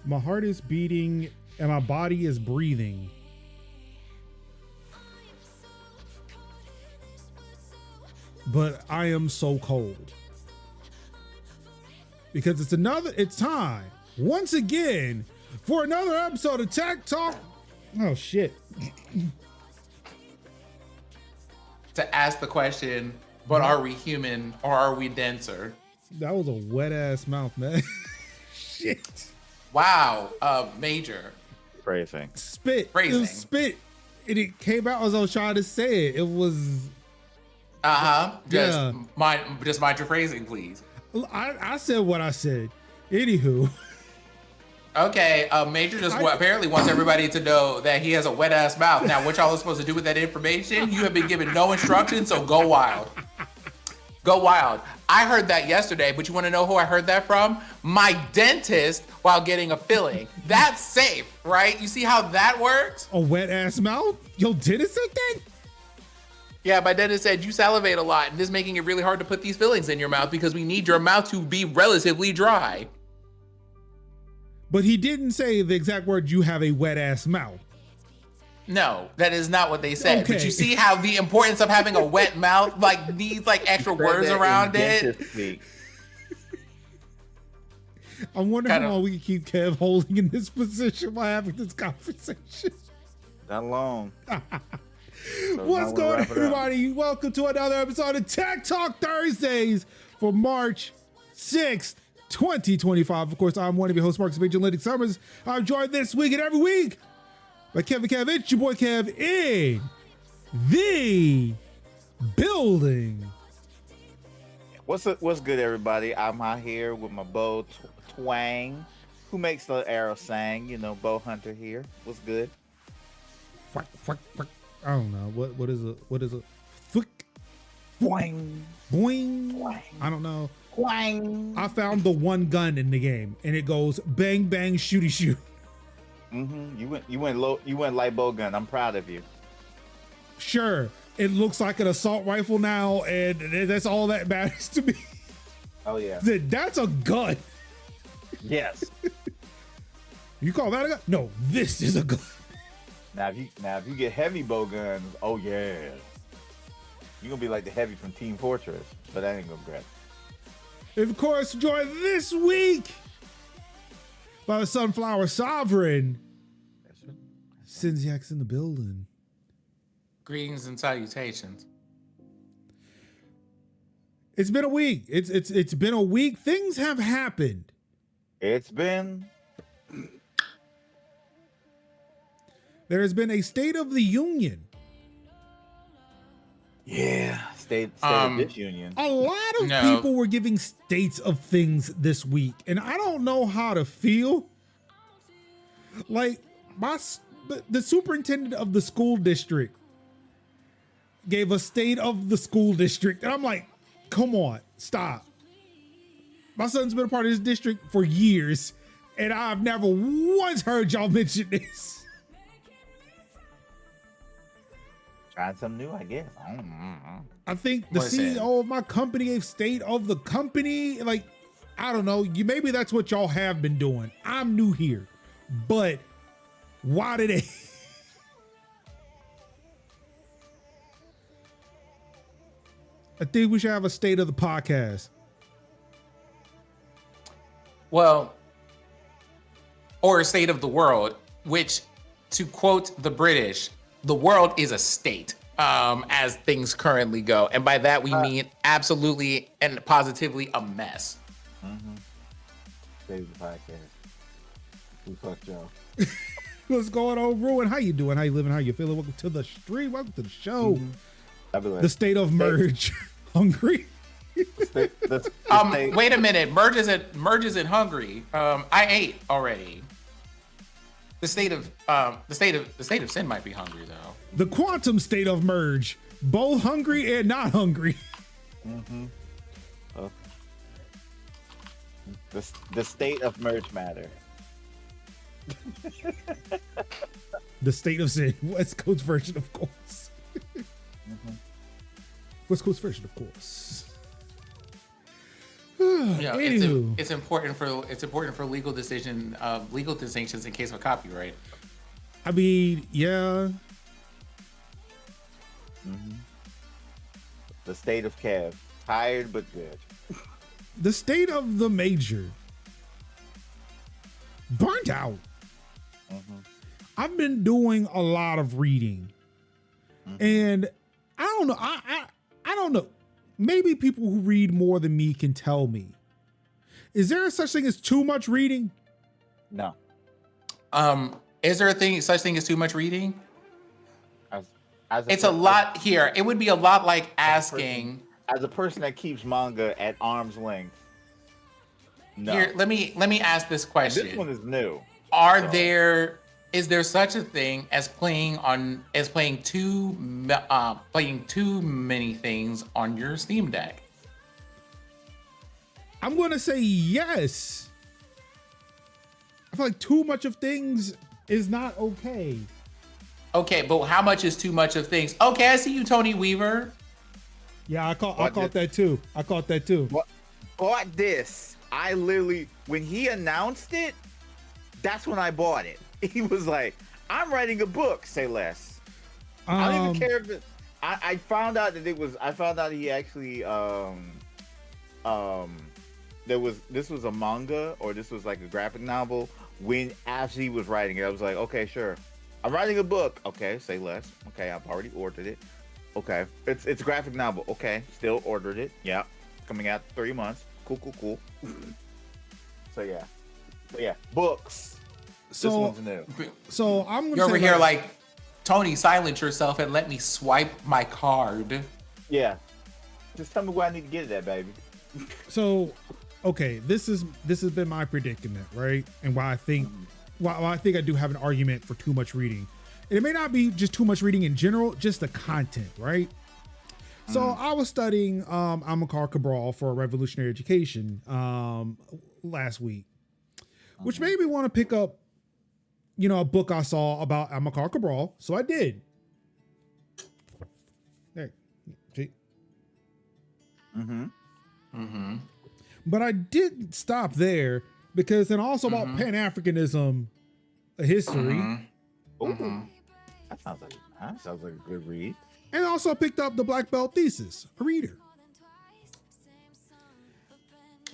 My heart is beating and my body is breathing. But I am so cold. Because it's time once again for another episode of Tech Talk. Oh shit. To ask the question, but are we human or are we denser? That was a wet ass mouth, man. Shit. Wow, Major. Phrasing. Spit. Phrasing. It was spit. And it came out as I was trying to say it. It was. Just mind your phrasing, please. I said what I said. Anywho. Okay, Major just apparently wants everybody to know that he has a wet ass mouth. Now, what y'all are supposed to do with that information? You have been given no instructions, so go wild. Go wild. I heard that yesterday, but you want to know who I heard that from? My dentist while getting a filling. That's safe, right? You see how that works? A wet ass mouth? Yo, dentist said that? Yeah, my dentist said you salivate a lot, and this is making it really hard to put these fillings in your mouth because we need your mouth to be relatively dry. But he didn't say the exact word, you have a wet ass mouth. No, that is not what they said. Okay. But you see how the importance of having a wet mouth needs extra words around it. I'm wondering how long we can keep Kev holding in this position while having this conversation. Not long. What's going on, everybody? Welcome to another episode of Tech Talk Thursdays for March 6th, 2025. Of course, I'm one of your hosts, Marcus Major Linux Summers. I'm joined this week and every week by Kevin Kev. It's your boy Kev in the building. What's good, everybody? I'm out here with my bow twang. Who makes the arrow sang? You know, bow hunter here. What's good? I don't know. What is it? Flick. Boing. Boing. Boing. I don't know. Boing. I found the one gun in the game and it goes bang bang shooty shoot. Mm-hmm. You went low. You went light bow gun. I'm proud of you. Sure, it looks like an assault rifle now, and that's all that matters to me. Oh yeah. That's a gun. Yes. You call that a gun? No, this is a gun. Now if you get heavy bow guns, oh yeah, you're gonna be like the heavy from Team Fortress, but that ain't gonna grab. And of course, joined this week by the Sunflower Sovereign. Sinziak's in the building. Greetings and salutations. It's been a week. It's been a week. Things have happened. There has been a State of the Union. Yeah, state of this union. A lot of people were giving states of things this week, and I don't know how to feel. Like the superintendent of the school district gave a state of the school district, and I'm like, come on, stop. My son's been a part of this district for years, and I've never once heard y'all mention this. Trying something new, I guess. I think the CEO of my company gave state of the company. Like, I don't know. Maybe that's what y'all have been doing. I'm new here, but why did they? I think we should have a state of the podcast. Well, or a state of the world, which, to quote the British, the world is a state as things currently go. And by that, we mean absolutely and positively a mess. Mm-hmm. State of the podcast. We fucked y'all. What's going on, Ruin? How you doing? How you living? How you feeling? Welcome to the stream. Welcome to the show. Mm-hmm. The state of merge. Hungry. Wait a minute. Merge isn't hungry. I ate already. The state of sin might be hungry though. The quantum state of merge, both hungry and not hungry. Mm-hmm. The state of merge matter. The state of sin, West Coast version, of course. Mm-hmm. West Coast version, of course. Anywho. it's important for legal distinctions in case of copyright. I mean, yeah. Mm-hmm. The state of Kev, tired but good. The state of the major, burnt out. Mm-hmm. I've been doing a lot of reading, and I don't know. I don't know. Maybe people who read more than me can tell me. Is there such thing as too much reading? No. Is there such thing as too much reading? It's a lot here. It would be a lot like asking. As a person that keeps manga at arm's length. No. Here, let me ask this question. This one is new. Is there such a thing as playing too many things on your Steam Deck? I'm going to say yes. I feel like too much of things is not okay. Okay, but how much is too much of things? Okay, I see you, Tony Weaver. Yeah, I caught that too. Bought this. I literally, when he announced it, that's when I bought it. He was like, I'm writing a book, say less. I don't even care if it, I found out that I found out he actually, this was a manga, or this was like a graphic novel, after he was writing it. I was like, okay, sure. I'm writing a book. Okay, say less. Okay, I've already ordered it. Okay, it's a graphic novel. Okay, still ordered it. Yeah, coming out 3 months. Cool. So yeah, books. So, this one's new. So I'm gonna. You're over here like, Tony, silence yourself and let me swipe my card. Yeah, just tell me where I need to get it at, baby. So, okay, this has been my predicament, right? And why I think I do have an argument for too much reading. And it may not be just too much reading in general, just the content, right? So I was studying Amilcar Cabral for Revolutionary Education last week, which made me want to pick up, a book I saw about Amilcar Cabral. So I did. There, see? But I didn't stop there, because then also about Pan-Africanism, a history. That sounds like a good read. And also picked up the Black Belt Thesis, a reader.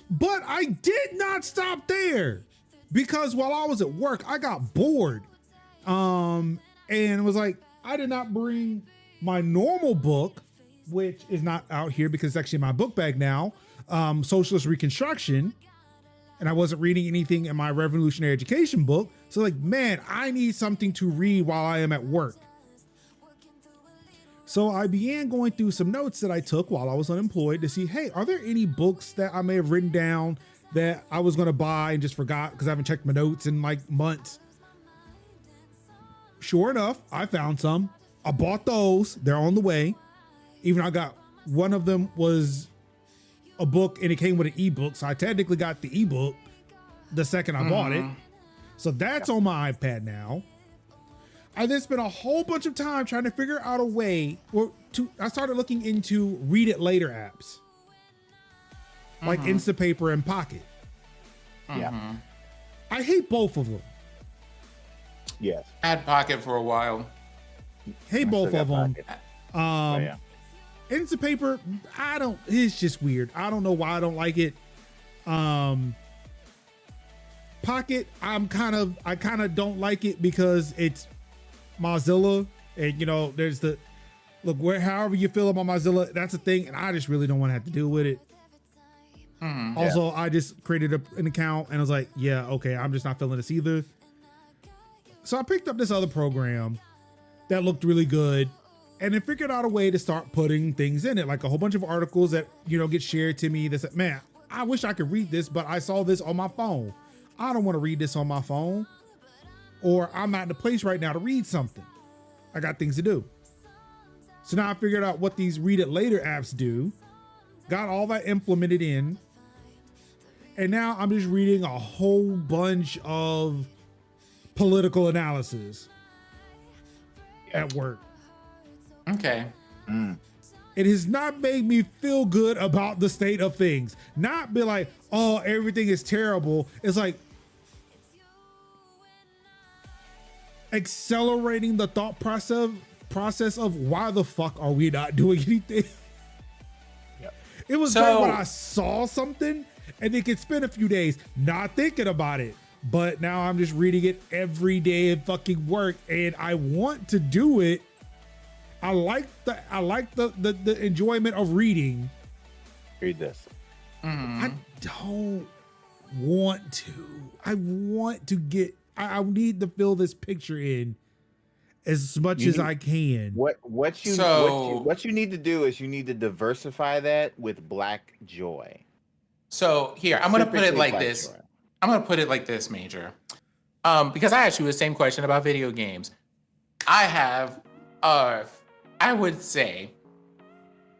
But I did not stop there, because while I was at work, I got bored. And was like, I did not bring my normal book, which is not out here because it's actually in my book bag now, Socialist Reconstruction. And I wasn't reading anything in my Revolutionary Education book. So like, man, I need something to read while I am at work. So I began going through some notes that I took while I was unemployed to see, hey, are there any books that I may have written down that I was going to buy and just forgot because I haven't checked my notes in like months? Sure enough, I found some. I bought those. They're on the way. Even I got one of them was a book and it came with an ebook. So I technically got the ebook the second I bought it. So that's on my iPad now. I then spent a whole bunch of time trying to figure out a way I started looking into read it later apps like Instapaper and Pocket. Yeah. I hate both of them. Yes. I had Pocket for a while. Hate both of them. Instapaper, it's just weird. I don't know why I don't like it. Pocket, I kind of don't like it because it's Mozilla, and there's however you feel about Mozilla, that's a thing, and I just really don't want to have to deal with it. Also, I just created an account and I was like, yeah, okay, I'm just not feeling this either. So I picked up this other program that looked really good, and then figured out a way to start putting things in it, like a whole bunch of articles that get shared to me that said, man, I wish I could read this, but I saw this on my phone. I don't want to read this on my phone, or I'm not in a place right now to read something. I got things to do. So now I figured out what these read it later apps do, got all that implemented in, and now I'm just reading a whole bunch of political analysis at work. Okay. And It has not made me feel good about the state of things. Not be like, oh, everything is terrible. It's like accelerating the thought process of why the fuck are we not doing anything? Yep. It was great when I saw something and it could spend a few days not thinking about it. But now I'm just reading it every day at fucking work, and I want to do it. I like the enjoyment of reading. Read this. I don't want to. I want to get. I need to fill this picture in as much as I can. What you need to do is you need to diversify that with Black joy. So here, I'm gonna put it like this. Joy. I'm going to put it like this, Major. Because I asked you the same question about video games. I have, I would say,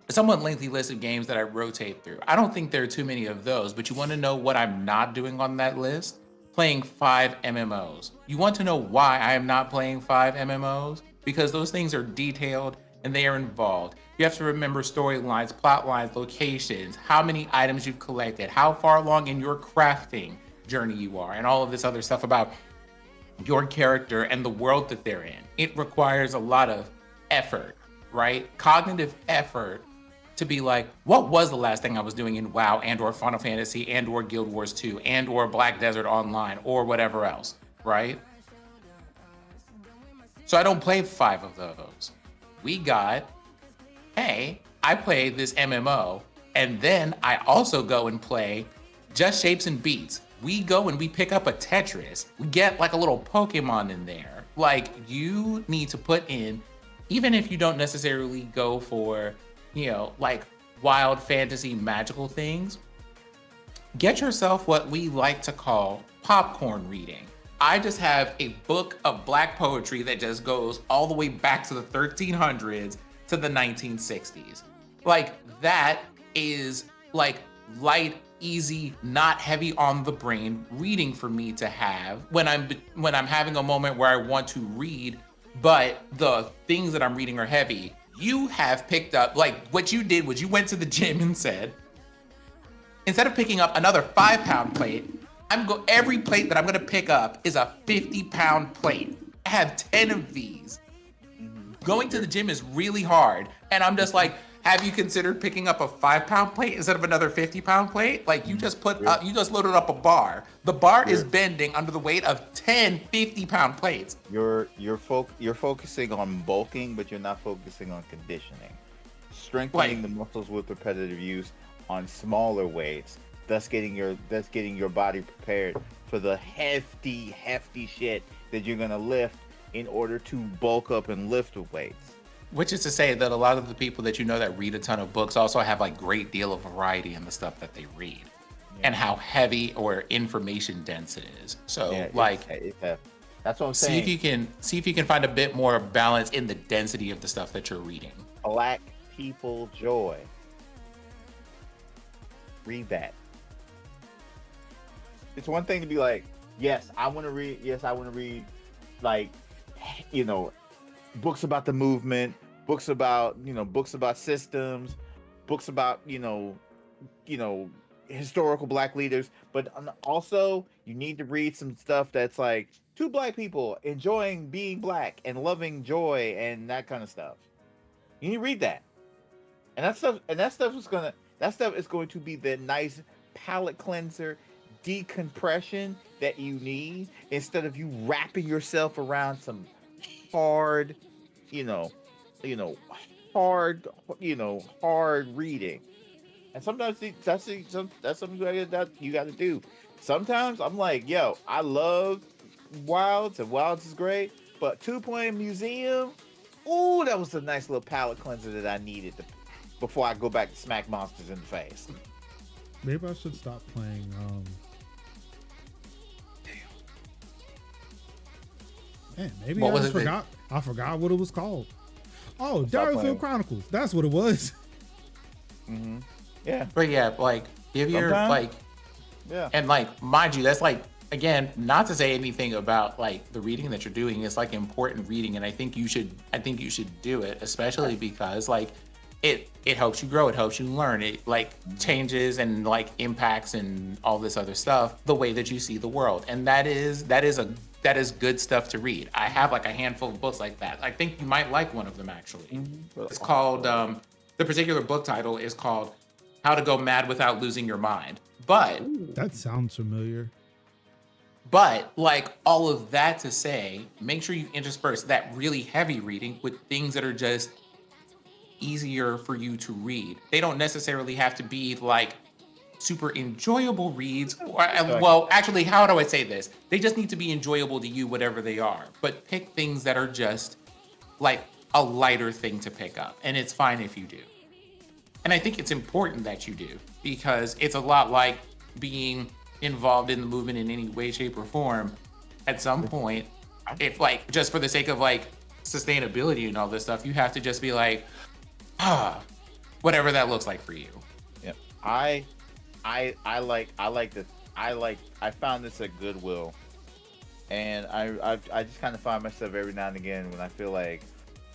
a somewhat lengthy list of games that I rotate through. I don't think there are too many of those, but you want to know what I'm not doing on that list? Playing 5 MMOs. You want to know why I am not playing 5 MMOs? Because those things are detailed and they are involved. You have to remember storylines, plot lines, locations, how many items you've collected, how far along in your crafting journey you are, and all of this other stuff about your character and the world that they're in. It requires a lot of effort, right? Cognitive effort to be like, what was the last thing I was doing in WoW and or Final Fantasy and or Guild Wars 2 and or Black Desert Online or whatever else, right? So I don't play 5 of those. We got, hey, I play this MMO, and then I also go and play Just Shapes and Beats. We go and we pick up a Tetris. We get like a little Pokemon in there. Like, you need to put in, even if you don't necessarily go for, you know, like wild fantasy magical things, get yourself what we like to call popcorn reading. I just have a book of Black poetry that just goes all the way back to the 1300s to the 1960s. Like, that is like light, easy, not heavy on the brain reading for me to have when I'm having a moment where I want to read, but the things that I'm reading are heavy. You have picked up, like what you did was you went to the gym and said, instead of picking up another 5-pound plate, every plate that I'm gonna pick up is a 50-pound plate. I have 10 of these. Going to the gym is really hard, and I'm just like, have you considered picking up a 5-pound plate instead of another 50-pound plate? Like, you just you just loaded up a bar. The bar is bending under the weight of 10 50-pound plates. You're focusing on bulking, but you're not focusing on conditioning. Strengthening the muscles with repetitive use on smaller weights, thus getting your body prepared for the hefty shit that you're gonna lift in order to bulk up and lift with weights. Which is to say that a lot of the people that you know that read a ton of books also have like great deal of variety in the stuff that they read, and how heavy or information dense it is. So that's what I'm saying. See if you can find a bit more balance in the density of the stuff that you're reading. Black people joy. Read that. It's one thing to be like, yes, I want to read. Yes, I want to read, like, you know, books about the movement, books about systems, books about, you know, historical Black leaders. But also, you need to read some stuff that's like 2 Black people enjoying being Black and loving joy and that kind of stuff. You need to read that, and that stuff is going to be the nice palate cleanser, decompression that you need, instead of you wrapping yourself around some hard reading. And sometimes that's something that you got to do. Sometimes I'm like, yo, I love Wilds, and Wilds is great, but 2 Point Museum, ooh, that was a nice little palate cleanser that I needed before I go back to smack monsters in the face. Maybe I should stop playing. Man, maybe I forgot what it was called. Oh, Dialfield Chronicles. That's what it was. Mm-hmm. Yeah. But yeah, like, if you're like, yeah, and like, mind you, that's like, again, not to say anything about like the reading that you're doing. It's like important reading, and I think you should do it, especially because like it helps you grow, it helps you learn, it like changes and like impacts and all this other stuff the way that you see the world, and that is good stuff to read. I have like a handful of books like that. I think you might like one of them actually. It's called the particular book title is called How to Go Mad Without Losing Your Mind. But that sounds familiar. But like all of that to say, make sure you intersperse that really heavy reading with things that are just easier for you to read. They don't necessarily have to be like super enjoyable reads. Well, actually, how do I say this? They just need to be enjoyable to you, whatever they are. But pick things that are just like a lighter thing to pick up. And it's fine if you do. And I think it's important that you do, because it's a lot like being involved in the movement in any way, shape, or form. At some point, if like just for the sake of like sustainability and all this stuff, you have to just be like, whatever that looks like for you. Yeah, I found this at Goodwill, and I just kind of find myself every now and again when I feel like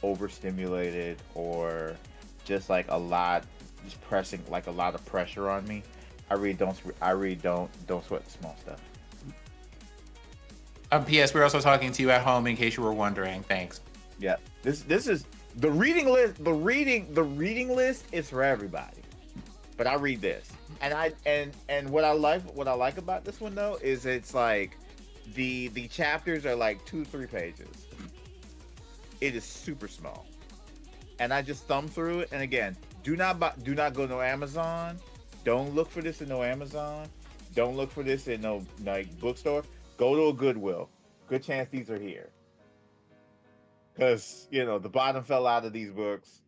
overstimulated or just like a lot, just pressing like a lot of pressure on me. I read don't sweat the small stuff. P.S. We're also talking to you at home in case you were wondering. Thanks. Yeah, this is the reading list. The reading list is for everybody, but I read this, and what I like about this one though is it's like the chapters are like 2-3 pages. It is super small, and I just thumb through it. And again, do not go to Amazon. Don't look for this in no Amazon. Don't look for this in no like bookstore. Go to a Goodwill. Good chance these are here. Because, the bottom fell out of these books,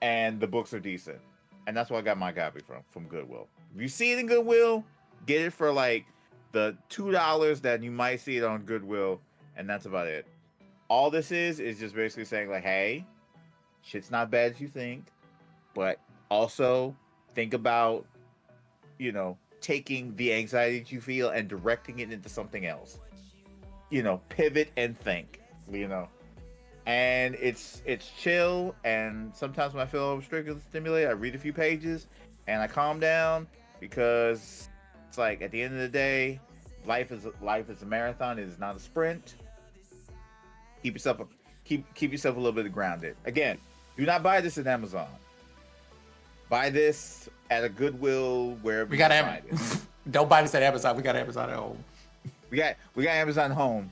and the books are decent. And that's where I got my copy from Goodwill. If you see it in Goodwill, get it for like the $2 that you might see it on Goodwill, and that's about it. All this is just basically saying like, hey, shit's not bad as you think, but also think about, taking the anxiety that you feel and directing it into something else. Pivot and think, and it's chill. And sometimes when I feel overstimulated, I read a few pages and I calm down, because it's like at the end of the day, life is a marathon. It is not a sprint. Keep yourself a little bit grounded. Again, do not buy this at Amazon. Buy this at a Goodwill, wherever we got to find it. Don't buy this at Amazon. We got Amazon at home. We got Amazon home,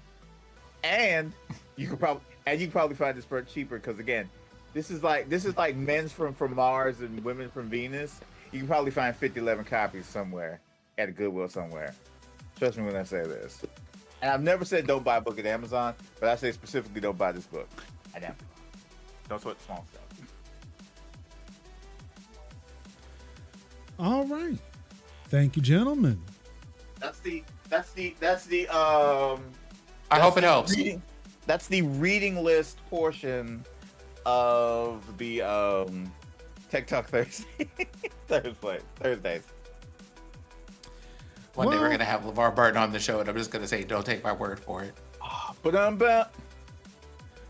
and you can probably find this part cheaper, because again, this is like men's from Mars and women from Venus. You can probably find 50-11 copies somewhere at a Goodwill somewhere. Trust me when I say this. And I've never said don't buy a book at Amazon, but I say specifically don't buy this book at Amazon. Don't sweat the small stuff. All right. Thank you, gentlemen. That's the I hope it helps. That's the reading list portion of the Tech Talk Thursday. Thursdays. One day we're gonna have LeVar Burton on the show, and I'm just gonna say, don't take my word for it. Well,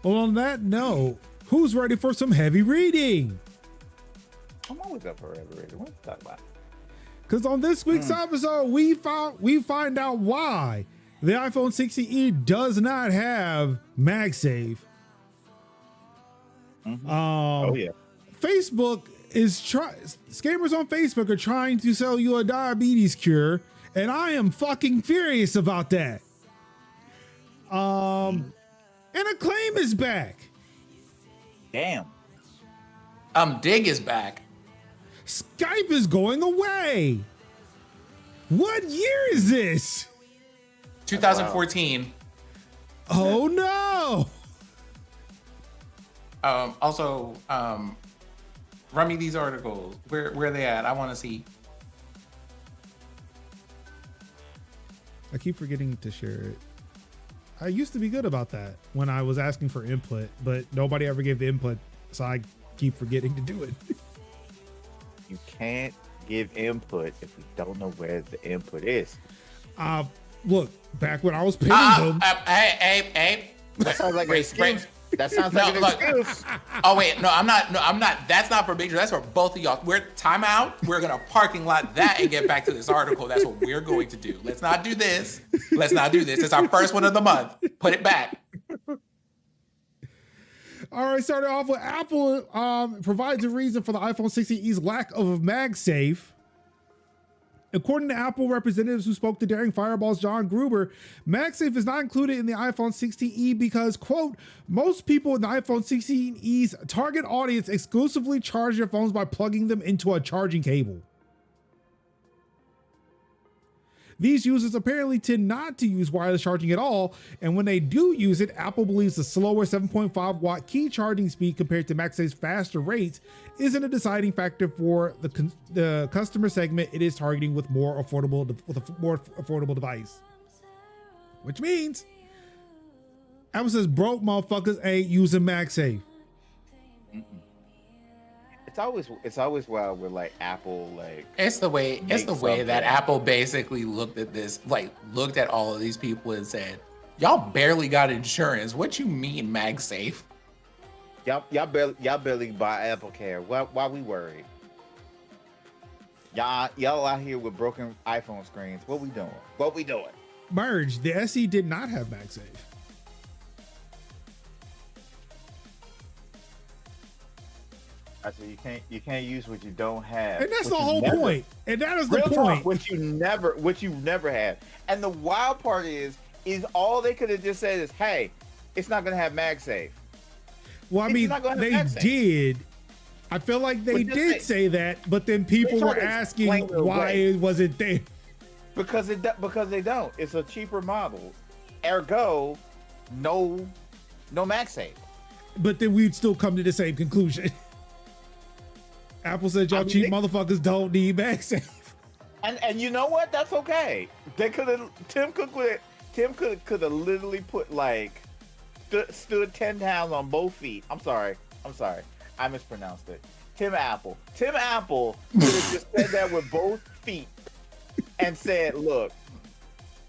on that note, who's ready for some heavy reading? I'm always up for heavy reading. What are you talking about? Because on this week's episode, we find out why the iPhone 60e does not have MagSafe. Oh yeah. Facebook is scammers on Facebook are trying to sell you a diabetes cure, and I am fucking furious about that. And Acclaim is back. Damn. Digg is back. Skype is going away. What year is this? 2014. Oh no. Also, run me these articles. Where are they at? I want to see. I keep forgetting to share it. I used to be good about that when I was asking for input, but nobody ever gave the input, so I keep forgetting to do it. You can't give input if you don't know where the input is. Look, back when I was paying them. Hey. That sounds like an excuse. That sounds like an excuse. Oh wait, no, I'm not. No, I'm not. That's not for Major. That's for both of y'all. We're time out. We're gonna parking lot that and get back to this article. That's what we're going to do. Let's not do this. Let's not do this. It's our first one of the month. Put it back. All right, starting off with Apple provides a reason for the iPhone 16e's lack of MagSafe. According to Apple representatives who spoke to Daring Fireball's John Gruber, MagSafe is not included in the iPhone 16e because, quote, most people in the iPhone 16e's target audience exclusively charge their phones by plugging them into a charging cable. These users apparently tend not to use wireless charging at all, and when they do use it, Apple believes the slower 7.5 watt key charging speed compared to MagSafe's faster rates isn't a deciding factor for the customer segment it is targeting with a more affordable device. Which means Apple says broke motherfuckers ain't using MagSafe. It's always wild with like Apple, like it's the way that Apple basically looked at this, like looked at all of these people and said, y'all barely got insurance. What you mean MagSafe? Y'all barely buy Apple Care. Why we worried? Y'all out here with broken iPhone screens. What we doing? Merge. The SE did not have MagSafe. I said you can't use what you don't have. And that's the whole point. And that is the point. What you never had. And the wild part is all they could have just said is, hey, it's not gonna have MagSafe. Well, I mean, they did. I feel like they did say that, but then people were asking why it wasn't there. Because they don't. It's a cheaper model. Ergo, no MagSafe. But then we'd still come to the same conclusion. Apple said y'all cheap motherfuckers don't need MagSafe. And you know what? That's okay. They could have Tim Cook could have literally put like stood 10 pounds on both feet. I'm sorry. I mispronounced it. Tim Apple could have just said that with both feet and said, look,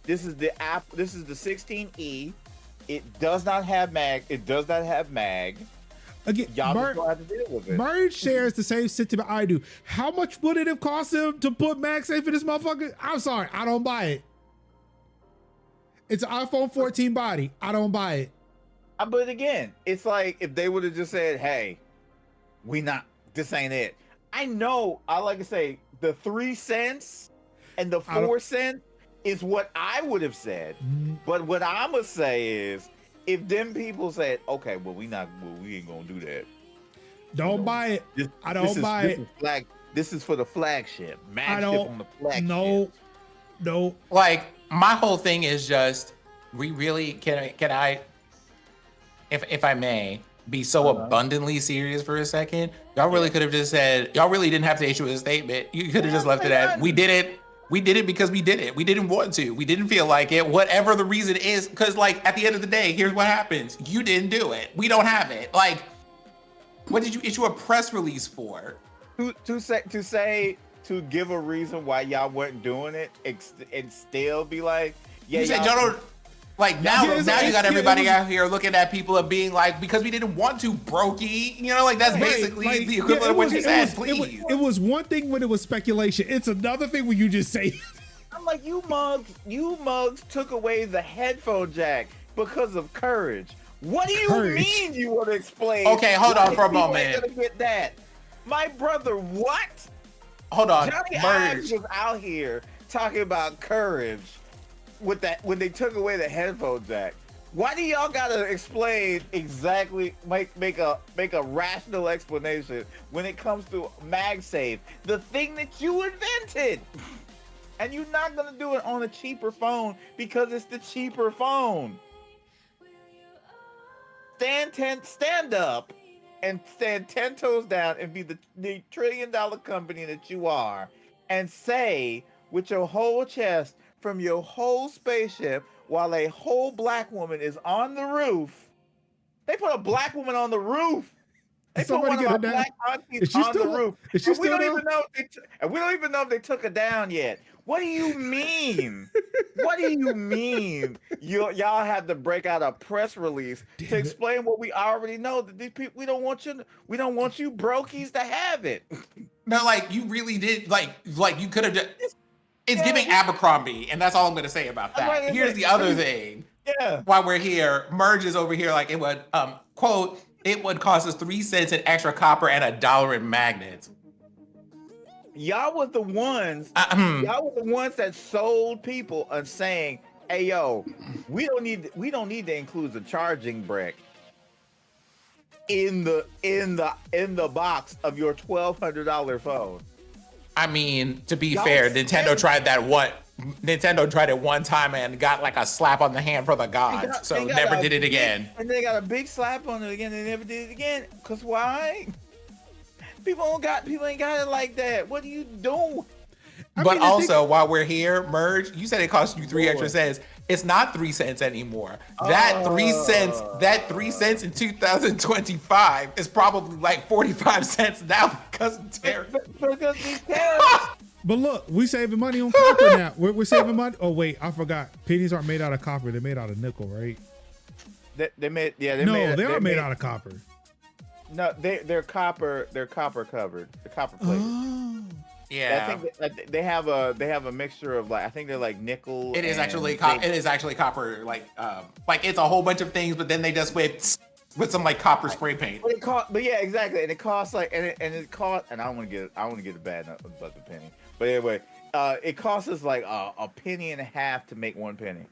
this is the 16E. It does not have mag. Again, y'all just gonna have to deal with it. Merge shares the same sentiment I do. How much would it have cost him to put MagSafe in this motherfucker? I'm sorry, I don't buy it. It's an iPhone 14 body. I don't buy it. But again, it's like if they would have just said, hey, this ain't it. I know, I like to say the 3 cents and the 4 cents is what I would have said. But what I'm gonna say is, if them people said, okay, well, we ain't gonna do that. Don't buy it. I don't buy it. This is for the flagship. MagSafe on the flagship. No. Like, my whole thing is just, we really, can I, if I may, be so abundantly serious for a second? Y'all really could have just said, y'all really didn't have to issue a statement. You could have just left it at, we did it. We did it because we did it. We didn't want to. We didn't feel like it. Whatever the reason is, because like at the end of the day, here's what happens. You didn't do it. We don't have it. Like, what did you issue a press release for? To give a reason why y'all weren't doing it and still be like, yeah, you said y'all don't. Like now you got everybody out here looking at people of being like, because we didn't want to, brokey. You know, like that's basically the equivalent of what you said. Please. It was one thing when it was speculation. It's another thing when you just say it. I'm like, you mugs took away the headphone jack because of courage. What do you mean you want to explain? Okay, hold on for a moment. Gonna get that, my brother. What? Hold on. Johnny Ives was out here talking about courage with that when they took away the headphone jack. Why do y'all gotta explain exactly, make a rational explanation when it comes to MagSafe, the thing that you invented? And you're not gonna do it on a cheaper phone because it's the cheaper phone. Stand up and stand 10 toes down and be the $1 trillion company that you are, and say with your whole chest from your whole spaceship while a whole black woman is on the roof. They put a black woman on the roof. They put one of our black aunties on the roof. And we don't even know if they took her down yet. What do you mean? What do you mean? Y'all have to break out a press release to explain what we already know, that these people, we don't want you brokies to have it. No, like you really did, like you could have. It's giving Abercrombie, and that's all I'm going to say about that. Right, Here's the other thing. Yeah. While we're here, Merge is over here like it would quote, it would cost us 3 cents in extra copper and $1 in magnets. Y'all was the ones that sold people and saying, "Hey, yo, we don't need to include the charging brick in the box of your $1,200 phone." I mean, to be fair, Nintendo tried it one time and got like a slap on the hand for the gods. So never did it again. And they got a big slap on it again. They never did it again. Cause why? People ain't got it like that. What do you do? But also, while we're here, Merge, you said it cost you 3 extra cents. It's not 3 cents anymore. That 3 cents in 2025 is probably like 45 cents now because of tariffs. Because these tariffs. But look, we saving money on copper now. We're saving money. Oh wait, I forgot. Pennies aren't made out of copper. They're made out of nickel, right? They are made out of copper. No, they're copper. They're copper covered. The copper plate. Oh. Yeah, I think they have a mixture of, like, I think they're like nickel. It is actually copper. Like it's a whole bunch of things, but then they just with some like copper spray paint. But yeah, exactly. And it costs like and I don't want to get a bad about the penny. But anyway, it costs us like a penny and a half to make 1 penny.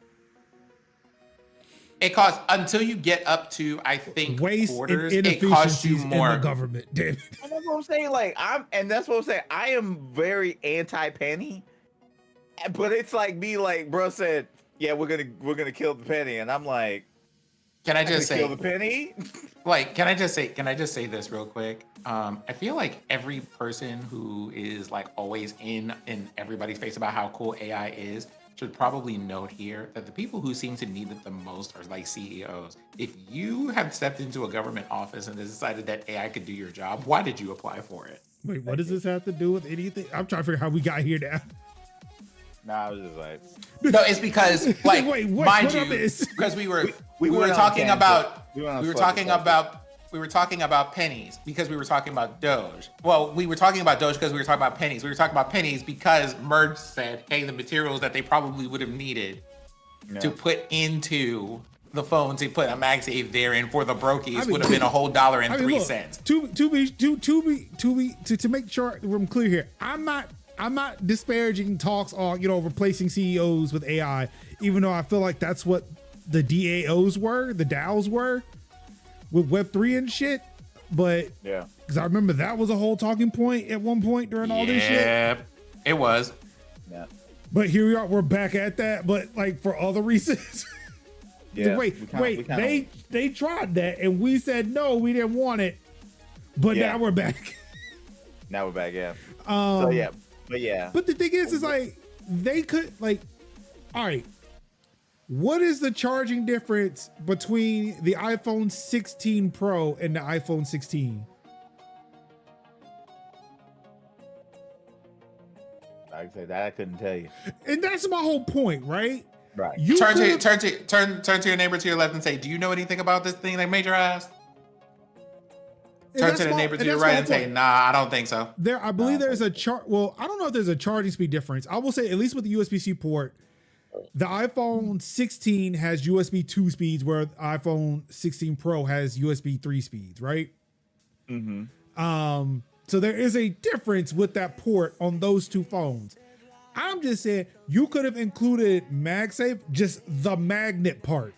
It costs until you get up to, I think, waste quarters. And It costs you more. in the government. Damn it. And that's what I'm saying. That's what I'm saying. I am very anti-penny, but it's like me, like bro said, yeah, we're gonna kill the penny, and I'm like, can I just say kill the penny? Like, can I just say this real quick? I feel like every person who is like always in everybody's face about how cool AI is should probably note here that the people who seem to need it the most are like CEOs. If you have stepped into a government office and decided that AI could do your job, why did you apply for it? Wait, what does this have to do with anything? I'm trying to figure out how we got here now. Nah, I was just like, no, it's because like Wait, mind you, because we were talking about pennies because we were talking about Doge. Well, we were talking about Doge because we were talking about pennies. We were talking about pennies because Merge said, hey, the materials that they probably would have needed to put into the phone to put a MagSafe there and for the brokies would have been a whole $1.03. To make sure I'm clear here, I'm not disparaging talks on replacing CEOs with AI, even though I feel like that's what the DAOs were with Web3 and shit. But yeah, because I remember that was a whole talking point at one point during all this shit. Yeah, it was. Yeah. But here we are, we're back at that, but like for other reasons. Yeah. They tried that and we said no, we didn't want it. But now we're back. Now we're back, yeah. But the thing is like they could like, all right. What is the charging difference between the iPhone 16 Pro and the iPhone 16? Like I said, that I couldn't tell you. And that's my whole point, right? Right. Turn to your neighbor to your left and say, "Do you know anything about this thing that Major asked?" Turn to the neighbor to your right and say, "Nah, I don't think so." I believe there's a Well, I don't know if there's a charging speed difference. I will say, at least with the USB-C port, the iPhone 16 has USB 2 speeds, where the iPhone 16 Pro has USB 3 speeds, right? Mm-hmm. So there is a difference with that port on those two phones. I'm just saying you could have included MagSafe, just the magnet part.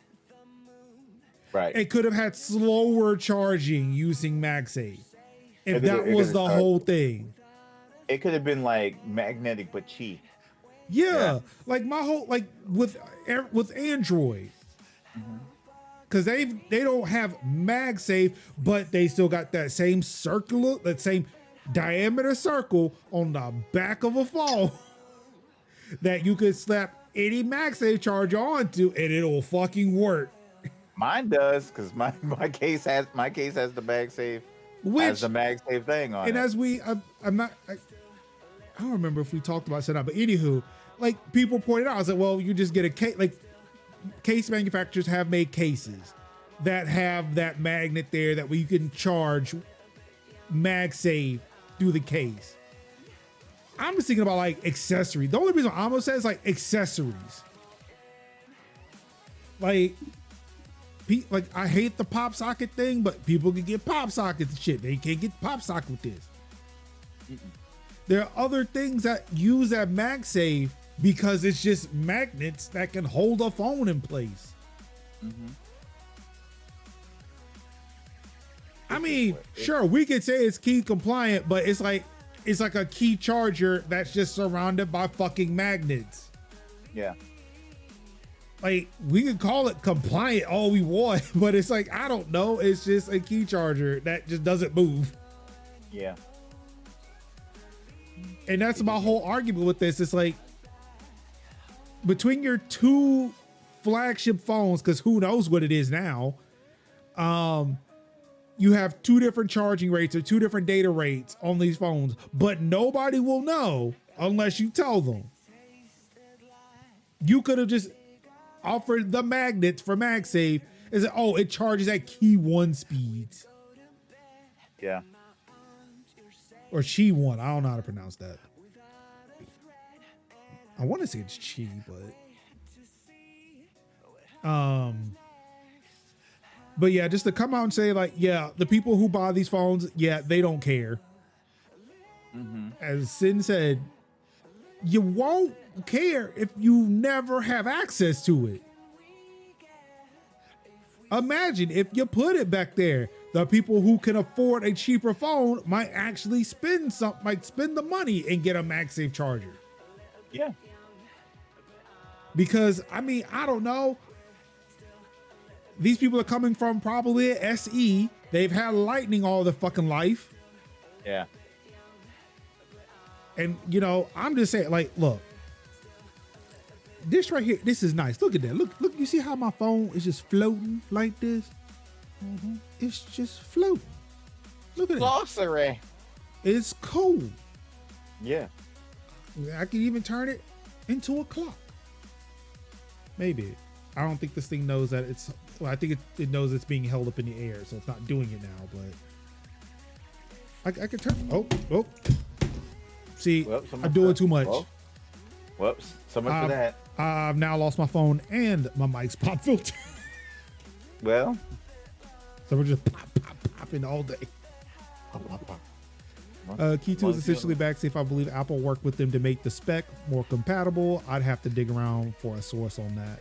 Right. It could have had slower charging using MagSafe. If that was the whole thing. It could have been like magnetic but cheap. Yeah, like my whole with Android, because they don't have MagSafe, but they still got that same that same diameter circle on the back of a phone that you could slap any MagSafe charger onto and it'll fucking work. Mine does, because my case has the MagSafe, has the MagSafe thing on it. And as I don't remember if we talked about it or not, but anywho, like people pointed out, I was like, well, you just get a case. Like case manufacturers have made cases that have that magnet there that you can charge MagSafe through the case. I'm just thinking about like accessories. The only reason I almost said is like accessories. Like I hate the pop socket thing, but people can get pop sockets and shit. They can't get pop socket with this. There are other things that use that MagSafe because it's just magnets that can hold a phone in place. I mean, sure, we could say it's key compliant, but it's like a key charger that's just surrounded by fucking magnets. Yeah. Like we could call it compliant all we want, but it's like, I don't know. It's just a key charger that just doesn't move. Yeah. And that's my whole argument with this. It's like between your two flagship phones, because who knows what it is now, you have two different charging rates or two different data rates on these phones, but nobody will know unless you tell them. You could have just offered the magnets for MagSafe and said, oh, it charges at key 1 speeds. Yeah. Or Qi 1. I don't know how to pronounce that. I want to say it's Qi, but yeah, just to come out and say like, yeah, the people who buy these phones, yeah, they don't care. As Sin said, you won't care if you never have access to it. Imagine if you put it back there, the people who can afford a cheaper phone might actually spend the money and get a MagSafe charger. Yeah. Because I mean, I don't know. These people are coming from probably an SE. They've had Lightning all their fucking life. Yeah. And you know, I'm just saying, like, look, this right here, this is nice. Look at that. Look, you see how my phone is just floating like this? It's just floating. Look at it. Glossary. It's cool. Yeah. I can even turn it into a clock. Maybe. I don't think this thing knows that it's, well, I think it knows it's being held up in the air, so it's not doing it now, but I can turn, oh. See, Well, I'm doing too much. Whoops. So much for that. I've now lost my phone and my mic's pop filter. Well. So we're just popping all day. Key 2 is essentially MagSafe. I believe Apple worked with them to make the spec more compatible. I'd have to dig around for a source on that.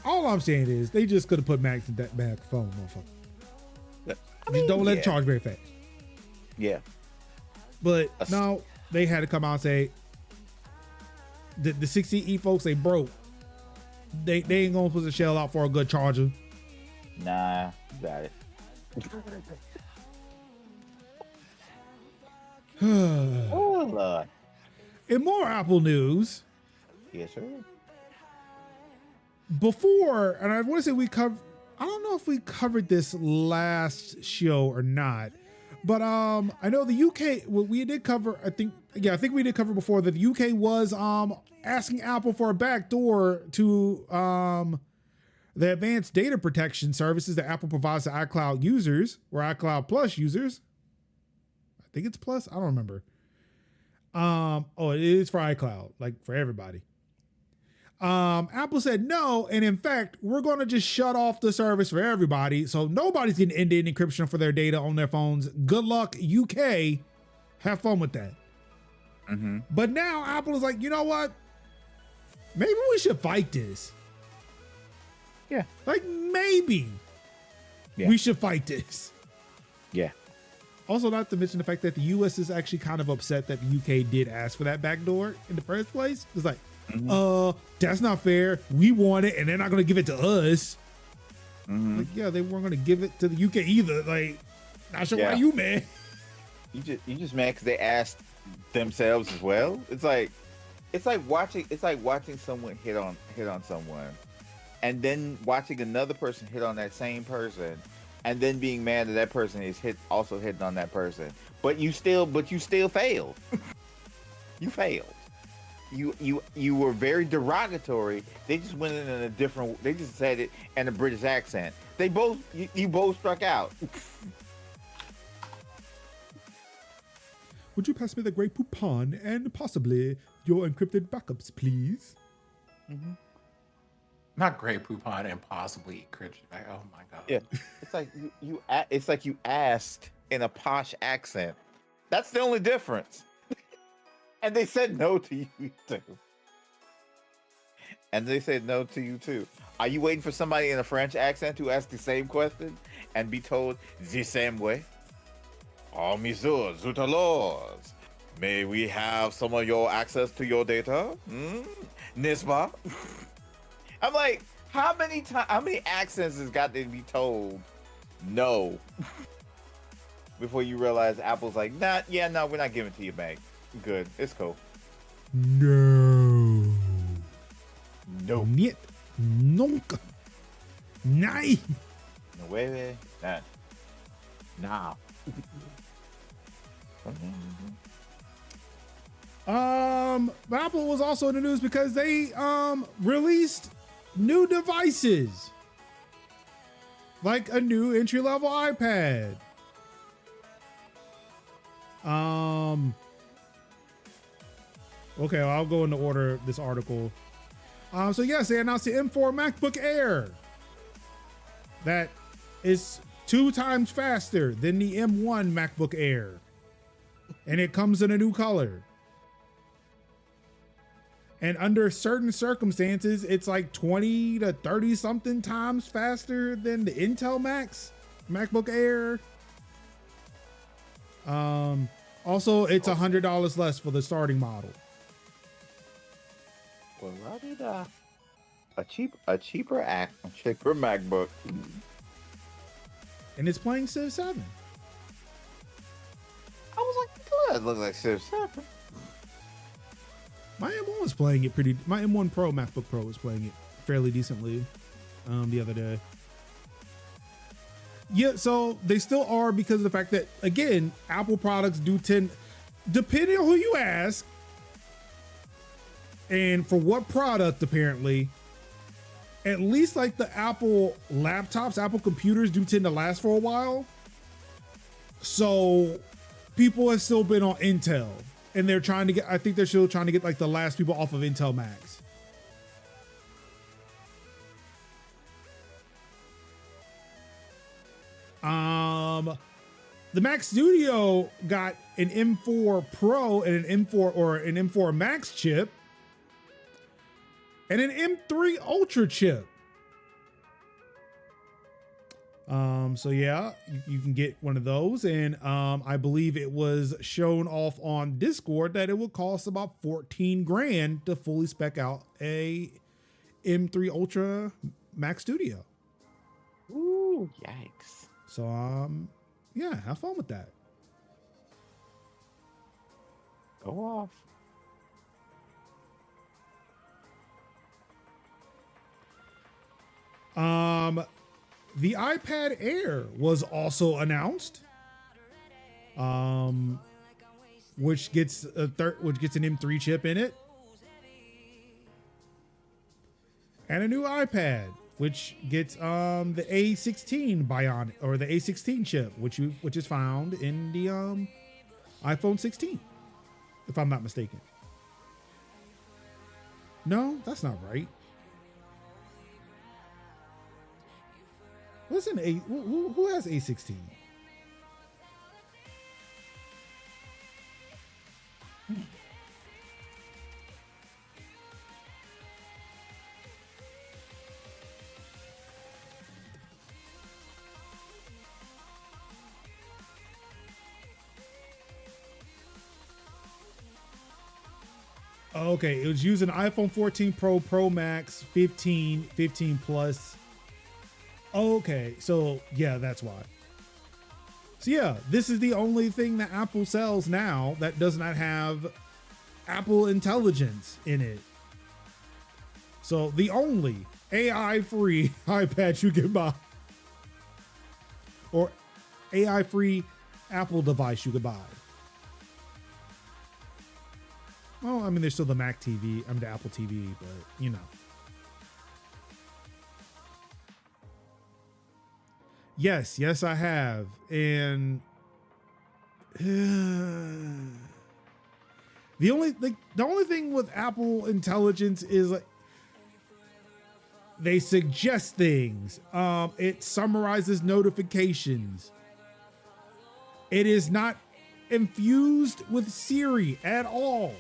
All I'm saying is they just could have put Max in that bag phone, motherfucker. Just don't let it charge very fast. Yeah. But no, they had to come out and say the 60E folks, they broke. They ain't gonna put a shell out for a good charger. Nah, got it. Oh Lord. In more Apple news. Yes, sir. Before, and I want to say I don't know if we covered this last show or not, but I know the UK, well, we did cover, I think we did cover before that the UK was asking Apple for a backdoor to the advanced data protection services that Apple provides to iCloud users or iCloud Plus users. I think it's Plus, I don't remember. It is for iCloud, like for everybody. Apple said no, and in fact, we're going to just shut off the service for everybody, so nobody's getting end-to-end encryption for their data on their phones. Good luck, UK. Have fun with that. But now Apple is like, you know what? Maybe we should fight this. Yeah. Like maybe we should fight this. Yeah. Also, not to mention the fact that the US is actually kind of upset that the UK did ask for that backdoor in the first place. It's like, that's not fair. We want it, and they're not going to give it to us. Like, yeah, they weren't going to give it to the UK either. Like, not sure why you mad. You just mad because they asked themselves as well. It's like watching someone hit on someone, and then watching another person hit on that same person, and then being mad that that person is also hitting on that person. But you still failed. You failed. You were very derogatory. They just went in a different. They just said it in a British accent. They both you both struck out. Would you pass me the Grey Poupon and possibly your encrypted backups, please? Mm-hmm. Not Grey Poupon and possibly encrypted. Oh my god. Yeah, it's like it's like you asked in a posh accent. That's the only difference. And they said no to you too. And they said no to you too. Are you waiting for somebody in a French accent to ask the same question and be told the same way? Oh, monsieur, zut alors. May we have some of your access to your data? N'est-ce pas? I'm like, how many accents has got to be told no before you realize Apple's like, no, we're not giving it to you, Meg. Good, it's cool. No. No. Niet. Nunca. Nein. No way, nah. Apple was also in the news because they released new devices, like a new entry-level iPad. Okay, well, I'll go in the order of this article. So yes, they announced the M4 MacBook Air that is 2 times faster than the M1 MacBook Air, and it comes in a new color. And under certain circumstances, it's like 20 to 30 something times faster than the Intel MacBook Air. Also, it's $100 less for the starting model. Well, a cheaper MacBook. And it's playing Civ 7. I was like, good. Look like Civ 7. My M1 was playing it my M1 Pro MacBook Pro was playing it fairly decently the other day. Yeah, so they still are because of the fact that, again, Apple products do tend, depending on who you ask, and for what product, apparently, at least like the Apple laptops, Apple computers do tend to last for a while. So people have still been on Intel, and they're trying to get, I think they're still trying to get like the last people off of Intel Macs. The Mac Studio got an M4 Pro and an M4 Max chip and an M3 Ultra chip. So yeah, you can get one of those, and I believe it was shown off on Discord that it would cost about 14 grand to fully spec out a M3 Ultra Mac Studio. Ooh, yikes. So yeah, have fun with that. Go off. The iPad Air was also announced, which gets an M3 chip in it, and a new iPad, which gets the A16 Bionic or the A16 chip, which is found in the iPhone 16, if I'm not mistaken. No, that's not right. What's an A? Who has A16? Okay, it was using iPhone 14 Pro, Pro Max, 15, 15 Plus. Okay, so yeah, that's why. So yeah, this is the only thing that Apple sells now that does not have Apple Intelligence in it. So the only AI-free iPad you can buy. or AI free Apple device you could buy. Well, I mean, there's still the Mac TV, the Apple TV, but you know. Yes, I have. And the only thing with Apple Intelligence is like they suggest things. It summarizes notifications. It is not infused with Siri at all.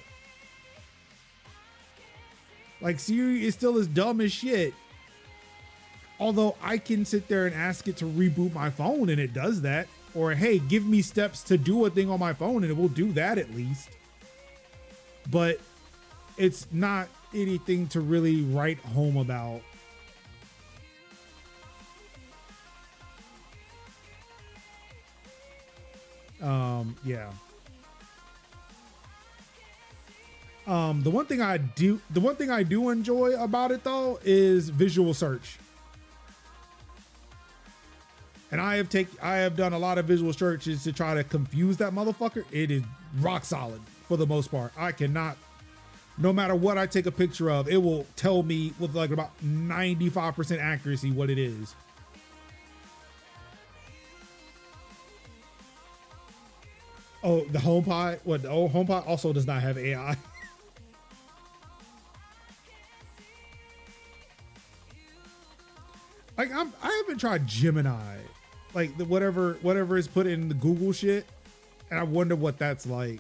Like, Siri is still as dumb as shit. Although I can sit there and ask it to reboot my phone and it does that. Or, hey, give me steps to do a thing on my phone and it will do that at least. But it's not anything to really write home about. Yeah. The one thing I do enjoy about it though is visual search. And I have done a lot of visual searches to try to confuse that motherfucker. It is rock solid for the most part. I cannot, no matter what I take a picture of, it will tell me with like about 95% accuracy what it is. Oh, the HomePod? What, the old HomePod also does not have AI. Like I haven't tried Gemini, like the whatever is put in the Google shit, and I wonder what that's like.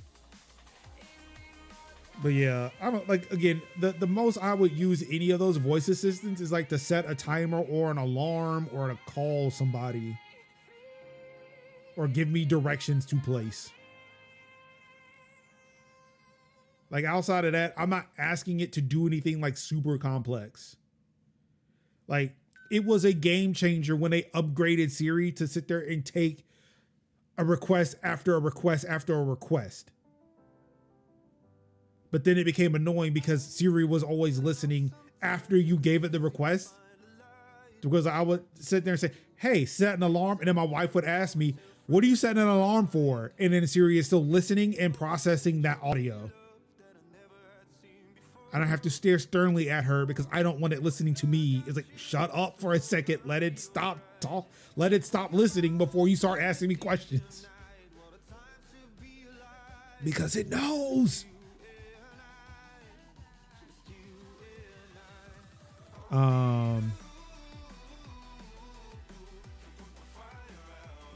But yeah, I don't like, again, the most I would use any of those voice assistants is like to set a timer or an alarm or to call somebody or give me directions to place. Like outside of that, I'm not asking it to do anything like super complex. Like, it was a game changer when they upgraded Siri to sit there and take a request after a request after a request. But then it became annoying because Siri was always listening after you gave it the request. Because I would sit there and say, hey, set an alarm. And then my wife would ask me, what are you setting an alarm for? And then Siri is still listening and processing that audio. And I have to stare sternly at her because I don't want it listening to me. It's like, shut up for a second. Let it stop Let it stop listening before you start asking me questions. Because it knows. I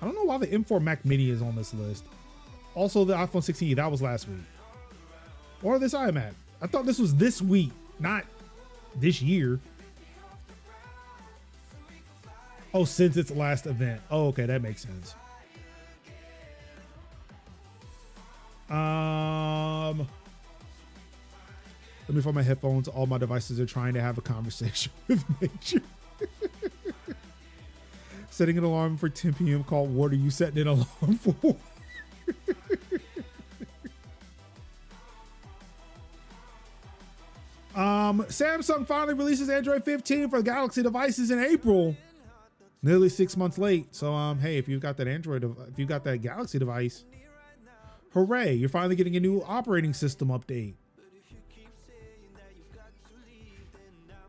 don't know why the M4 Mac Mini is on this list. Also, the iPhone 16, that was last week. Or this iMac. I thought this was this week, not this year. Oh, since its last event. Oh, okay, that makes sense. Let me find my headphones. All my devices are trying to have a conversation with nature. Setting an alarm for 10 p.m. called, what are you setting an alarm for? Samsung finally releases Android 15 for Galaxy devices in April. Nearly 6 months late. So, hey, if you've got that if you've got that Galaxy device, hooray, you're finally getting a new operating system update.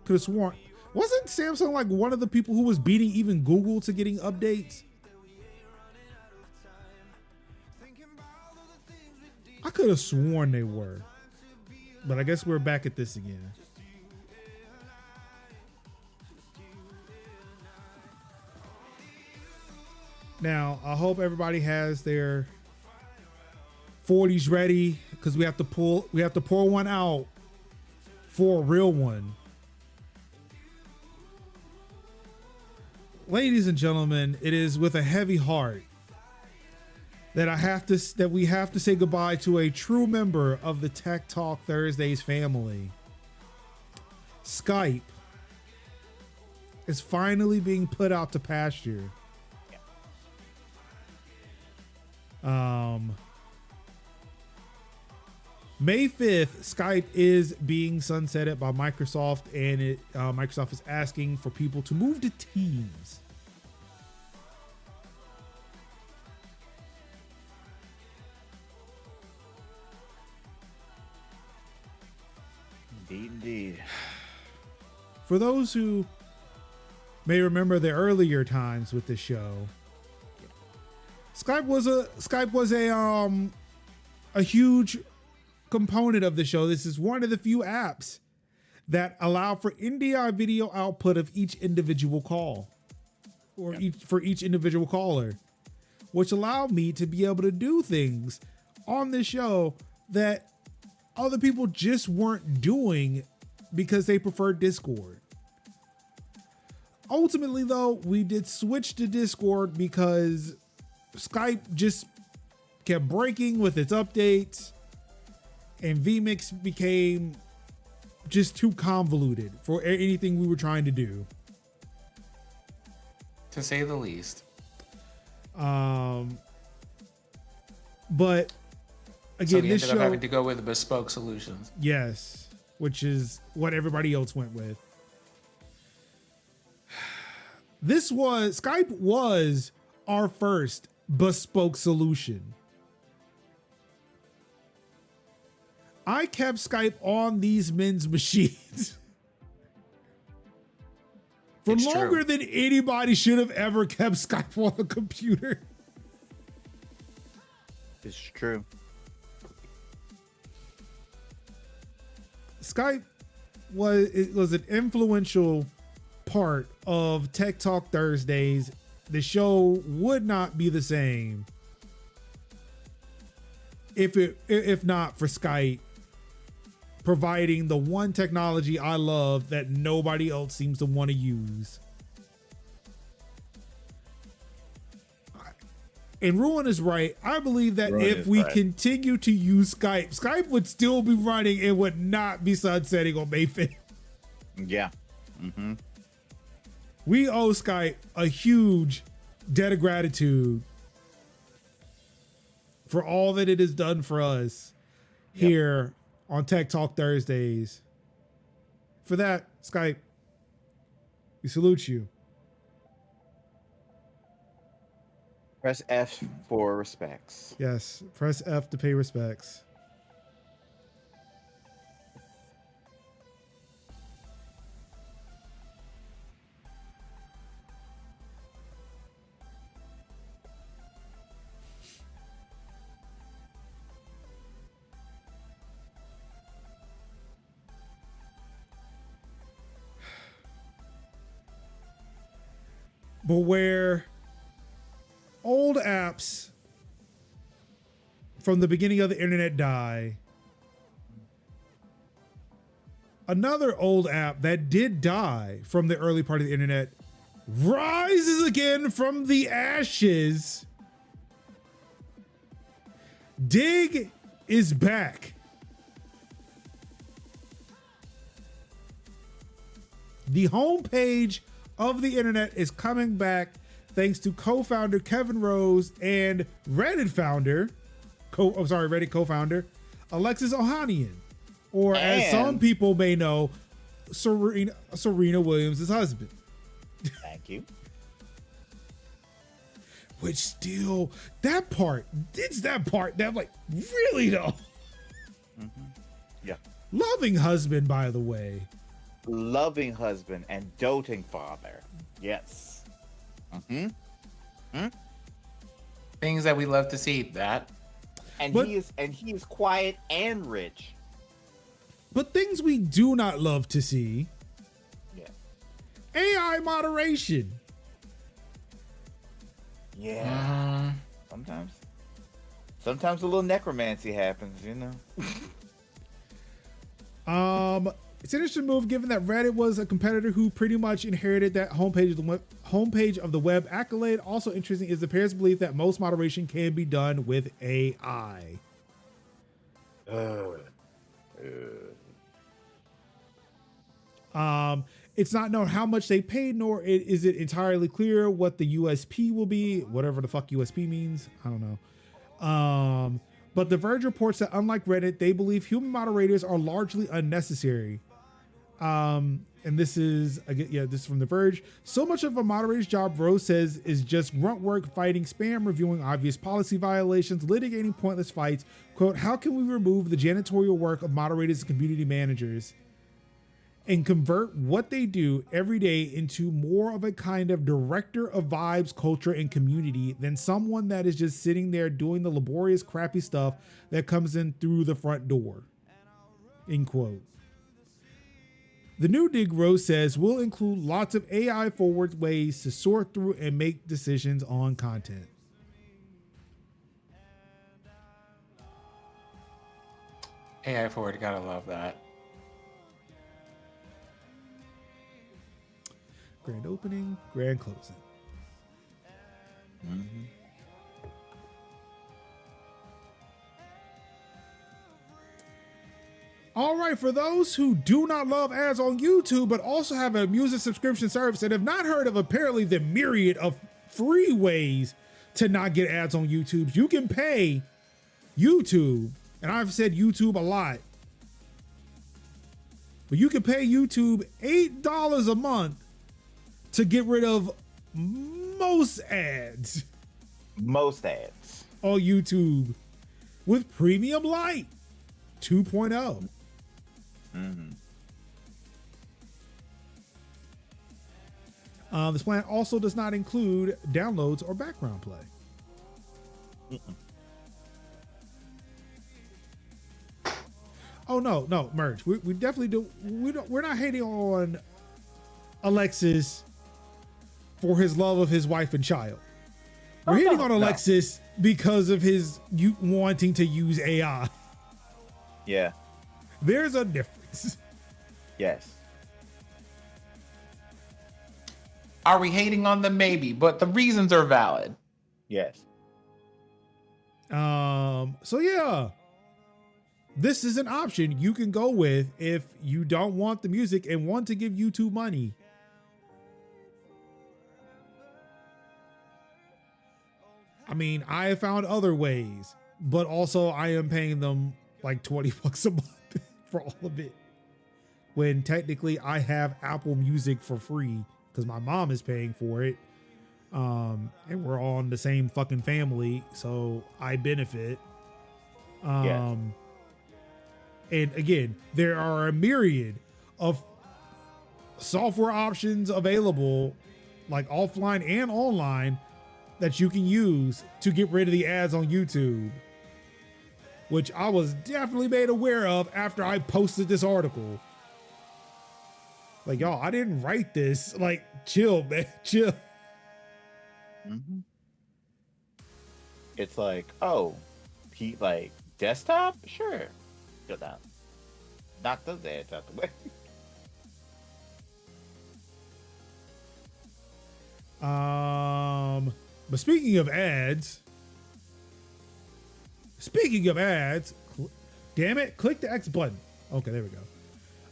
Could have sworn, wasn't Samsung like one of the people who was beating even Google to getting updates? I could have sworn they were. But I guess we're back at this again. Now, I hope everybody has their 40s ready because we have to pour one out for a real one. Ladies and gentlemen, it is with a heavy heart that we have to say goodbye to a true member of the Tech Talk Thursdays family. Skype is finally being put out to pasture. May 5th, Skype is being sunsetted by Microsoft, and Microsoft is asking for people to move to Teams. Indeed. For those who may remember the earlier times with the show, Skype was a huge component of the show. This is one of the few apps that allow for NDI video output of each individual call, or for each individual caller, which allowed me to be able to do things on this show that other people just weren't doing because they preferred Discord. Ultimately, though, we did switch to Discord because Skype just kept breaking with its updates, and vMix became just too convoluted for anything we were trying to do, to say the least. But again, So we this ended show up having to go with bespoke solutions. yes, which is what everybody else went with. Skype was our first bespoke solution. I kept Skype on these men's machines for It's longer true. than anybody should have ever kept Skype on a computer. It's true. Skype was an influential part of Tech Talk Thursdays. The show would not be the same if not for Skype providing the one technology I love that nobody else seems to want to use. And Ruin is right. I believe that if we continue to use Skype, Skype would still be running and would not be sunsetting on May 5th. Yeah. Mm-hmm. We owe Skype a huge debt of gratitude for all that it has done for us here on Tech Talk Thursdays. For that, Skype, we salute you. Press F for respects. Yes, press F to pay respects. But where old apps from the beginning of the internet die, another old app that did die from the early part of the internet rises again from the ashes. Digg is back. The homepage of the internet is coming back thanks to co-founder Kevin Rose and Reddit co-founder Alexis Ohanian, or as some people may know, Serena Williams' husband. Thank you. Which still, that part that I'm like, really though? Mm-hmm. Yeah. Loving husband, by the way. Loving husband and doting father. Yes. Mm-hmm. Mm-hmm. Things that we love to see. That. And But- he is quiet and rich. But things we do not love to see: Yeah. AI moderation. Yeah. Sometimes a little necromancy happens, you know. It's an interesting move given that Reddit was a competitor who pretty much inherited that homepage of the web accolade. Also interesting is the pair's belief that most moderation can be done with AI. It's not known how much they paid, nor is it entirely clear what the USP will be, whatever the fuck USP means. I don't know. But The Verge reports that unlike Reddit, they believe human moderators are largely unnecessary. And this is, again, this is from The Verge. So much of a moderator's job, Rose says, is just grunt work, fighting spam, reviewing obvious policy violations, litigating pointless fights. Quote, how can we remove the janitorial work of moderators and community managers? and convert what they do every day into more of a kind of director of vibes, culture, and community than someone that is just sitting there doing the laborious, crappy stuff that comes in through the front door. End quote. The new Digg Rose says will include lots of AI forward ways to sort through and make decisions on content. AI forward, gotta love that. Grand opening, grand closing. Mm-hmm. All right, for those who do not love ads on YouTube, but also have a music subscription service and have not heard of apparently the myriad of free ways to not get ads on YouTube, you can pay YouTube, and I've said YouTube a lot, but you can pay YouTube $8 a month to get rid of most ads. Most ads. On YouTube with Premium Lite 2.0. This plan also does not include downloads or background play. Oh no, merge. We definitely do. We're not hating on Alexis for his love of his wife and child. We're hating on Alexis because of his wanting to use AI. Yeah. There's a difference. Yes. Are we hating on them? Maybe, but the reasons are valid. Yes. So yeah, this is an option you can go with if you don't want the music and want to give YouTube money. I mean, I have found other ways, but also I am paying them like $20 a month for all of it. When technically I have Apple Music for free because my mom is paying for it. And we're all in the same fucking family, so I benefit. Yes. And again, there are a myriad of software options available, like offline and online, that you can use to get rid of the ads on YouTube, which I was definitely made aware of after I posted this article. Like, y'all, I didn't write this. Like, chill, man, chill. Mm-hmm. It's like, oh, he like desktop? Sure. Go down. Knock those ads out the way. But speaking of ads, damn it, click the X button. Okay, there we go.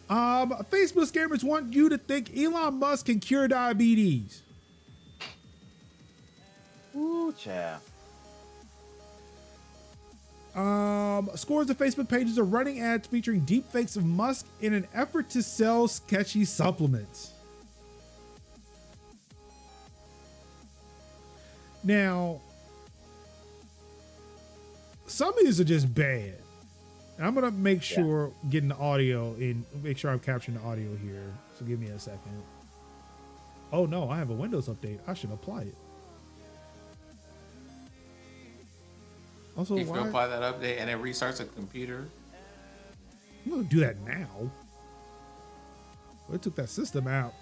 Facebook scammers want you to think Elon Musk can cure diabetes. Ooh, child. Scores of Facebook pages are running ads featuring deepfakes of Musk in an effort to sell sketchy supplements. Now, some of these are just bad. And I'm gonna make sure getting the audio in, make sure I'm capturing the audio here. So give me a second. Oh no, I have a Windows update. I should apply it. Also, If you apply that update and it restarts the computer. I'm gonna do that now. Well, it took that system out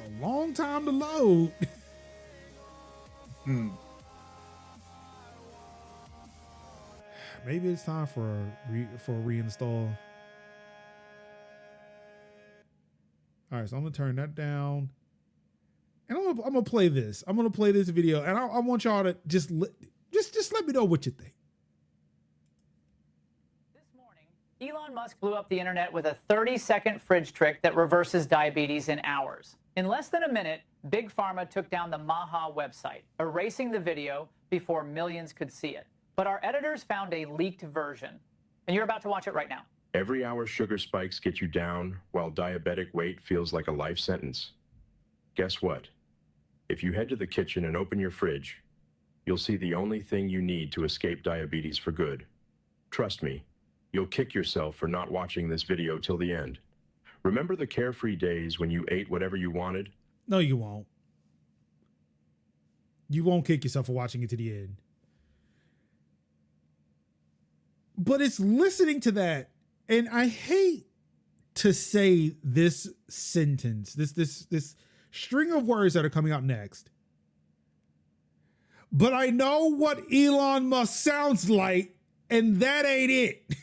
a long time to load. Maybe it's time for a reinstall. All right, so I'm gonna turn that down, and I'm gonna play this. I'm gonna play this video, and I want y'all to just let me know what you think. This morning, Elon Musk blew up the internet with a 30-second fridge trick that reverses diabetes in hours. In less than a minute, Big Pharma took down the Maha website, erasing the video before millions could see it. But our editors found a leaked version, and you're about to watch it right now. Every hour sugar spikes get you down, while diabetic weight feels like a life sentence. Guess what? If you head to the kitchen and open your fridge, you'll see the only thing you need to escape diabetes for good. Trust me, you'll kick yourself for not watching this video till the end. Remember the carefree days when you ate whatever you wanted? No, you won't. You won't kick yourself for watching it to the end. But it's listening to that, and I hate to say this sentence, this string of words that are coming out next. But I know what Elon Musk sounds like, and that ain't it.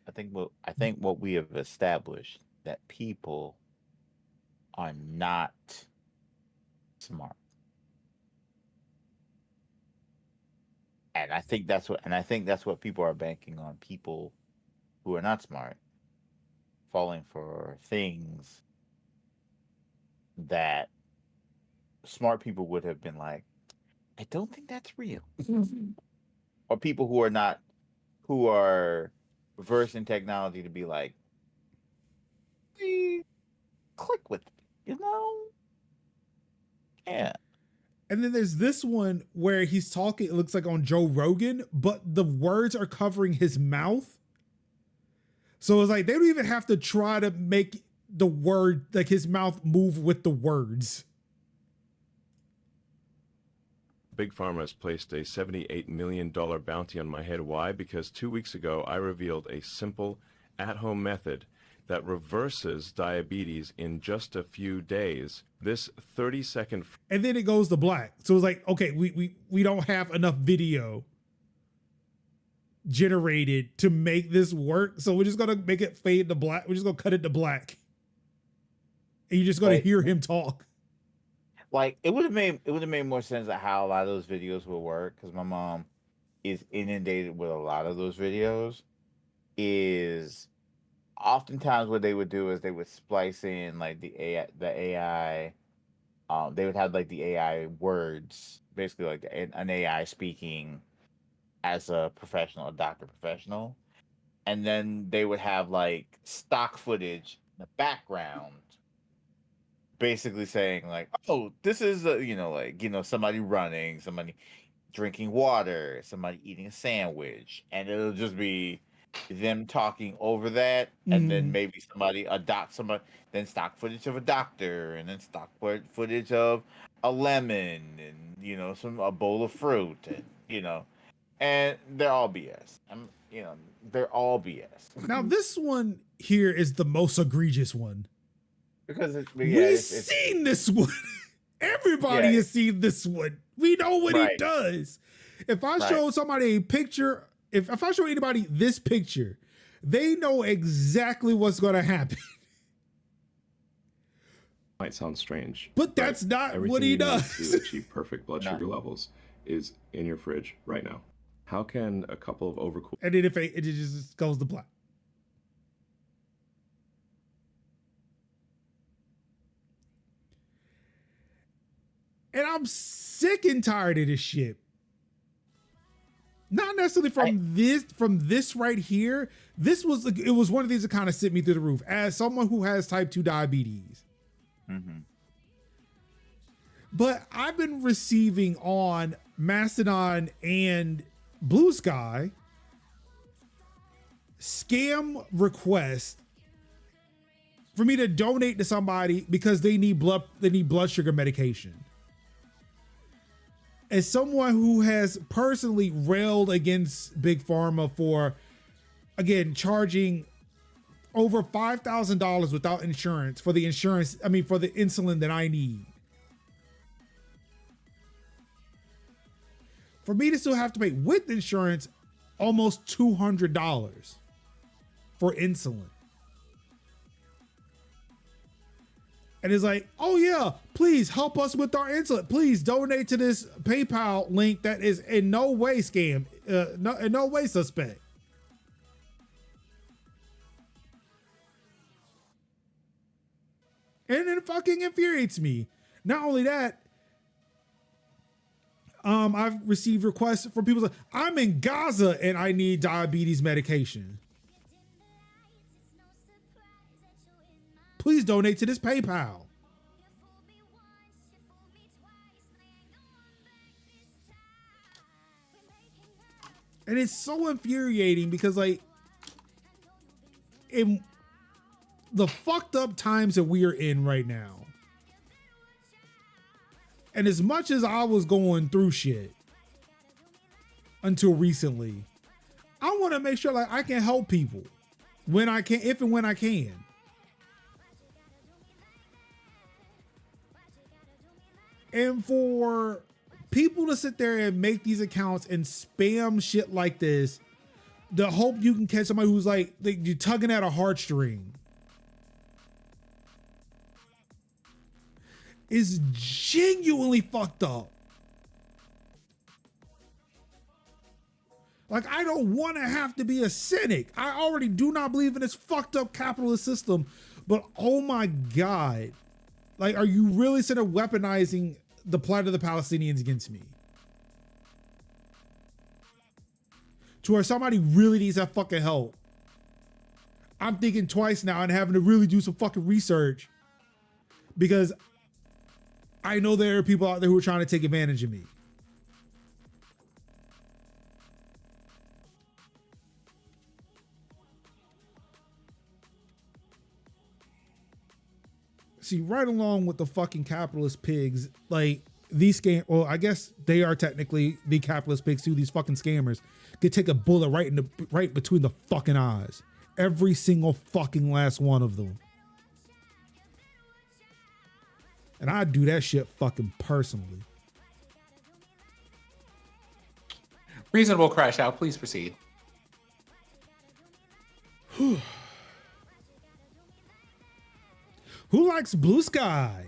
I think what we have established that people are not smart. And I think that's what people are banking on, people who are not smart falling for things that smart people would have been like, I don't think that's real. Or people who are versed in technology to be like, click with it, Yeah. And then there's this one where he's talking, it looks like on Joe Rogan, but the words are covering his mouth. So it's like they don't even have to try to make the word, like his mouth move with the words. Big Pharma has placed a $78 million bounty on my head. Why? Because 2 weeks ago, I revealed a simple at-home method that reverses diabetes in just a few days. This 30-second... And then it goes to black. So it's like, okay, we don't have enough video generated to make this work. So we're just going to make it fade to black. We're just going to cut it to black. And you're just going to hear him talk. Like it would have made more sense of how a lot of those videos would work, because my mom is inundated with a lot of those videos. Is oftentimes what they would do is they would splice in like the AI. They would have like the AI words, basically like an AI speaking as a professional, a doctor professional, and then they would have like stock footage in the background, basically saying like, oh, this is somebody running, somebody drinking water, somebody eating a sandwich, and it'll just be them talking over that, and then maybe then stock footage of a doctor, and then stock footage of a lemon, and a bowl of fruit, and they're all BS. They're all BS. Now this one here is the most egregious one. Because we've seen this one. Everybody has seen this one. We know what he does. If I show somebody a picture, if I show anybody this picture, they know exactly what's going to happen. Might sound strange, but that's not what he does. To achieve perfect blood sugar levels is in your fridge right now. How can a couple of overcooked... And then it just goes to black. And I'm sick and tired of this shit. Not necessarily from this right here. It was one of these that kind of sent me through the roof. As someone who has type 2 diabetes. Mm-hmm. But I've been receiving on Mastodon and Bluesky scam requests for me to donate to somebody because they need blood sugar medication. As someone who has personally railed against Big Pharma for, again, charging over $5,000 without insurance for the insulin that I need. For me to still have to pay with insurance almost $200 for insulin. And it's like, oh yeah, please help us with our insulin. Please donate to this PayPal link that is in no way scam, in no way suspect. And it fucking infuriates me. Not only that, I've received requests from people like, I'm in Gaza and I need diabetes medication. Please donate to this PayPal. And it's so infuriating because like the fucked up times that we are in right now. And as much as I was going through shit until recently, I want to make sure like I can help people when I can, if and when I can. And for people to sit there and make these accounts and spam shit like this, the hope you can catch somebody who's like you're tugging at a heartstring is genuinely fucked up. Like, I don't want to have to be a cynic. I already do not believe in this fucked up capitalist system, but oh my God. Like, are you really sort of weaponizing the plight of the Palestinians against me? To where somebody really needs that fucking help. I'm thinking twice now and having to really do some fucking research because I know there are people out there who are trying to take advantage of me. See, right along with the fucking capitalist pigs, like these well, I guess they are technically the capitalist pigs too. These fucking scammers could take a bullet right between the fucking eyes. Every single fucking last one of them. And I do that shit fucking personally. Reasonable crash out. Please proceed. Who likes Bluesky?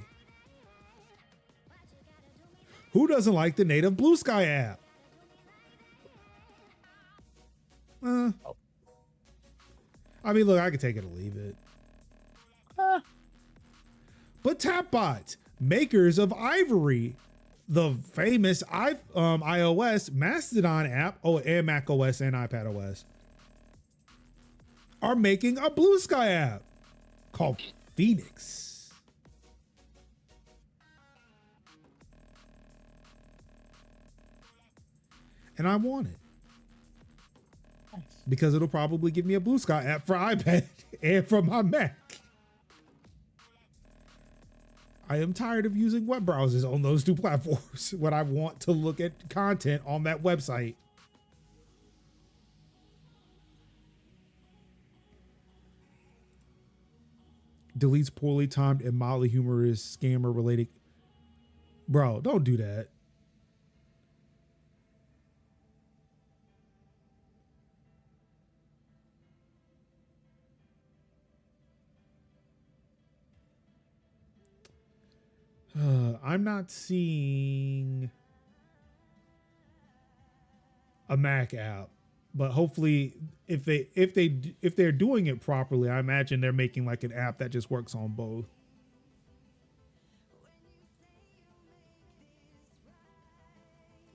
Who doesn't like the native Bluesky app? I mean, look, I could take it or leave it. But Tapbots, makers of Ivory, the famous iOS Mastodon app, and macOS and iPadOS, are making a Bluesky app called Phoenix. And I want it. Because it'll probably give me a Bluesky app for iPad and for my Mac. I am tired of using web browsers on those two platforms when I want to look at content on that website. Deletes poorly timed and mildly humorous scammer related. Bro, don't do that. I'm not seeing a Mac app, but hopefully if they're doing it properly, I imagine they're making like an app that just works on both.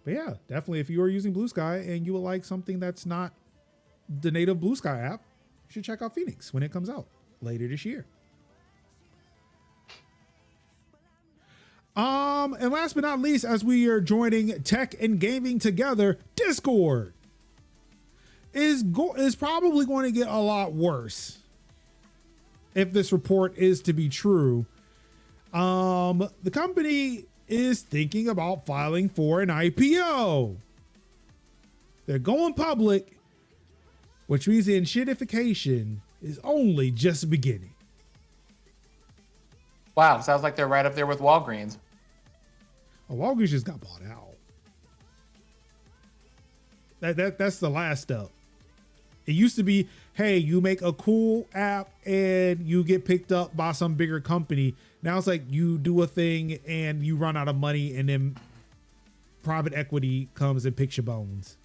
But yeah, definitely if you are using Bluesky and you would like something that's not the native Bluesky app, you should check out Phoenix when it comes out later this year. And last but not least, as we are joining tech and gaming together, Discord is probably going to get a lot worse if this report is to be true. The company is thinking about filing for an IPO. They're going public, which means the shitification is only just beginning. Wow, sounds like they're right up there with Walgreens. Oh, Walgreens just got bought out. That's the last step. It used to be, hey, you make a cool app and you get picked up by some bigger company. Now it's like you do a thing and you run out of money and then private equity comes and picks your bones.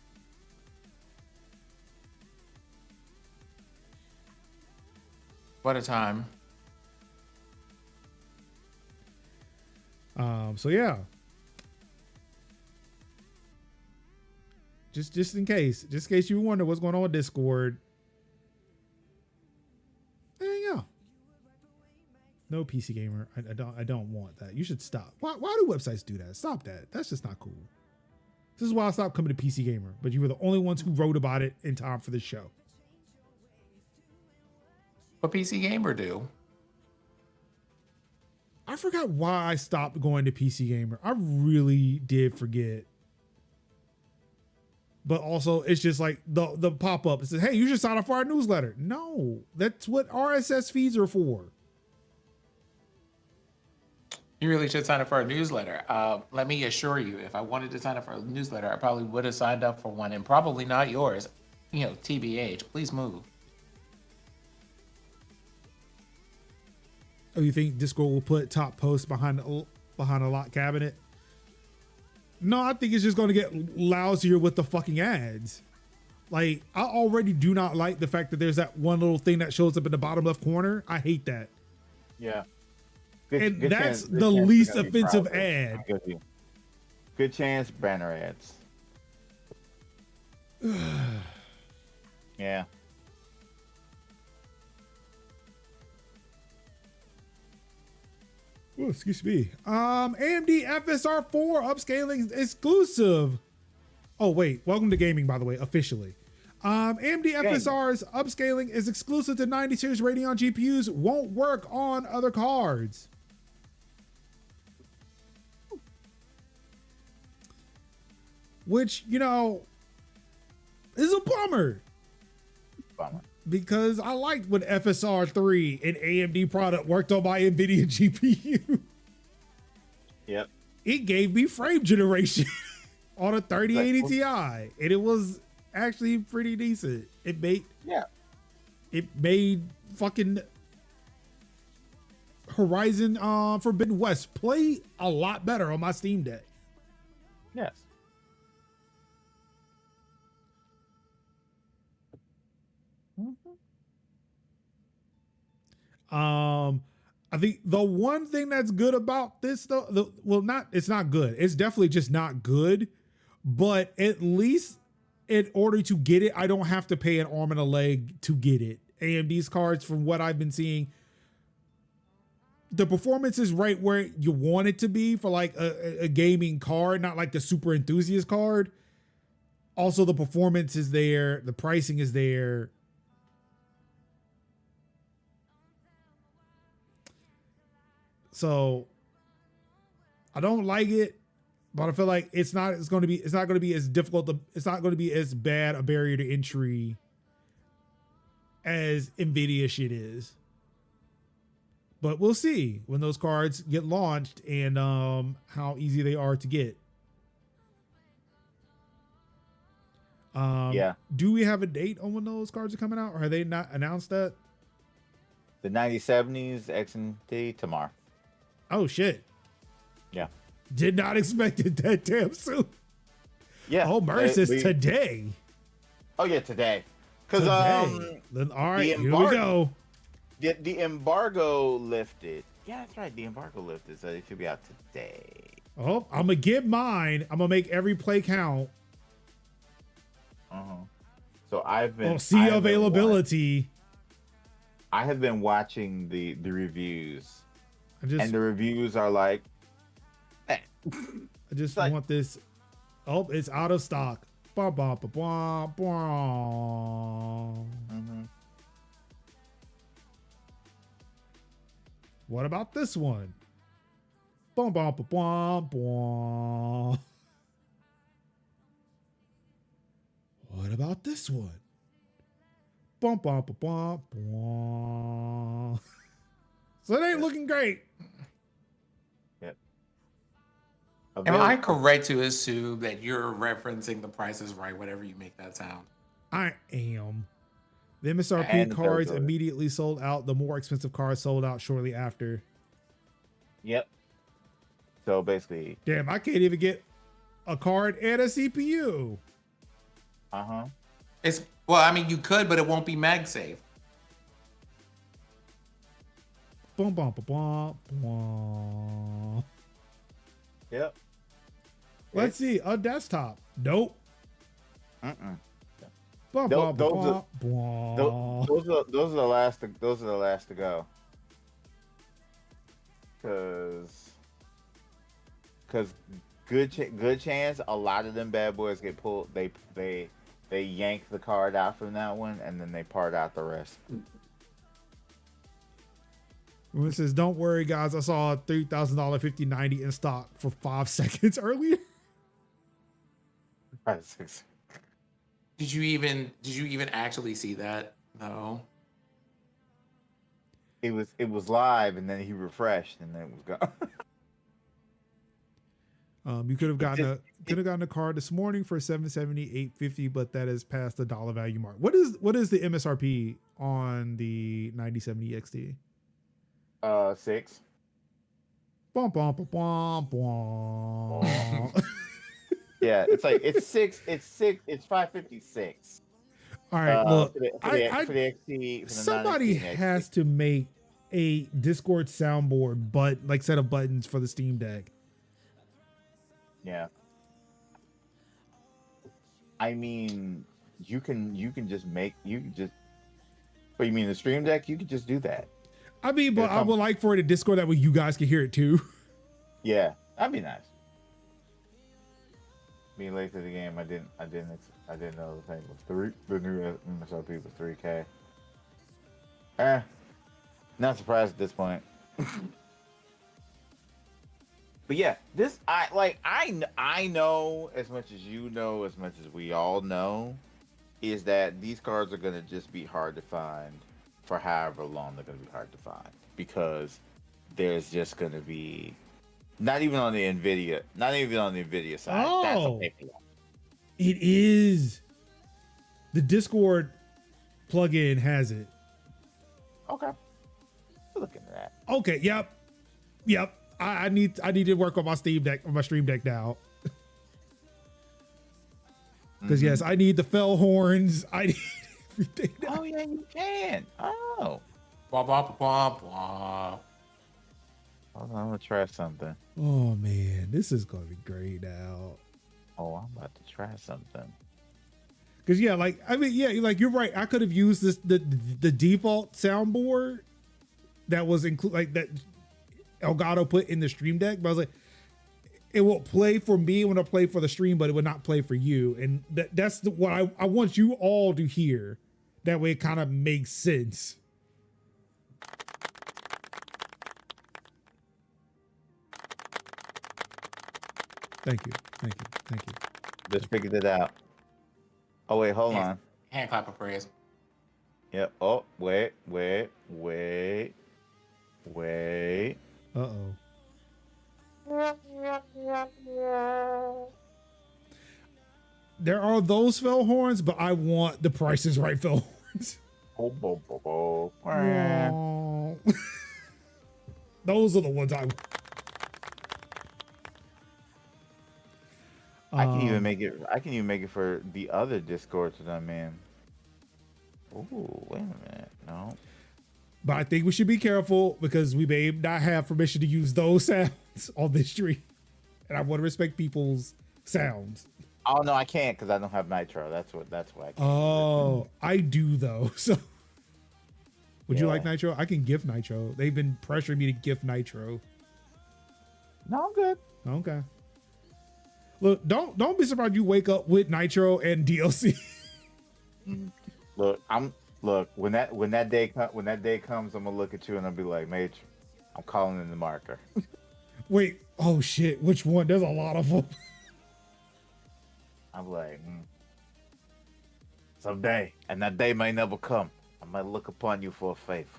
What a time. So yeah. Just in case you wonder what's going on with Discord. There you go. No PC gamer. I don't want that. You should stop. Why do websites do that? Stop that. That's just not cool. This is why I stopped coming to PC Gamer, but you were the only ones who wrote about it in time for the show. What PC Gamer do? I forgot why I stopped going to PC Gamer. I really did forget. But also, it's just like the pop-up. It says, hey, you should sign up for our newsletter. No, that's what RSS feeds are for. You really should sign up for a newsletter. Let me assure you, if I wanted to sign up for a newsletter, I probably would have signed up for one, and probably not yours. You know, TBH, please move. Oh, you think Discord will put top posts behind a lock cabinet? No, I think it's just going to get lousier with the fucking ads. Like, I already do not like the fact that there's that one little thing that shows up in the bottom left corner. I hate that. Yeah. And that's the least offensive ad. Good chance, banner ads. Yeah. Oh, excuse me. AMD FSR 4 upscaling exclusive. Oh, wait. Welcome to gaming, by the way, officially. AMD FSR's upscaling is exclusive to 90 series Radeon GPUs. Won't work on other cards. Which, you know, is a bummer. Because I liked when FSR 3, an AMD product, worked on my NVIDIA GPU. Yep. It gave me frame generation on a 3080 Ti, and it was actually pretty decent. It made fucking Horizon Forbidden West play a lot better on my Steam Deck. Yes. I think the one thing that's good about this though, it's not good. It's definitely just not good, but at least in order to get it, I don't have to pay an arm and a leg to get it. AMD's cards, from what I've been seeing, the performance is right where you want it to be for like a gaming card, not like the super enthusiast card. Also, the performance is there. The pricing is there. So I don't like it, but I feel like it's not going to be as difficult. It's not going to be as bad a barrier to entry as NVIDIA shit is. But we'll see when those cards get launched and how easy they are to get. Yeah. Do we have a date on when those cards are coming out, or have they not announced that? The 9070s X and D tomorrow. Oh shit. Yeah. Did not expect it that damn soon. Yeah. Oh, Merce is today. Oh yeah, today. Because then all right, here we go. The embargo lifted. Yeah, that's right. The embargo lifted, so it should be out today. Oh, I'm gonna get mine. I'm gonna make every play count. So I've been. Availability. I have been watching the reviews. And the reviews are like, I just want this. Oh, it's out of stock. Bah, bah, bah, bah, bah. What about this one? Bah, bah, bah, bah, bah. What about this one? Bah, bah, bah, bah, bah. So it ain't looking great. Yep. Am I correct to assume that you're referencing the Price is Right whenever you make that sound? I am. The MSRP cards immediately sold out. The more expensive cards sold out shortly after. Yep. So basically. Damn, I can't even get a card and a CPU. Well, I mean, you could, but it won't be MagSafe. Bum, bum, bum, bum. Yep. Let's see. A desktop. Nope. Bum, bum, Those bum, are the last. Those are the last to go. Because good chance a lot of them bad boys get pulled. They yank the card out from that one and then they part out the rest. When it says, "Don't worry, guys, I saw a $3,000 5090 in stock for 5 seconds earlier." Did you even actually see that? No. It was live, and then he refreshed, and then it was gone. You could have gotten a car this morning for $770, $850, but that is past the dollar value mark. What is the MSRP on the 9070 XT? 6. Bum, bum, bum, bum, bum. Yeah, it's like it's 6. It's 6. It's 556. All right, look, for the XT, for the somebody has to make a Discord soundboard, but like set of buttons for the Steam Deck. Yeah. I mean, you can just what you mean, the Stream Deck? You could just do that. I mean, but I would like for it to Discord that way you guys can hear it too. Yeah, that'd be nice. Being late to the game, I didn't know the thing was the new MSRP was 3K. Not surprised at this point. But yeah, I know as much as you know, as much as we all know, is that these cards are gonna just be hard to find for however long they're gonna be hard to find, because there's just gonna be not even on the Nvidia side. Oh, That's okay for them. It is. The Discord plugin has it. Okay. Look into that. Okay. Yep. I need to work on my Steam Deck, on my Stream Deck now. Because yes, I need the fell horns. I need everything. Oh yeah, you can. Oh. Blah, blah, blah, blah. Hold on, I'm gonna try something. Oh man, this is gonna be great now. Oh, I'm about to try something. Because yeah, you're right. I could have used the default soundboard that was that Elgato put in the Stream Deck, but I was like, it will play for me when I play for the stream, but it would not play for you. And that's what I want you all to hear. That way it kind of makes sense. Thank you. Just figured it out. Oh wait, hold on. Hand clap of praise. Yep. Oh, wait. Uh-oh. There are those fell horns, but I want the Price is Right fell horns. Those are the ones I can even make it. I can even make it for the other Discords that I'm in. Oh, wait a minute. No. But I think we should be careful because we may not have permission to use those sounds on this stream. And I want to respect people's sounds. Oh no, I can't because I don't have Nitro. That's why I can't. Oh, I do though. So would you like Nitro? I can gift Nitro. They've been pressuring me to gift Nitro. No, I'm good. Okay. Look, don't be surprised you wake up with Nitro and DLC. Look, when that day comes, I'm gonna look at you and I'll be like, Mage, I'm calling in the marker. Wait, oh shit, which one? There's a lot of them. I'm like, someday, and that day may never come, I might look upon you for a favor.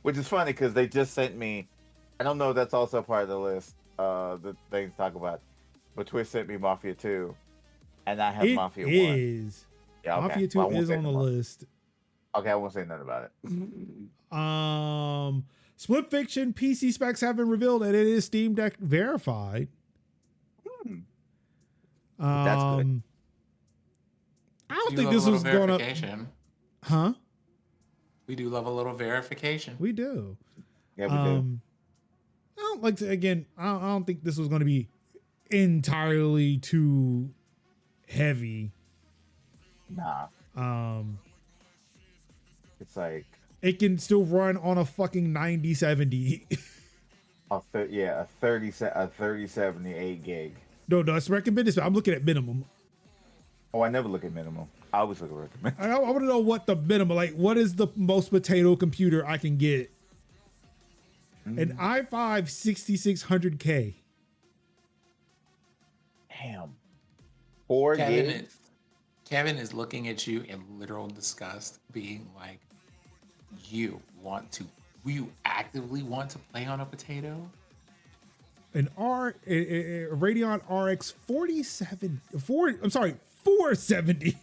Which is funny because they just sent me. I don't know if that's also part of the list, the things to talk about, but Twitch sent me Mafia 2, and I have Mafia 1. It is. Yeah, okay. Mafia 2 well, is on the list. Okay, I won't say nothing about it. Split Fiction PC specs have been revealed, and it is Steam Deck verified. That's good. I don't think this was going to. Huh? We do love a little verification. We do. Yeah, we do. I don't like to, again. I don't think this was going to be entirely too heavy. Nah. It's like it can still run on a fucking 9070. a 3070 8 gig. No, it's recommended. I'm looking at minimum. Oh, I never look at minimum. I always look at recommend. I want to know what the minimum, like, what is the most potato computer I can get? An i5 6600K. Damn. 4 gigs. Kevin is looking at you in literal disgust, being like, you actively want to play on a potato? A Radeon RX 470. 470.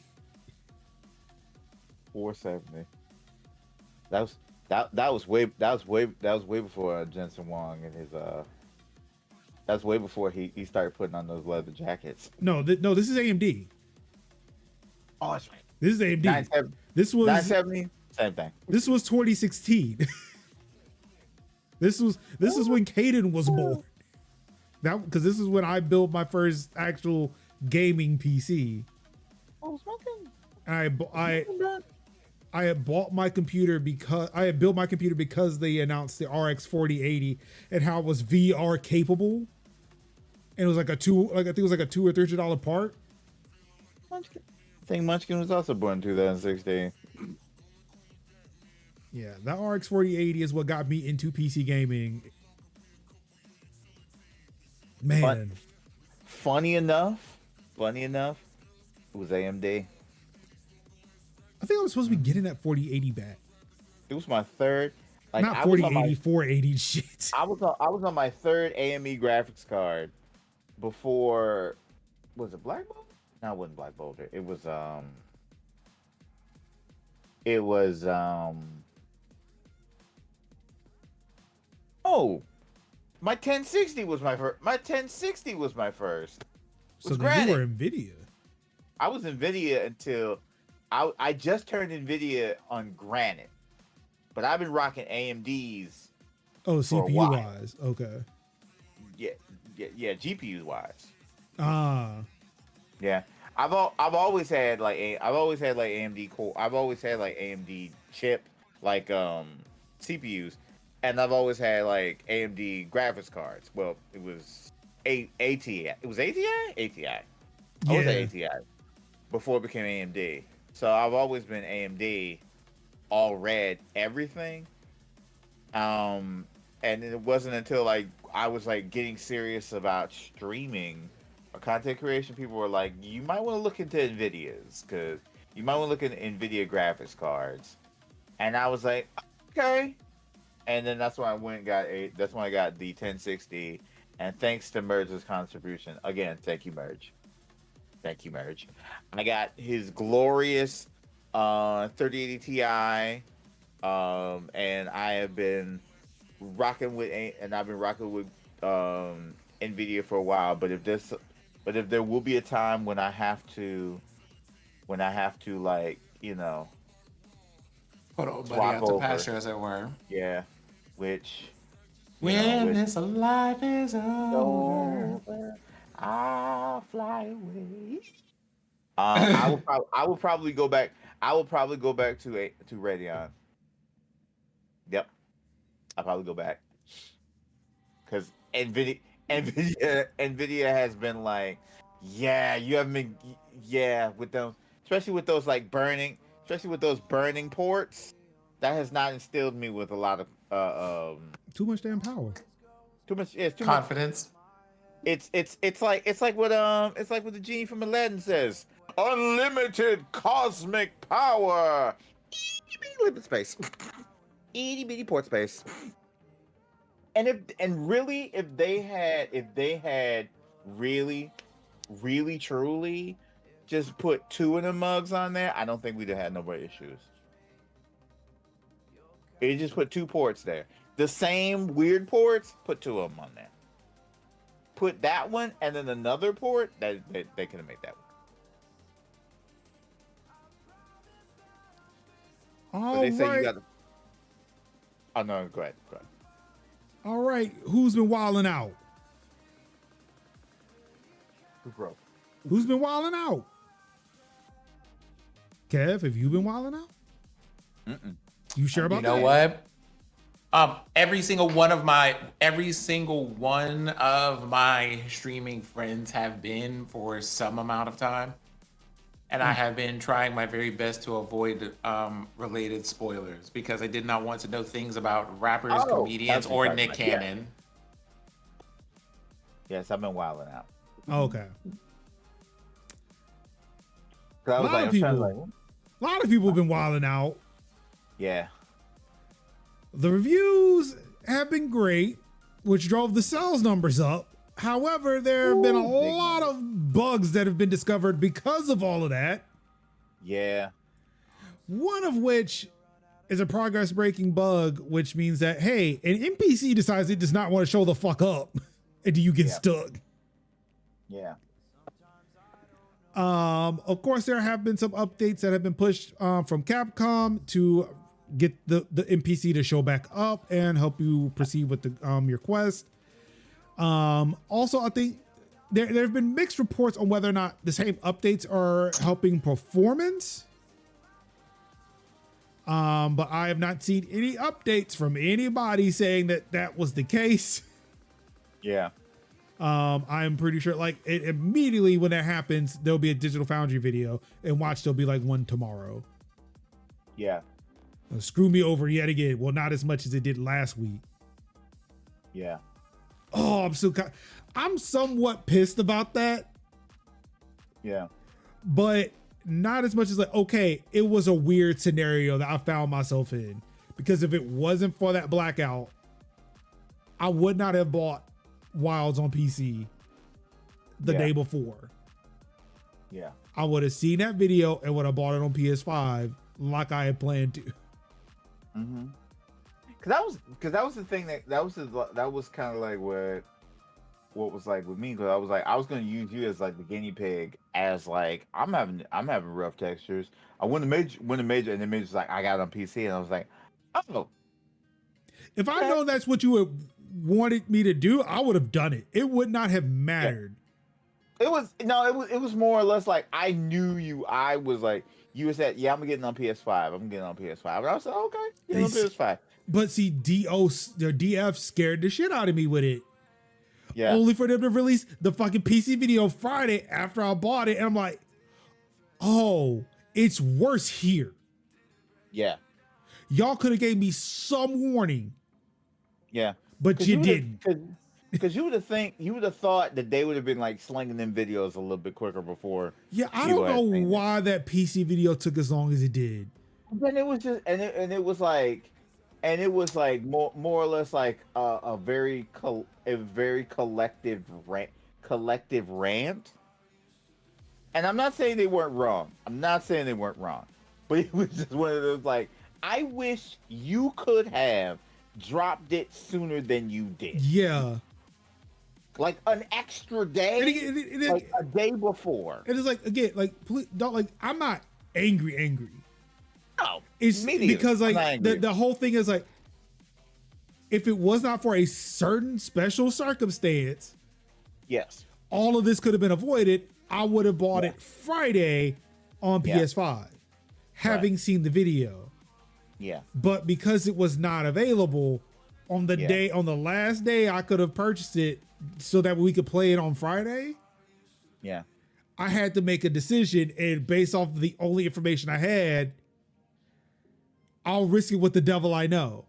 470. That was way before Jensen Wong and his That's way before he started putting on those leather jackets. No, this is AMD. Oh, that's right. This is AMD. 970. This was 970. Same thing. This was 2016. This is when Caden was born. Because this is when I built my first actual gaming PC. Oh, smoking. I had bought my computer because I had built my computer because they announced the RX 4080 and how it was VR capable. And it was like I think it was like a $200 or $300 part. Munchkin. I think Munchkin was also born in 2016. Yeah, that RX 4080 is what got me into PC gaming. Man. Funny enough, it was AMD. I think I was supposed to be getting that 4080 back. It was my third. Like, not 4080, 480 shit. I was on my third AMD graphics card before. Was it Black Boulder? No, it wasn't Black Boulder. It was Oh, my 1060 was my first. My 1060 was my first. So then you were NVIDIA. I was NVIDIA until I just turned NVIDIA on Granite, but I've been rocking AMDs. Oh, CPU wise, okay. Yeah, GPUs wise. Yeah. I've always had like AMD core. I've always had like AMD chip like CPUs, and I've always had like AMD graphics cards. Well, it was ATI. It was ATI. I was at ATI before it became AMD. So I've always been AMD, all red everything. And it wasn't until like I was like getting serious about streaming or content creation, people were like, you might want to look into NVIDIA's, because you might want to look into NVIDIA graphics cards. And I was like, okay. And then that's when I went and that's when I got the 1060. And thanks to Merge's contribution, again, thank you, Merge. Thank you, Merge. I got his glorious 3080 Ti, and I have been rocking with NVIDIA for a while. But if there will be a time when I have to like, you know, put old buddy out to pasture, as it were. Yeah, which when this life is over, I'll fly away. I will probably go back. I will probably go back to Radeon. Yep, I'll probably go back because NVIDIA has been like, yeah, you haven't been, with them, especially with those burning ports. That has not instilled me with a lot of too much damn power. Too much. Yeah, too confidence. It's like what the genie from Aladdin says: unlimited cosmic power. Itty bitty limit space. Itty bitty port space. And if they had really truly just put 2 of the mugs on there, I don't think we'd have had no more issues. They just put 2 ports there. The same weird ports, put 2 of them on there. Put that one and then another port, that they could have made that one. All but they right. say you got. Oh no, go ahead. All right, who's been wilding out? Who broke? Who's been wilding out? Kev, have you been wilding out? Mm-mm. You sure about that? You know what? Every single one of my streaming friends have been for some amount of time. and I have been trying my very best to avoid related spoilers because I did not want to know things about rappers, comedians, or Nick Cannon. Yes, I've been wilding out. Okay. A lot of people have been wilding out. Yeah. The reviews have been great, which drove the sales numbers up. However, there have been a lot of bugs that have been discovered because of all of that. Yeah. One of which is a progress breaking bug, which means that, hey, an NPC decides it does not want to show the fuck up and you get stuck. Yeah. Of course, there have been some updates that have been pushed from Capcom to get the NPC to show back up and help you proceed with the your quest. Also, I think there have been mixed reports on whether or not the same updates are helping performance. But I have not seen any updates from anybody saying that that was the case. Yeah. I'm pretty sure immediately when that happens, there'll be a Digital Foundry video and watch, there'll be like one tomorrow. Yeah. Screw me over yet again. Well, not as much as it did last week. Yeah. Oh, I'm somewhat pissed about that. Yeah. But not as much as okay, it was a weird scenario that I found myself in, because if it wasn't for that blackout, I would not have bought Wilds on PC the day before. Yeah. I would have seen that video and would have bought it on PS5 like I had planned to. Mm-hmm. Cause that was the thing that was kind of like what was like with me, because I was gonna use you as like the guinea pig, as like I'm having rough textures. I when the major and the major's like I got it on PC, and I was like, oh. If I know that's what you would wanted me to do, I would have done it. It would not have mattered. Yeah. It was more or less like I knew you. I was like, you said, yeah, I'm getting on PS5. I'm getting on PS5. And I was like, okay, getting on PS5. But see, DF scared the shit out of me with it. Yeah. Only for them to release the fucking PC video Friday after I bought it. And I'm like, oh, it's worse here. Yeah. Y'all could have gave me some warning. Yeah. But you didn't. Because you would have thought that they would have been like slinging them videos a little bit quicker before. Yeah, I don't know why that PC video took as long as it did. Then it was just it was like more or less like a very collective rant. And I'm not saying they weren't wrong. But it was just one of those like, I wish you could have dropped it sooner than you did. Yeah. Like an extra day, like a day before. And it's like, again, like, please don't, like, I'm not angry. No, it's because like the whole thing is like, if it was not for a certain special circumstance, yes, all of this could have been avoided. I would have bought it Friday on PS5, having seen the video. Yeah. But because it was not available on the day, on the last day I could have purchased it so that we could play it on Friday. Yeah. I had to make a decision, and based off of the only information I had, I'll risk it with the devil I know.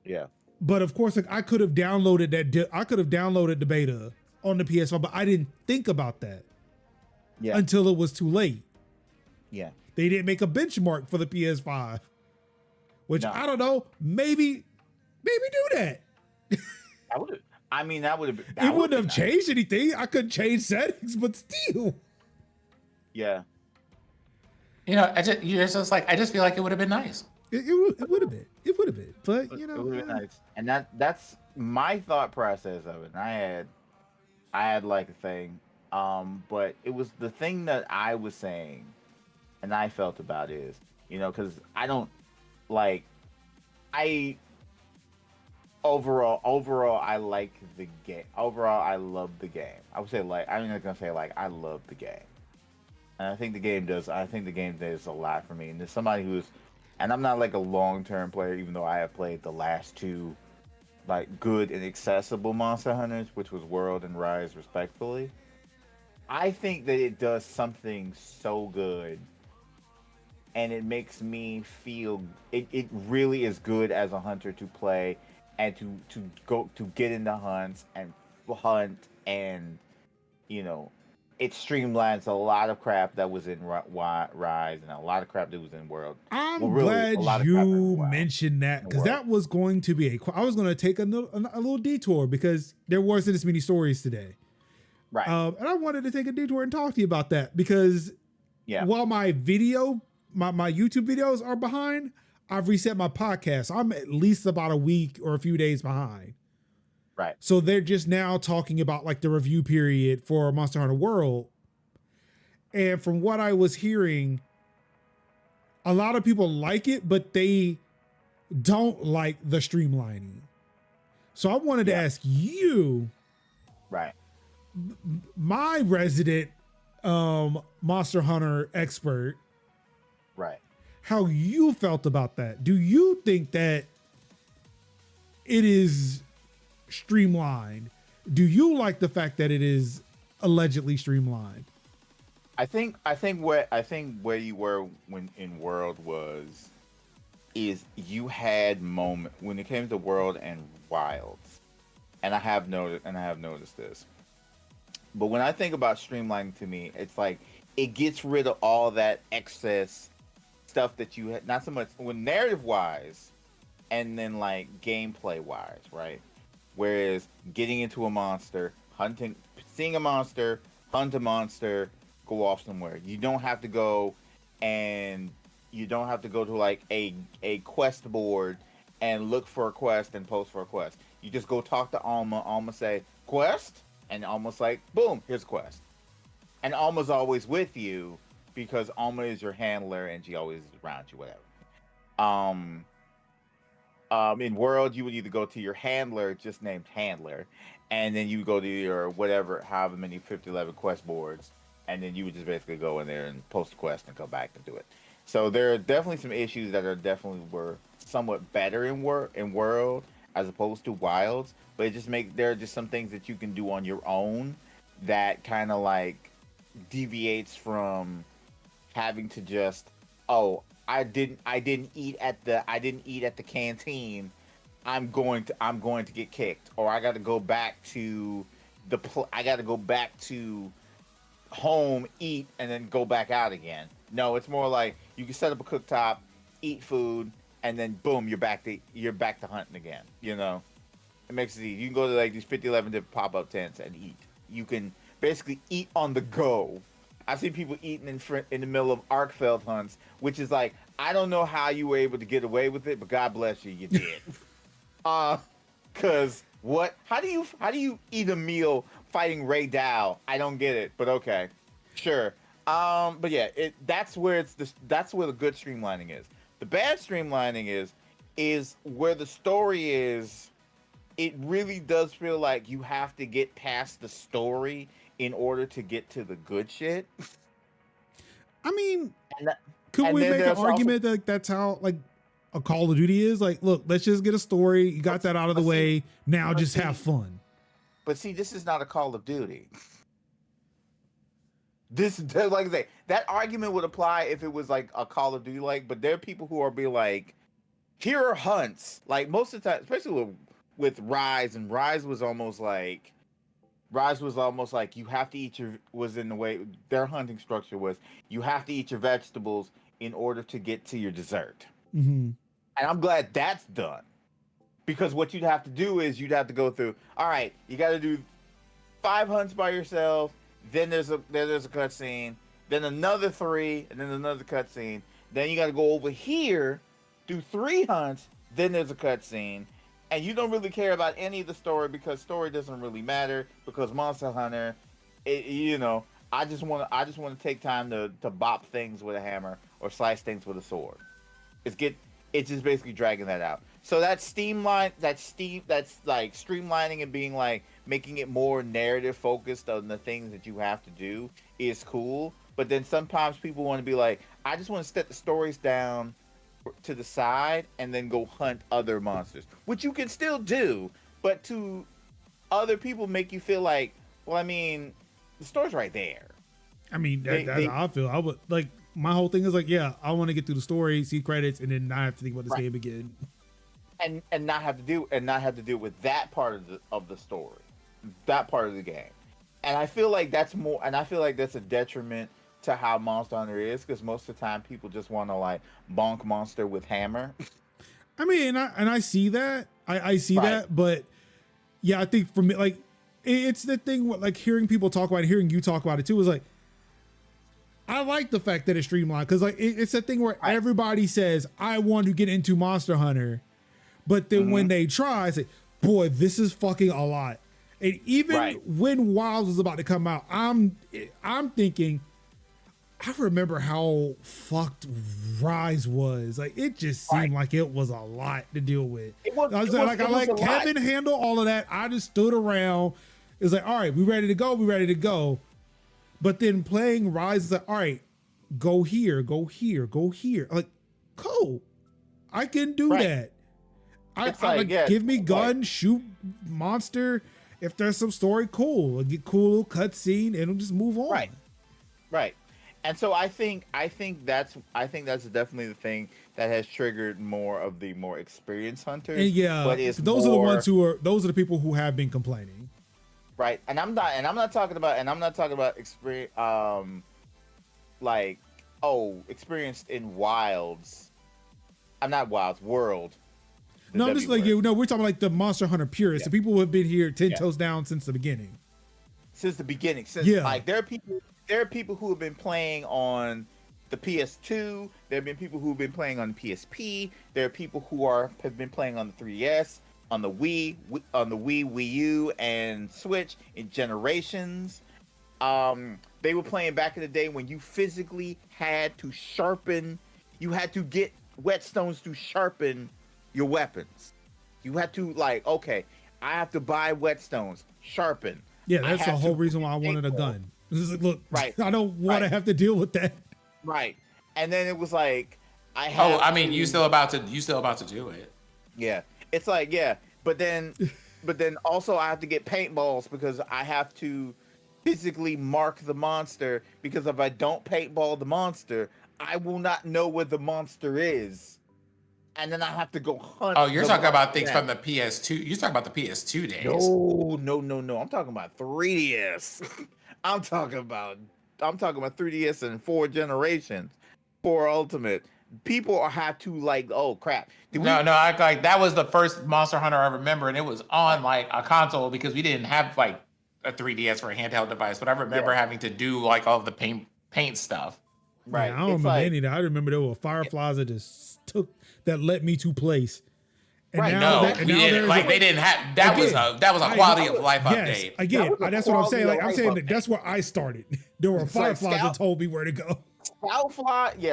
Yeah. But of course, like, I could have downloaded the beta on the PS5, but I didn't think about that until it was too late. Yeah. They didn't make a benchmark for the PS5, which I don't know. Maybe do that. I would have. I mean, that would have. It wouldn't have changed anything. I couldn't change settings, but still. Yeah. You know, I just feel like it would have been nice. It would have been. It would have been. But you know, it would have been nice. And that's my thought process of it. And I had like a thing, but it was the thing that I was saying, and I felt about is, you know, because I don't like, overall I like the game. Overall, I love the game. I would say like, I'm not gonna say like I love the game, and I think the game does a lot for me. And there's somebody who's, and I'm not like a long-term player, even though I have played the last two like good and accessible Monster Hunters, which was World and Rise respectfully. I think that it does something so good, and it makes me feel it really is good as a hunter to play and to get into hunts and hunt, and you know, it streamlines a lot of crap that was in Rise and a lot of crap that was in World. I'm Really, glad a lot of crap in you WoW. mentioned that, because World. that was going to be I was going to take a little detour because there wasn't as many stories today. Right. And I wanted to take a detour and talk to you about that because while my YouTube videos are behind, I've reset my podcast. I'm at least about a week or a few days behind. Right. So they're just now talking about like the review period for Monster Hunter World. And from what I was hearing, a lot of people like it, but they don't like the streamlining. So I wanted to ask you, right, my resident Monster Hunter expert, right, how you felt about that. Do you think that it is streamlined? Do you like the fact that it is allegedly streamlined? I think where you were when in World is you had when it came to World and Wilds, and I have noticed this. But when I think about streamlining, to me, it's like it gets rid of all that excess stuff that you had. Not so much when narrative wise, and then like gameplay wise, right? Whereas getting into a monster, hunting, seeing a monster, hunt a monster, go off somewhere. You don't have to go to like a quest board and look for a quest and post for a quest. You just go talk to Alma. Alma say quest, and Alma's like, boom, here's a quest. And Alma's always with you because Alma is your handler and she always is around you, whatever. In World, you would either go to your handler, just named Handler, and then you go to your whatever, however many 50-11 quest boards, and then you would just basically go in there and post a quest and come back and do it. So there are definitely some issues that were somewhat better in World as opposed to Wilds, but there are just some things that you can do on your own that kind of like deviates from having to just, oh, I didn't eat at the canteen. I'm going to get kicked, or I got to go back to home, eat, and then go back out again. No, it's more like you can set up a cooktop, eat food, and then boom, you're back to hunting again. You know, it makes it easy. You can go to like these 50-11 different pop-up tents and eat. You can basically eat on the go. I've seen people eating in the middle of Arkfeld hunts, which is like, I don't know how you were able to get away with it, but God bless you, you did. Cause what? How do you eat a meal fighting Ray Dow? I don't get it, but okay, sure. But yeah, that's where the good streamlining is. The bad streamlining is where the story is. It really does feel like you have to get past the story in order to get to the good shit. I mean, could we make an argument that that's how like a Call of Duty is? Like, look, let's just get a story. You got that out of the way. Now just have fun. But see, this is not a Call of Duty. Like I say, that argument would apply if it was like a Call of Duty, like. But there are people who are be like, here are hunts. Like most of the time, especially with Rise, and Rise was almost like you have to eat their hunting structure was you have to eat your vegetables in order to get to your dessert. Mm-hmm. And I'm glad that's done, because what you'd have to do is you'd have to go through, all right, you got to do 5 hunts by yourself, then there's a cutscene, then another 3, and then another cutscene, then you got to go over here, do 3 hunts, then there's a cutscene. And you don't really care about any of the story because story doesn't really matter, because Monster Hunter, I just want to take time to bop things with a hammer or slice things with a sword. It's just basically dragging that out. So that's like streamlining and being like making it more narrative focused on the things that you have to do is cool. But then sometimes people want to be like, I just want to set the stories down to the side and then go hunt other monsters, which you can still do, but to other people make you feel like, well, I mean, The story's right there. I mean, that's how I feel. I would like, my whole thing is like, yeah, I want to get through the story, see credits, and then not have to think about this game again. And not have to do with that part of the story, that part of the game. And I feel like that's a detriment to how Monster Hunter is, because most of the time people just want to like bonk monster with hammer. I mean, and I see that. I see that, but yeah, I think for me, like, it's the thing with like hearing people talk about it, hearing you talk about it too, is like, I like the fact that it's streamlined, because like it's a thing where everybody says, I want to get into Monster Hunter, but then when they try, I say, boy, this is fucking a lot. And even when Wilds was about to come out, I'm thinking, I remember how fucked Rise was. Like, it just seemed like it was a lot to deal with. I let Kevin handle all of that. I just stood around. It was like, all right, we ready to go. We ready to go. But then playing Rise is like, all right, go here, go here, go here. Like, cool. I can do that. Give me gun, shoot monster. If there's some story, cool. I'll get cool little cutscene and we'll just move on. Right. And so I think that's definitely the thing that has triggered more of the more experienced hunters. And yeah, but those are the people who have been complaining. Right. And I'm not talking about experience experienced in Wilds. I'm not Wilds, World. No, I'm just like, we're talking like the Monster Hunter purists, the people who have been here 10 toes down since the beginning. Like there are people who have been playing on the PS2. There have been people who have been playing on the PSP. There are people who have been playing on the 3DS, on the Wii, Wii U, and Switch in generations. They were playing back in the day when you physically had to sharpen. You had to get whetstones to sharpen your weapons. You had to I have to buy whetstones, sharpen. Yeah, that's the whole reason why I wanted a gun. This is like, look, I don't want to have to deal with that. Right. And then it was like, you still about to do it. Yeah. It's like, yeah. But then also I have to get paintballs because I have to physically mark the monster, because if I don't paintball the monster, I will not know where the monster is. And then I have to go hunt. Oh, you're talking about things from the PS2. You're talking about the PS2 days. No. I'm talking about 3DS. I'm talking about 3DS and 4 generations, 4 Ultimate. People have to like, oh crap. That was the first Monster Hunter I remember, and it was on like a console because we didn't have like a 3DS for a handheld device. But I remember having to do like all of the paint stuff. Right. Yeah, I don't remember any of that. I remember there were fireflies that led me to place. And they didn't have that. Was a quality of life update. Again, that's what I'm saying. Like, I'm saying that's where I started. There were fireflies that told me where to go.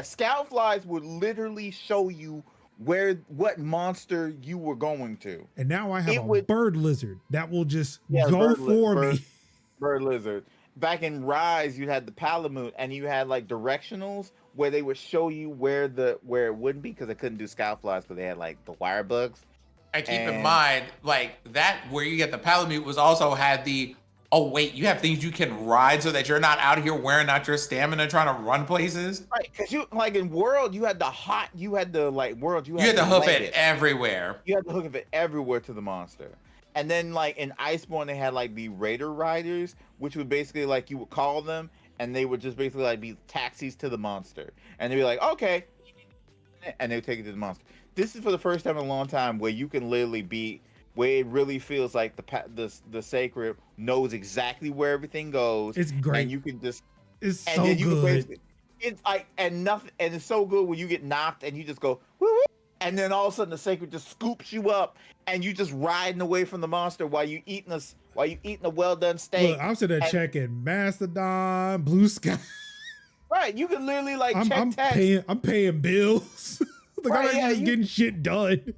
Scout flies would literally show you what monster you were going to. And now I have a bird lizard that will just go for me. Bird lizard. Back in Rise, you had the Palamute, and you had like directionals where they would show you where it wouldn't be, because they couldn't do scout flies because they had like the wire bugs. And keep in mind, like that where you get the Palamute was also had the you have things you can ride so that you're not out here wearing out your stamina trying to run places. Right, because you like in World you had to hoof it everywhere. You had to hook it everywhere to the monster. And then like in Iceborne they had like the Raider Riders, which would basically like you would call them and they would just basically like be taxis to the monster. And they'd be like, okay. And they would take it to the monster. This is for the first time in a long time where you can literally where it really feels like the sacred knows exactly where everything goes. It's great. And you can just it's so good. It's like and it's so good when you get knocked and you just go woo-woo, and then all of a sudden the sacred just scoops you up and you just riding away from the monster while you eating a well done steak. Look, I'm sitting there checking Mastodon, Bluesky. Right, you can literally like I'm paying bills. Like, I'm just getting shit done.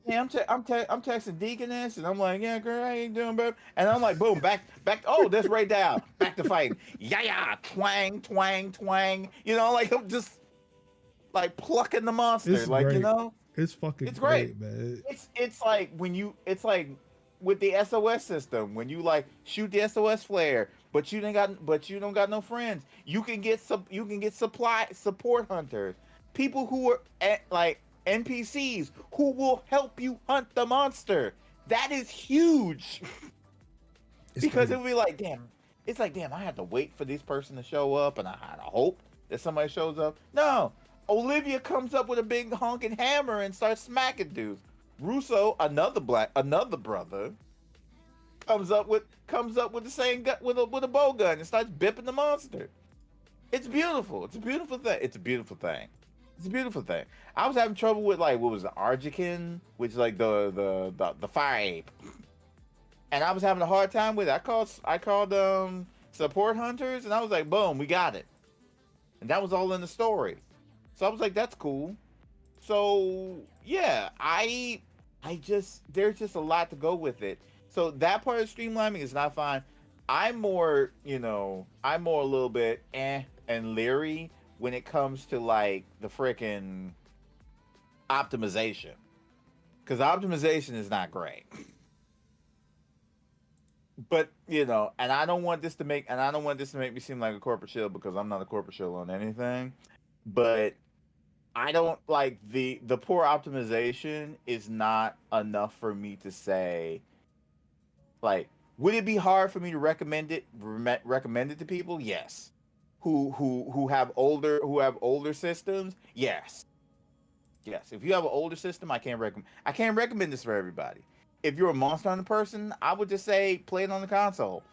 Yeah, I'm texting Deaconess and I'm like, yeah, girl, how you doing, bro? And I'm like, boom, back. Oh, that's right down. Back to fighting. Yeah, twang, twang, twang. You know, like I'm just like plucking the monster. It's like, great. you know, it's fucking it's great, man. It's like with the SOS system, when you like shoot the SOS flare, but you don't got no friends. You can get support hunters, people who are like NPCs who will help you hunt the monster. That is huge. Because it would be like, damn, it's like, damn, I had to wait for this person to show up and I had to hope that somebody shows up. No, Olivia comes up with a big honking hammer and starts smacking dudes. Russo, another brother, comes up with the same gun with a bow gun and starts bipping the monster. It's beautiful. It's a beautiful thing. It's a beautiful thing. It's a beautiful thing. I was having trouble with like what was the Arjikin, which is like the fire ape. And I was having a hard time with it. I called support hunters and I was like, boom, we got it. And that was all in the story. So I was like, that's cool. So yeah, there's just a lot to go with it. So that part of streamlining is not fine. I'm more a little bit and leery when it comes to like the freaking optimization. Because optimization is not great. But and I don't want this to make me seem like a corporate shill, because I'm not a corporate shill on anything. But I don't like the poor optimization is not enough for me to say, like, would it be hard for me to recommend it to people? Yes. Who have older systems? Yes. Yes. If you have an older system, I can't recommend this for everybody. If you're a Monster Hunter person, I would just say play it on the console.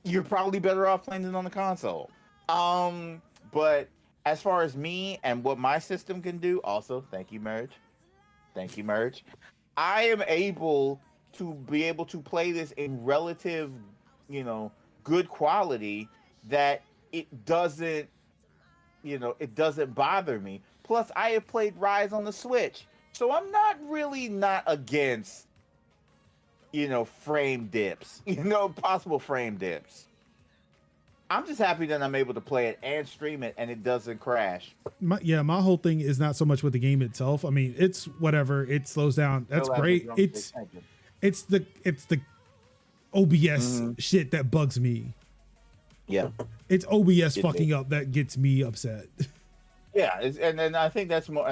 You're probably better off playing it on the console. But as far as me and what my system can do, also, thank you, Merge. I am able to play this in relative, good quality, that it doesn't bother me. Plus, I have played Rise on the Switch, so I'm not against, frame dips, possible frame dips. I'm just happy that I'm able to play it and stream it and it doesn't crash. My whole thing is not so much with the game itself. I mean, it's whatever. It slows down. That's great. It's the OBS shit that bugs me. Yeah. It's OBS fucking up that gets me upset. Yeah, and I think that's more.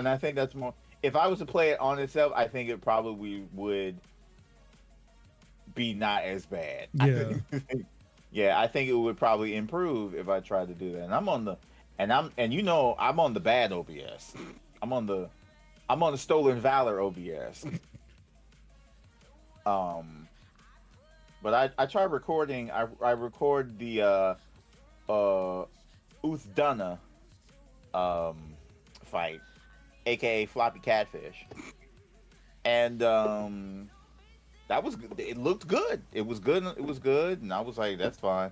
If I was to play it on itself, I think it probably would be not as bad. Yeah. I think it would probably improve if I tried to do that. And I'm on the bad OBS. I'm on the Stolen Valor OBS. But I try recording. I record the Uthdana fight, aka Floppy Catfish, and that was good. It looked good. It was good, and I was like, that's fine.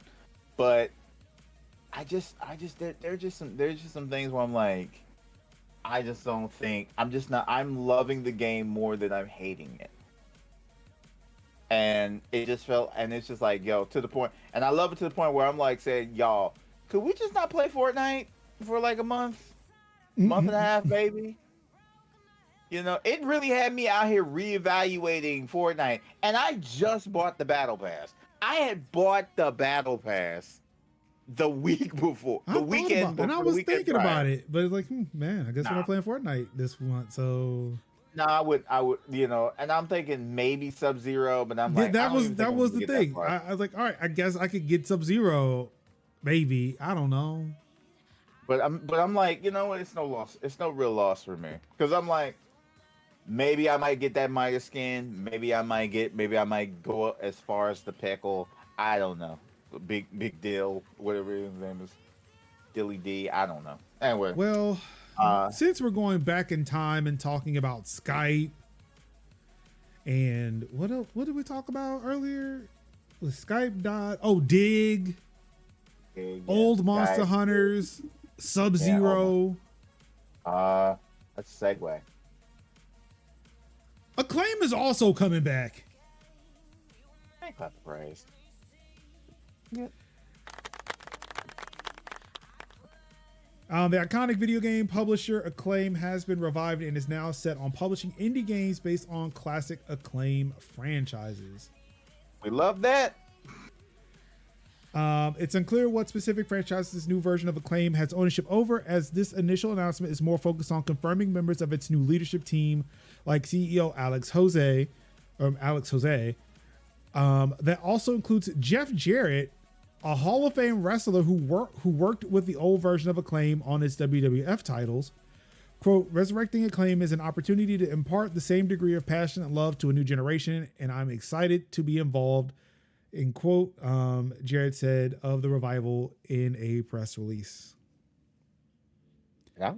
But there's just some things where I'm like, I just don't think I'm loving the game more than I'm hating it. And it just felt, and it's just like, yo, to the point, and I love it to the point where I'm like saying, y'all, could we just not play Fortnite for like a month and a half, baby? It really had me out here reevaluating Fortnite, and I just bought the Battle Pass. I had bought the Battle Pass the week before, the weekend before, and I was thinking prior. about it, but it's like, man, I guess we're not playing Fortnite this month, so. No, I would, and I'm thinking maybe Sub-Zero, but I'm like, that was the thing. I was like, all right, I guess I could get Sub-Zero, maybe. I don't know. But I'm like, you know what? It's no loss. It's no real loss for me, because I'm like, maybe I might get that Maya skin. Maybe I might go as far as the Pickle. I don't know. Big deal, whatever his name is, Dilly D. I don't know. Anyway, well. Since we're going back in time and talking about Skype and what did we talk about earlier? Was Skype died? Oh, Digg, old Monster Hunters, Sub-Zero. That's a segue. Acclaim is also coming back. I ain't got the praise. Yeah. The iconic video game publisher Acclaim has been revived and is now set on publishing indie games based on classic Acclaim franchises. We love that. It's unclear what specific franchise this new version of Acclaim has ownership over, as this initial announcement is more focused on confirming members of its new leadership team, like CEO Alex Jose. That also includes Jeff Jarrett, a Hall of Fame wrestler who worked with the old version of Acclaim on its WWF titles. Quote, resurrecting Acclaim is an opportunity to impart the same degree of passion and love to a new generation, and I'm excited to be involved, in quote, Jarrett said of the revival in a press release. I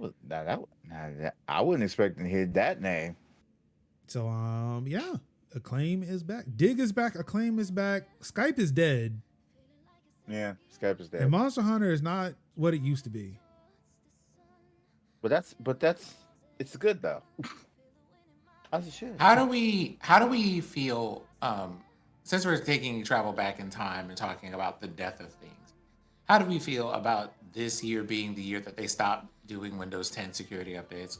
wasn't expecting to hear that name. So, yeah, Acclaim is back. Digg is back. Acclaim is back. Skype is dead. Yeah, Skype is dead. And Monster Hunter is not what it used to be. But it's good though. As it should. How do we feel, since we're taking travel back in time and talking about the death of things, how do we feel about this year being the year that they stopped doing Windows 10 security updates?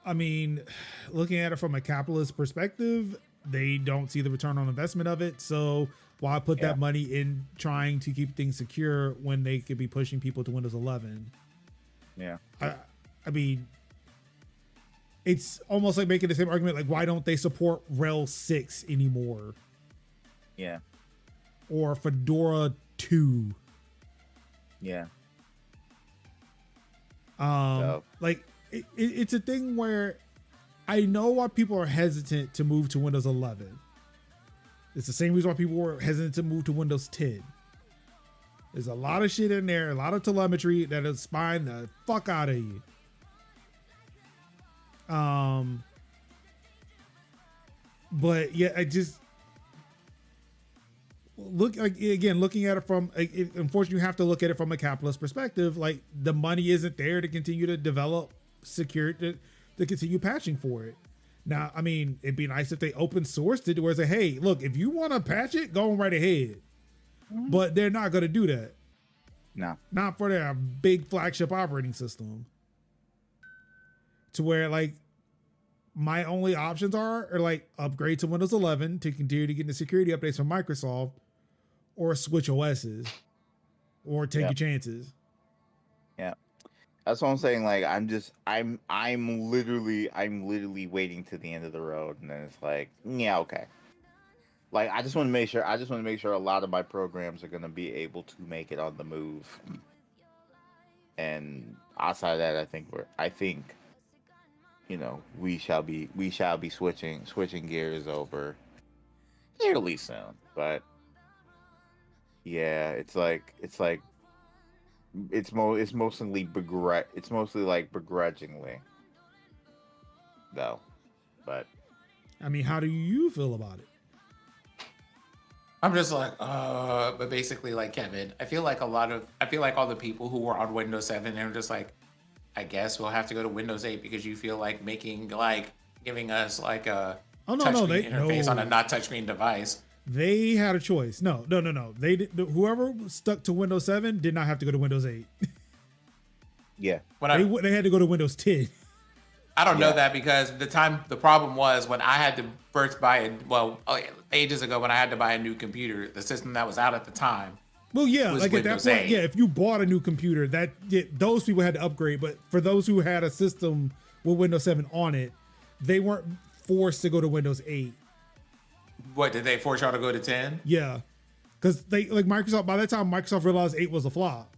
I mean, looking at it from a capitalist perspective, they don't see the return on investment of it. So why put that money in trying to keep things secure when they could be pushing people to Windows 11? Yeah. I mean, it's almost like making the same argument. Like, why don't they support Rel 6 anymore? Yeah. Or Fedora 2? Yeah. Like it's a thing where I know why people are hesitant to move to Windows 11. It's the same reason why people were hesitant to move to Windows 10. There's a lot of shit in there, a lot of telemetry that is spying the fuck out of you. But yeah, I just looking at it from, unfortunately, you have to look at it from a capitalist perspective. Like, the money isn't there to continue to develop security, to continue patching for it. Now, I mean, it'd be nice if they open sourced it, where it's like, hey, look, if you want to patch it, go right ahead. But they're not going to do that. No. Not for their big flagship operating system. To where, like, my only options are like upgrade to Windows 11 to continue to get the security updates from Microsoft, or switch OSs, or take your chances. Yeah. That's what I'm saying. Like, I'm literally waiting to the end of the road, and then it's like, yeah, okay. Like, I just want to make sure a lot of my programs are going to be able to make it on the move. And outside of that, I think, you know, we shall be switching gears over fairly soon. But yeah, it's mostly like begrudgingly though. But I mean, how do you feel about it? I'm just like, but basically, like Kevin, I feel like all the people who were on Windows 7, they're just like, I guess we'll have to go to Windows 8 because you feel like giving us like a touchscreen interface on a not touchscreen device. They had a choice. No. They did. Whoever stuck to Windows 7 did not have to go to Windows 8. Yeah, they had to go to Windows 10. I don't know that, because the problem was when I had to first buy ages ago, when I had to buy a new computer, the system that was out at the time. Well, yeah, like Windows at that point, 8. yeah, if you bought a new computer, those people had to upgrade. But for those who had a system with Windows 7 on it, they weren't forced to go to Windows 8. What, did they force y'all to go to 10? Yeah, because Microsoft, by that time, Microsoft realized 8 was a flop.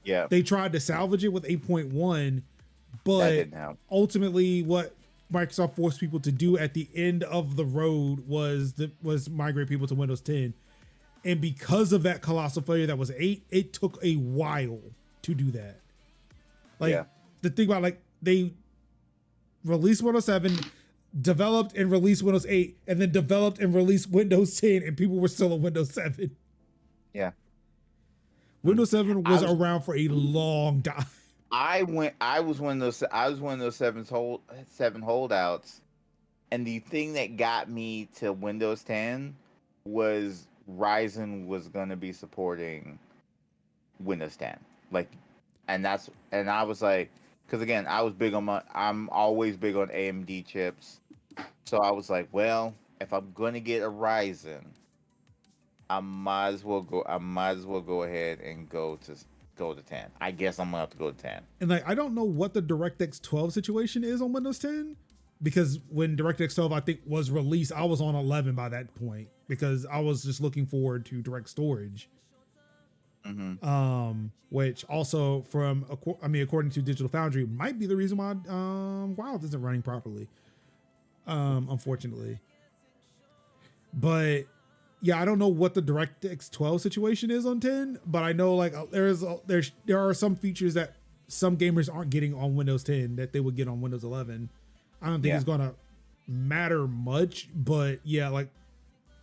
Yeah, they tried to salvage it with 8.1, but ultimately, what Microsoft forced people to do at the end of the road was migrate people to Windows 10. And because of that colossal failure that was 8, it took a while to do that. The thing about, like, they released Windows 7, developed and released Windows 8, and then developed and released Windows 10, and people were still on Windows 7. Yeah. Windows 7 was around for a long time. I was one of those 7 holdouts, and the thing that got me to Windows 10 was Ryzen was going to be supporting Windows 10. And I was like, because again, I'm always big on AMD chips. So I was like, well, if I'm going to get a Ryzen, I might as well go. I might as well go ahead and go to 10. I guess I'm gonna have to go to 10. And like, I don't know what the DirectX 12 situation is on Windows 10, because when DirectX 12 I think was released, I was on 11 by that point because I was just looking forward to direct storage. Which also according to Digital Foundry, might be the reason why Wild isn't running properly. Unfortunately, but yeah, I don't know what the DirectX 12 situation is on 10, but I know like there are some features that some gamers aren't getting on Windows 10 that they would get on Windows 11. I don't think it's gonna matter much, but yeah, like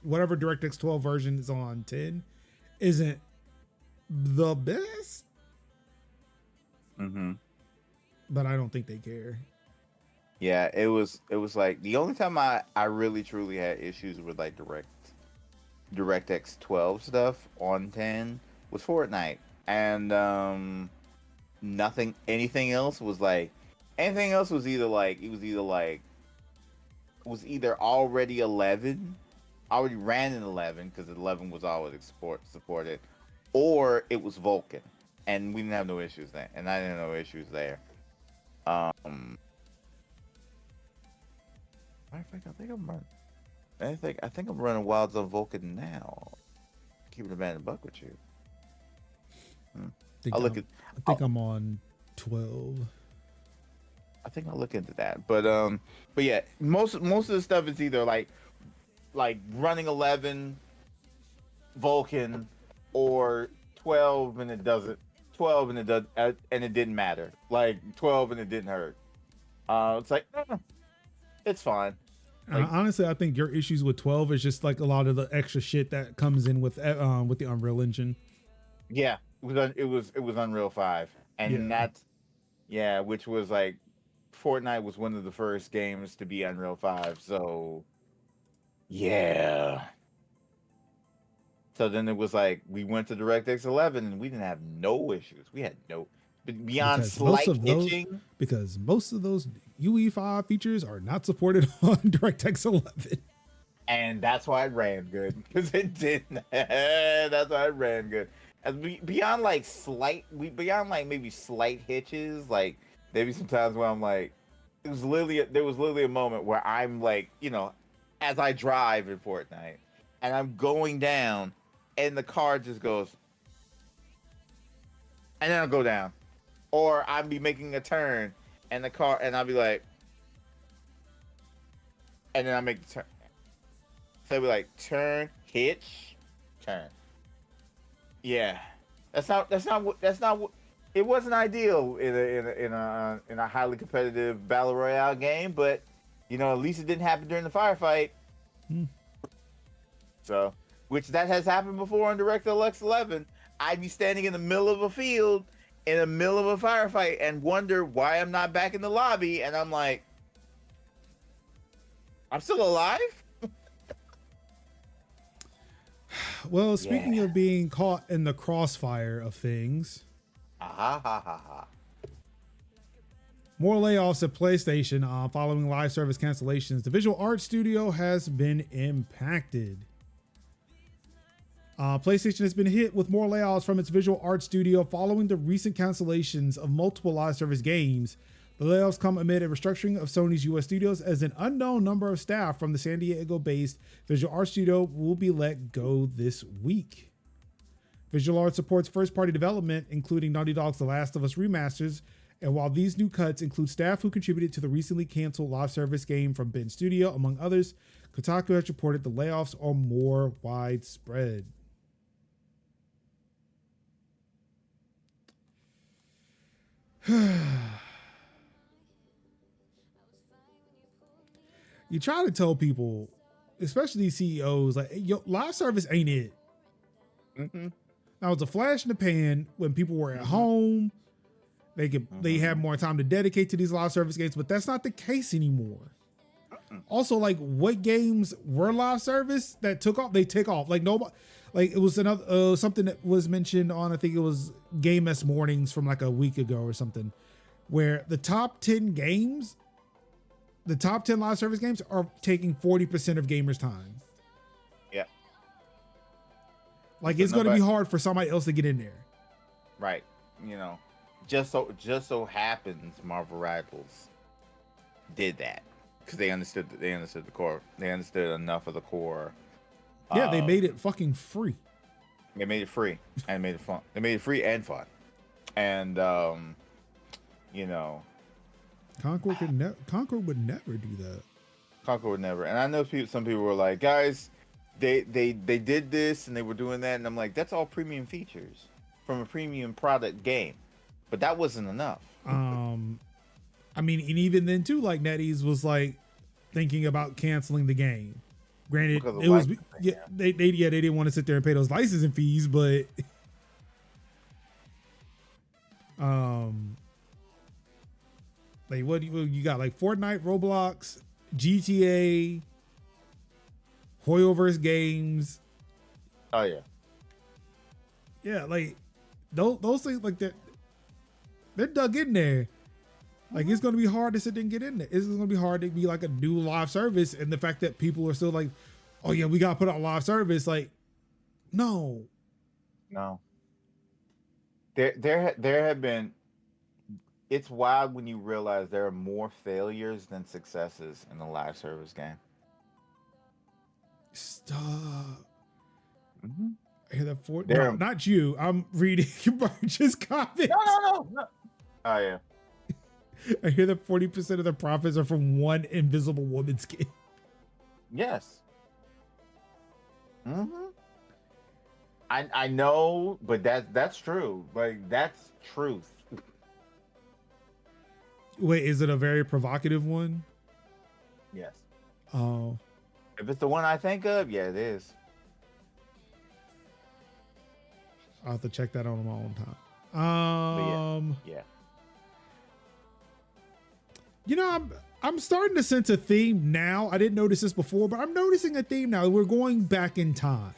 whatever DirectX 12 version is on 10 isn't the best. But I don't think they care. Yeah, it was like the only time I really truly had issues with like DirectX 12 stuff on 10 was Fortnite, and anything else was either already 11, already ran in 11 because 11 was always supported, or it was Vulkan, and we didn't have no issues there, and I didn't have no issues there. Matter of fact, I think I'm running Wilds on Vulkan now. Keeping a man in buck with you. I think I'm on 12. I think I'll look into that. But yeah, most of the stuff is either like running 11 Vulkan or 12 and it doesn't. 12 and it does, and it didn't matter. Like 12 and it didn't hurt. It's like it's fine. Like, honestly, I think your issues with 12 is just like a lot of the extra shit that comes in with the Unreal Engine. Yeah, it was Unreal 5, and that's which was like Fortnite was one of the first games to be Unreal 5. So yeah. So then it was like we went to DirectX 11 and we didn't have no issues. We had no beyond because slight itching. Because most of those UE5 features are not supported on DirectX 11. And that's why it ran good. Because it didn't. That's why it ran good. As beyond like maybe slight hitches, like maybe sometimes where I'm like, there was literally a moment where I'm like, as I drive in Fortnite and I'm going down and the car just goes, and then I'll go down. Or I'd be making a turn and I'll be like, and then I make the turn. So I'd be like, turn, hitch, turn. Yeah, that's not what. It wasn't ideal in a highly competitive battle royale game, but at least it didn't happen during the firefight. So, which that has happened before on DirectX 11. I'd be standing in the middle of a field, in the middle of a firefight, and wonder why I'm not back in the lobby, and I'm like, I'm still alive? Well, speaking of being caught in the crossfire of things, more layoffs at PlayStation following live service cancellations. The visual art studio has been impacted. PlayStation has been hit with more layoffs from its visual art studio following the recent cancellations of multiple live service games. The layoffs come amid a restructuring of Sony's US studios, as an unknown number of staff from the San Diego-based visual art studio will be let go this week. Visual Art supports first-party development, including Naughty Dog's The Last of Us remasters, and while these new cuts include staff who contributed to the recently canceled live service game from Ben Studio, among others, Kotaku has reported the layoffs are more widespread. You try to tell people, especially these CEOs, like, yo, live service ain't it. Now, it's a flash in the pan when people were at home. They had more time to dedicate to these live service games, but that's not the case anymore. Also, like, what games were live service that took off? They take off. Like, nobody, like, it was another something that was mentioned on, I think it was Game S Mornings from like a week ago or something, where the top 10 games, the top 10 live service games are taking 40% of gamers' time. Yeah. Like it's going to be hard for somebody else to get in there. Right. You know, just so happens Marvel Rivals did that because they understood the core. They understood enough of the core. Yeah, they made it fucking free. They made it free and made it fun. They made it free and fun. And you know, Concord would never do that. Concord would never. And I know some people were like, guys, they did this and they were doing that, and I'm like, that's all premium features from a premium product game, but that wasn't enough. I mean, and even then too, like NetEase was like thinking about canceling the game. Granted, it was they didn't want to sit there and pay those licensing fees, but like what you got? Like Fortnite, Roblox, GTA, Hoyoverse games. Oh yeah, yeah, like those things like that. They're dug in there. Like it's gonna be hard to sit there and get in there. It's gonna be hard to be like a new live service, and the fact that people are still like, "Oh yeah, we gotta put out live service." Like, no. There have been. It's wild when you realize there are more failures than successes in the live service game. Stop. Mm-hmm. I hear that no, not you. I'm reading March's comments. No. Oh yeah. I hear that 40% of the profits are from one Invisible Woman skin. Yes. Mm-hmm. I know, but that's true. Like that's truth. Wait, is it a very provocative one? Yes. Oh. If it's the one I think of, yeah, it is. I'll have to check that out on my own time. Yeah. You know, I'm starting to sense a theme now. I didn't notice this before, but I'm noticing a theme now. We're going back in time.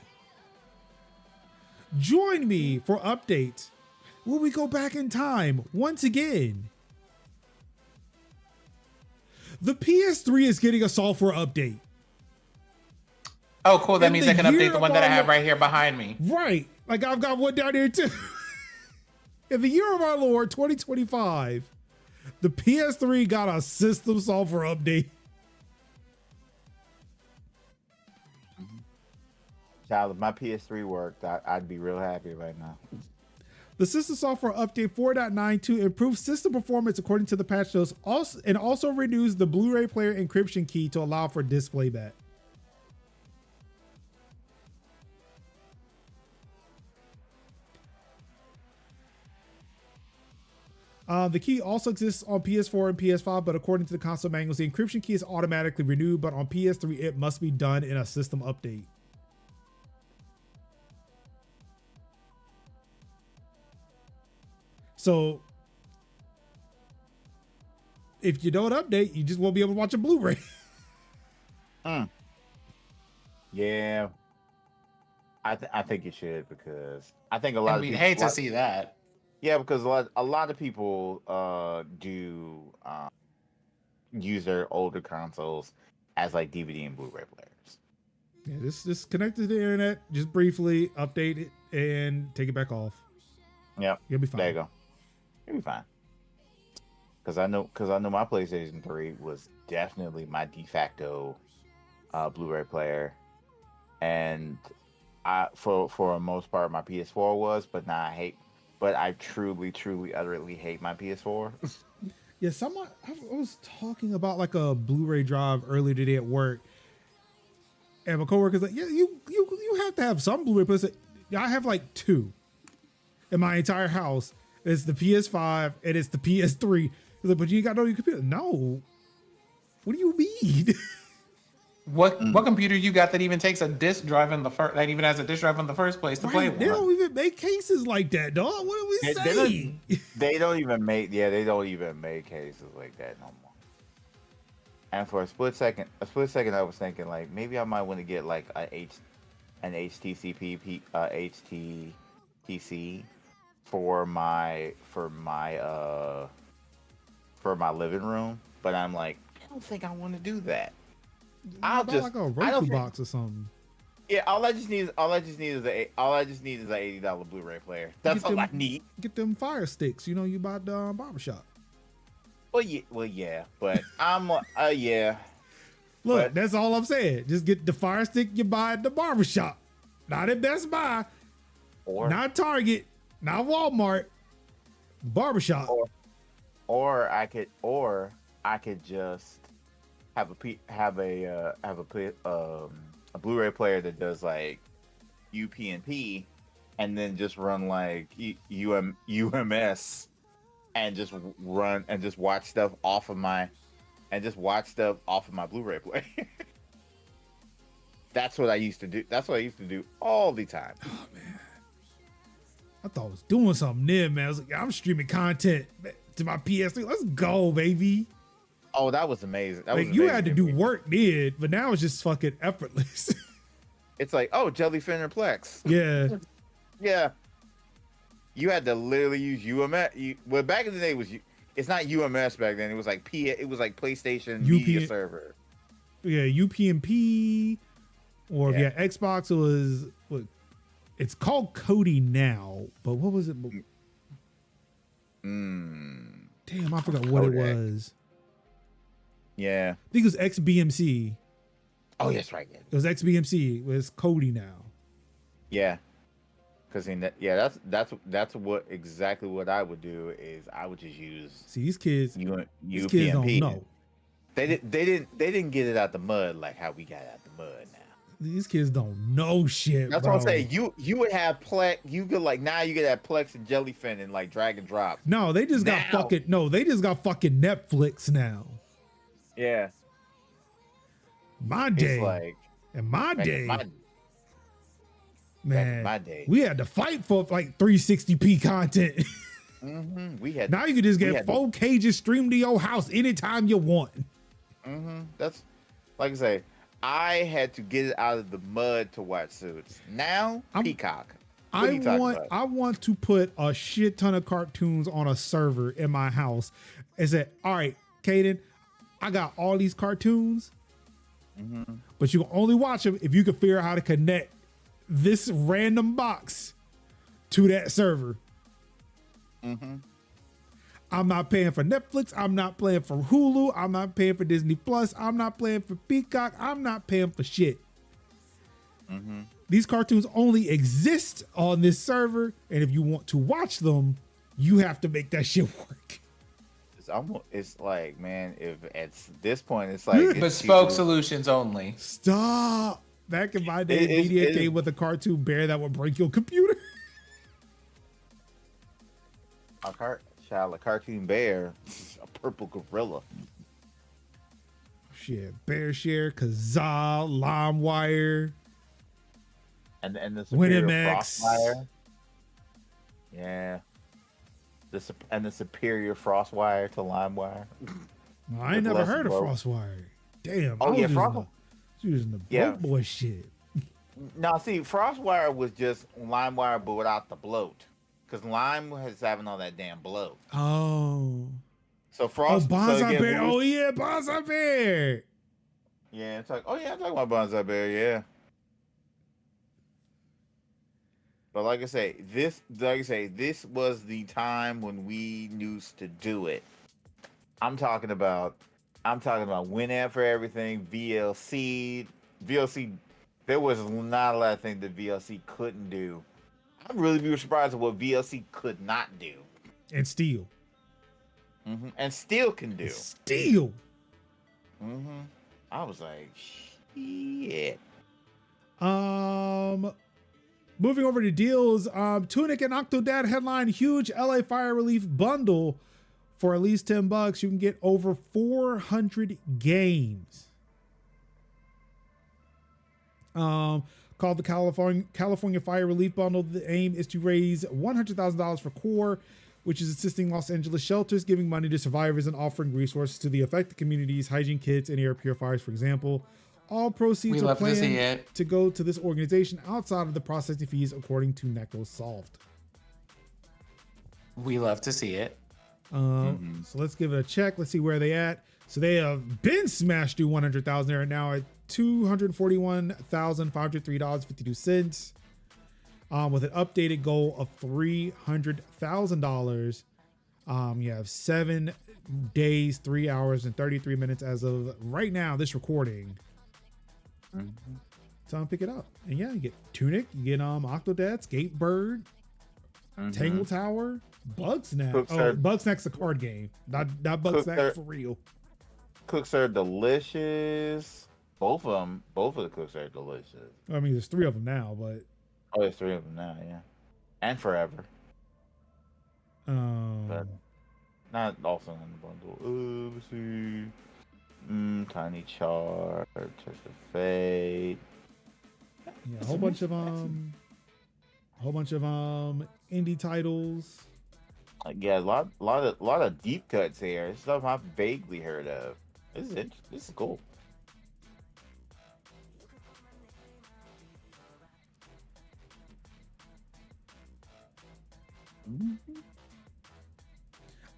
Join me for updates where we go back in time once again. The PS3 is getting a software update. Oh, cool. That means I can update the one that I have right here behind me. Right. Like I've got one down here too. In the year of our Lord, 2025, the PS3 got a system software update. Child, if my PS3 worked, I'd be real happy right now. The system software update 4.92 improves system performance according to the patch notes, and also renews the Blu-ray player encryption key to allow for display back. The key also exists on PS4 and PS5, but according to the console manuals, the encryption key is automatically renewed, but on PS3, it must be done in a system update. So, if you don't update, you just won't be able to watch a Blu-ray. Yeah. I think you should, because I think a lot of people... we'd hate to see that. Yeah, because a lot of people do use their older consoles as like DVD and Blu-ray players. Yeah, just connect to the internet, just briefly update it and take it back off. Yep, you'll be fine. There you go. You'll be fine. Because I know my PlayStation 3 was definitely my de facto Blu-ray player, and for the most part my PS4 was, but now I truly, utterly hate my PS4. Yeah, I was talking about like a Blu-ray drive earlier today at work, and my coworker's like, "Yeah, you have to have some Blu-ray players." I have like two in my entire house. It's the PS5 and it's the PS3. He's like, "But you got no your computer." No. What do you mean? What computer you got that even takes a disc drive in the first, that even has a disc drive in the first place to play with? They don't even make cases like that, dog. What are we saying? They don't even make cases like that no more. And for a split second, I was thinking like maybe I might want to get like an HTTC for my living room, but I'm like, I don't think I want to do that. Like a Roku box or something. Yeah, all I just need is an $80 Blu-ray player. That's all I need. Get them Fire Sticks. You know, you buy the barbershop. Well, yeah, but yeah. Look, But- that's all I'm saying. Just get the Fire Stick you buy at the barbershop. Not at Best Buy, Or not Target, not Walmart. Barbershop. or I could just have a Blu-ray player that does like UPnP, and then just run like UMS, and just watch stuff off of my Blu-ray player. That's what I used to do. That's what I used to do all the time. Oh man, I thought I was doing something there, man. I was like, I'm streaming content to my PS3. Let's go, baby. Oh, that was amazing. Like you had to do work then, but now it's just fucking effortless. It's like, oh, Jellyfin or Plex. Yeah. Yeah. You had to literally use UMS. Well, back in the day, it's not UMS back then. It was like it was like PlayStation Media Server. Yeah, UPnP, or if you had Xbox, it was it's called Kodi now, but what was it? Damn, I forgot what it was. Yeah. I think it was XBMC. Oh, yes, right. Yeah. It was XBMC. It was Kodi now. Yeah. Because that's exactly what I would do is I would just use. See, these kids UPnP. don't know. They didn't get it out the mud like how we got it out the mud now. These kids don't know shit. That's bro. what I'm saying. You would have Plex. You could now you could have Plex and Jellyfin and like drag and drop. No, they just got fucking Netflix now. Yeah. My day. It's like in my day. Man, my day. We had to fight for like 360p content. We had. Now you can just get 4K just stream to your house anytime you want. That's like I say. I had to get it out of the mud to watch Suits. Now, Peacock. I want to put a shit ton of cartoons on a server in my house and say, all right, Kaden, I got all these cartoons, but you can only watch them if you can figure out how to connect this random box to that server. I'm not paying for Netflix. I'm not paying for Hulu. I'm not paying for Disney Plus. I'm not paying for Peacock. I'm not paying for shit. These cartoons only exist on this server, and if you want to watch them, you have to make that shit work. It's like, man, if at this point it's like bespoke solutions only. Stop. Back in my day, media came with a cartoon bear that would break your computer. A cartoon bear, a purple gorilla. Shit, Bearshare, Kazaa, LimeWire, and the Superior WinMX. Frostwire. Yeah. The Superior Frostwire to LimeWire. I ain't never heard of Frostwire. Damn. Oh yeah, using the broke boy shit. Now see, Frostwire was just LimeWire but without the bloat. Because Lime was having all that damn bloat. Oh. So Frost. Bonsai Bear. Oh yeah, Bonsai Bear. Yeah, it's like, I'm talking about Bonsai Bear, yeah. But like I say, this was the time when we used to do it. I'm talking about Winamp for everything, VLC. There was not a lot of things that VLC couldn't do. I'd really be surprised at what VLC could not do. And Steel. And Steel can do. Steel. I was like, shit. Moving over to deals, Tunic and Octodad headline huge LA Fire Relief bundle for at least $10. You can get over 400 games. Called the California Fire Relief Bundle. The aim is to raise $100,000 for CORE, which is assisting Los Angeles shelters, giving money to survivors and offering resources to the affected communities, hygiene kits, and air purifiers, for example. All proceeds are planned to go to this organization outside of the processing fees, according to NecroSoft. We love to see it. So let's give it a check. Let's see where they at. So they have been smashed through 100,000. They're now at $241,503.52. With an updated goal of $300,000. You have 7 days, 3 hours, and 33 minutes as of right now, this recording. So pick it up. And yeah, you get Tunic, you get Octodad, Skatebird, Tangle Tower, Bugsnax. Bugsnax's a card game. Not Bugsnax for real. Cooks are delicious. Both of the cooks are delicious. I mean, there's 3 of them now, but there's 3 of them now, yeah. And forever. But not also in the bundle. Let's see. Tiny Chart, Test of Fate. Yeah, a whole bunch of indie titles. Yeah, a lot of deep cuts here. Stuff I've vaguely heard of. This is cool.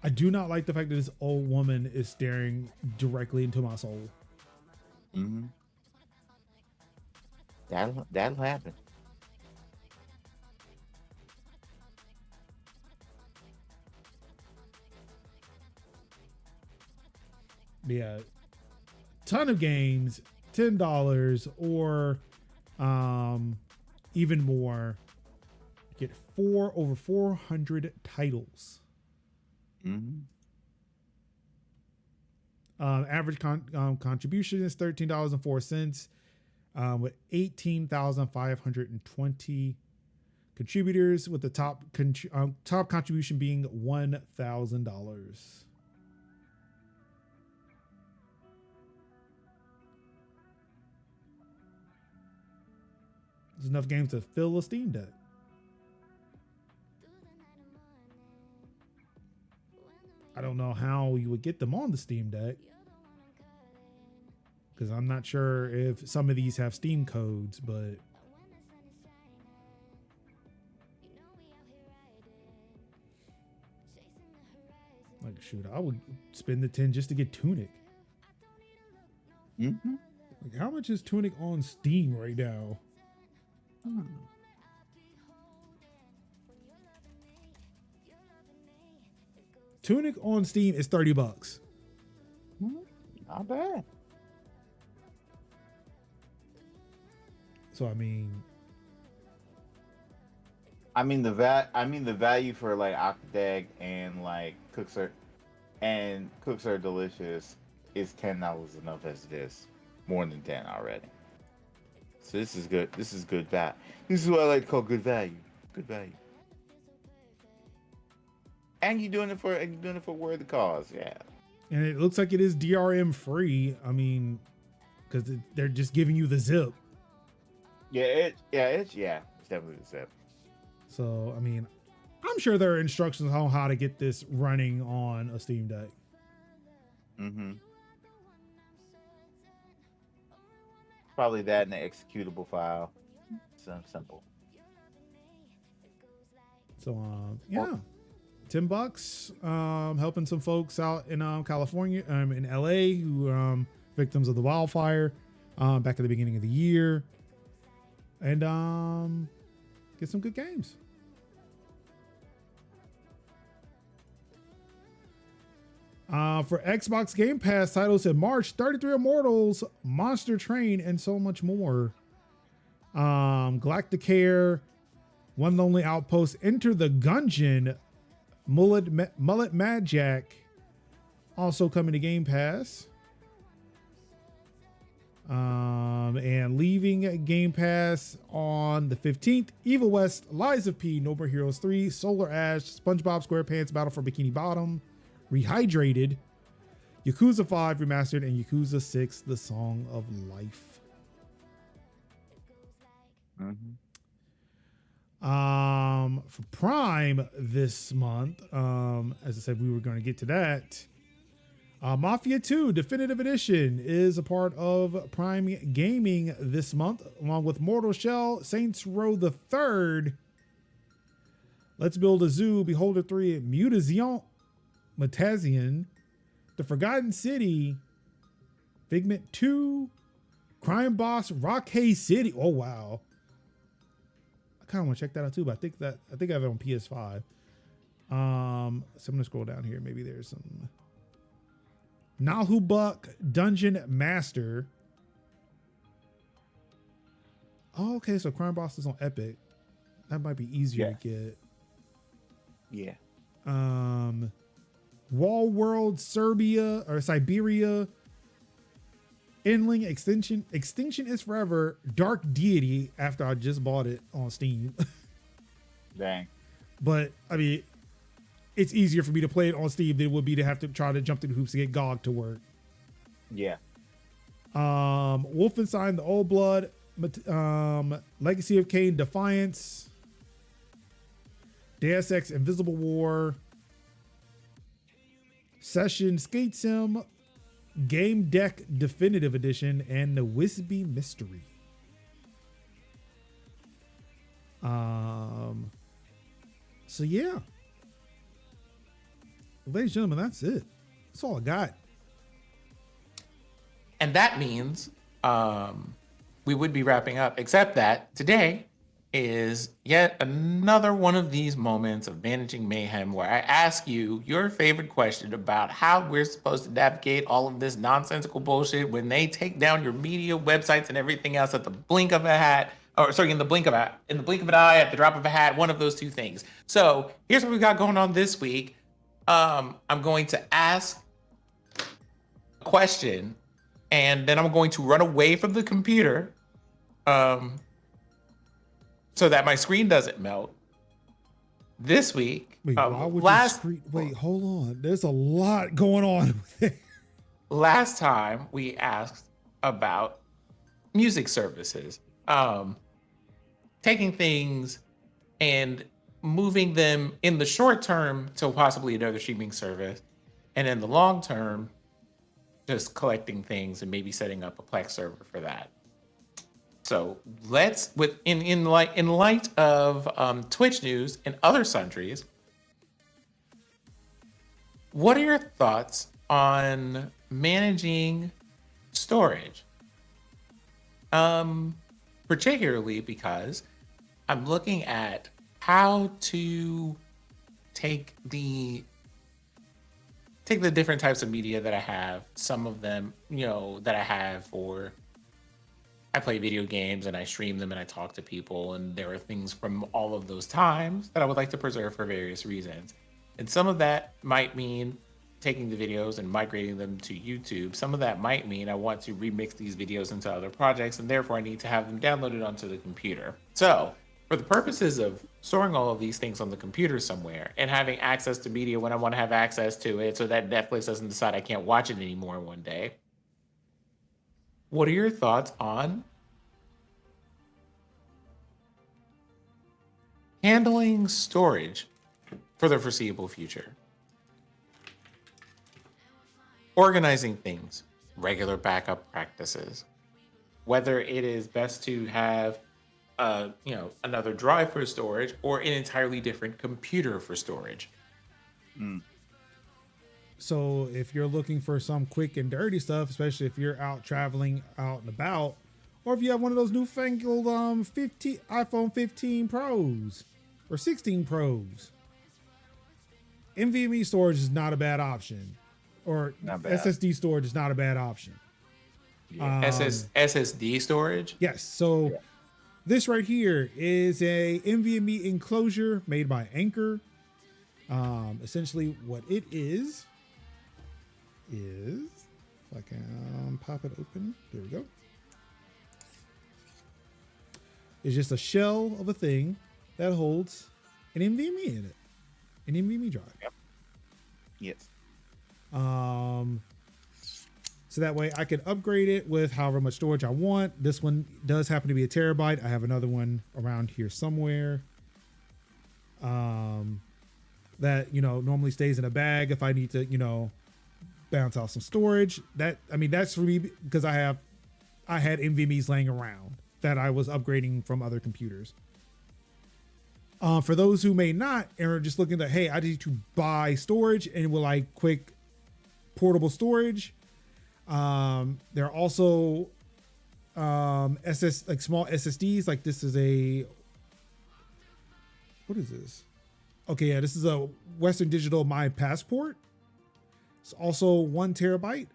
I do not like the fact that this old woman is staring directly into my soul. That'll happen. Yeah, ton of games, $10 or even more. Get over 400 titles. Average contribution is $13.04, with 18,520 contributors, with the top contribution being $1,000. There's enough games to fill a Steam Deck. I don't know how you would get them on the Steam Deck, because I'm not sure if some of these have Steam codes, but like, shoot, I would spend the 10 just to get Tunic. Like, how much is Tunic on Steam right now? Tunic on Steam is $30. Not bad. So I mean the value for like Octodad and like Cooks are delicious is $10 enough as it is. More than 10 already. So this is good. This is good value. This is what I like to call good value. Good value. And you're doing it for worthy cause, yeah. And it looks like it is DRM free. I mean, because they're just giving you the zip. It's definitely the zip. So I mean, I'm sure there are instructions on how to get this running on a Steam Deck. Probably that in the executable file. So simple. So yeah, $10. Helping some folks out in California, in LA, who victims of the wildfire back at the beginning of the year, and get some good games. For Xbox Game Pass titles in March, 33 Immortals, Monster Train, and so much more. Galacticare, One Lonely Outpost, Enter the Gungeon, Mullet Mad Jack, also coming to Game Pass. And leaving Game Pass on the 15th, Evil West, Lies of P, No More Heroes 3, Solar Ash, SpongeBob SquarePants Battle for Bikini Bottom, Rehydrated, Yakuza 5 Remastered, and Yakuza 6 The Song of Life. For Prime this month, as I said, we were going to get to that. Mafia 2 Definitive Edition is a part of Prime Gaming this month, along with Mortal Shell, Saints Row the Third, Let's Build a Zoo, Beholder 3, Mutazian, The Forgotten City, Figment 2, Crime Boss Rockhay City. Oh wow. I kind of want to check that out too, but I think I have it on PS5. So I'm gonna scroll down here. Maybe there's some Nalhubuk Dungeon Master. Oh, okay, so Crime Boss is on Epic. That might be easier to get. Yeah. Wall World Serbia or Siberia. Endling Extinction is Forever. Dark Deity after I just bought it on Steam. Dang. But I mean, it's easier for me to play it on Steam than it would be to have to try to jump through the hoops to get GOG to work. Yeah. Wolfenstein the Old Blood. Legacy of Kain Defiance. Deus Ex Invisible War. Session Skate Sim. Game Deck Definitive Edition and the Wisby Mystery. So yeah. Ladies and gentlemen, that's it. That's all I got. And that means we would be wrapping up, except that today is yet another one of these moments of managing mayhem where I ask you your favorite question about how we're supposed to navigate all of this nonsensical bullshit when they take down your media websites and everything else at the blink of a hat, or sorry, in the blink of an eye, at the drop of a hat, one of those two things. So here's what we got going on this week. I'm going to ask a question and then I'm going to run away from the computer. So that my screen doesn't melt. This week, wait, wait, hold on. There's a lot going on. Last time we asked about music services, taking things and moving them in the short term to possibly another streaming service, and in the long term, just collecting things and maybe setting up a Plex server for that. So let's, in light of Twitch news and other sundries, what are your thoughts on managing storage? Particularly because I'm looking at how to take the different types of media that I have. Some of them, that I have for. I play video games and I stream them and I talk to people, and there are things from all of those times that I would like to preserve for various reasons. And some of that might mean taking the videos and migrating them to YouTube. Some of that might mean I want to remix these videos into other projects, and therefore I need to have them downloaded onto the computer. So for the purposes of storing all of these things on the computer somewhere and having access to media when I want to have access to it so that Netflix doesn't decide I can't watch it anymore one day, what are your thoughts on handling storage for the foreseeable future? Organizing things, regular backup practices, whether it is best to have another drive for storage or an entirely different computer for storage. So if you're looking for some quick and dirty stuff, especially if you're out traveling out and about, or if you have one of those newfangled iPhone 15 Pros or 16 Pros, NVMe storage is not a bad option, or SSD storage is not a bad option. Yeah. SSD storage? Yes. So this right here is a NVMe enclosure made by Anchor. Essentially what it is if I can pop it open, there we go. It's just a shell of a thing that holds an NVMe in it, an NVMe drive. Yep. Yes. So that way I can upgrade it with however much storage I want. This one does happen to be a terabyte. I have another one around here somewhere. That, normally stays in a bag if I need to, bounce out some storage. That's for me because I had NVMe's laying around that I was upgrading from other computers. For those who may not and are just looking at, hey, I need to buy storage and will like quick portable storage. There are also like small SSDs. Like this is a, what is this? Okay, yeah, this is a Western Digital My Passport. It's also 1 terabyte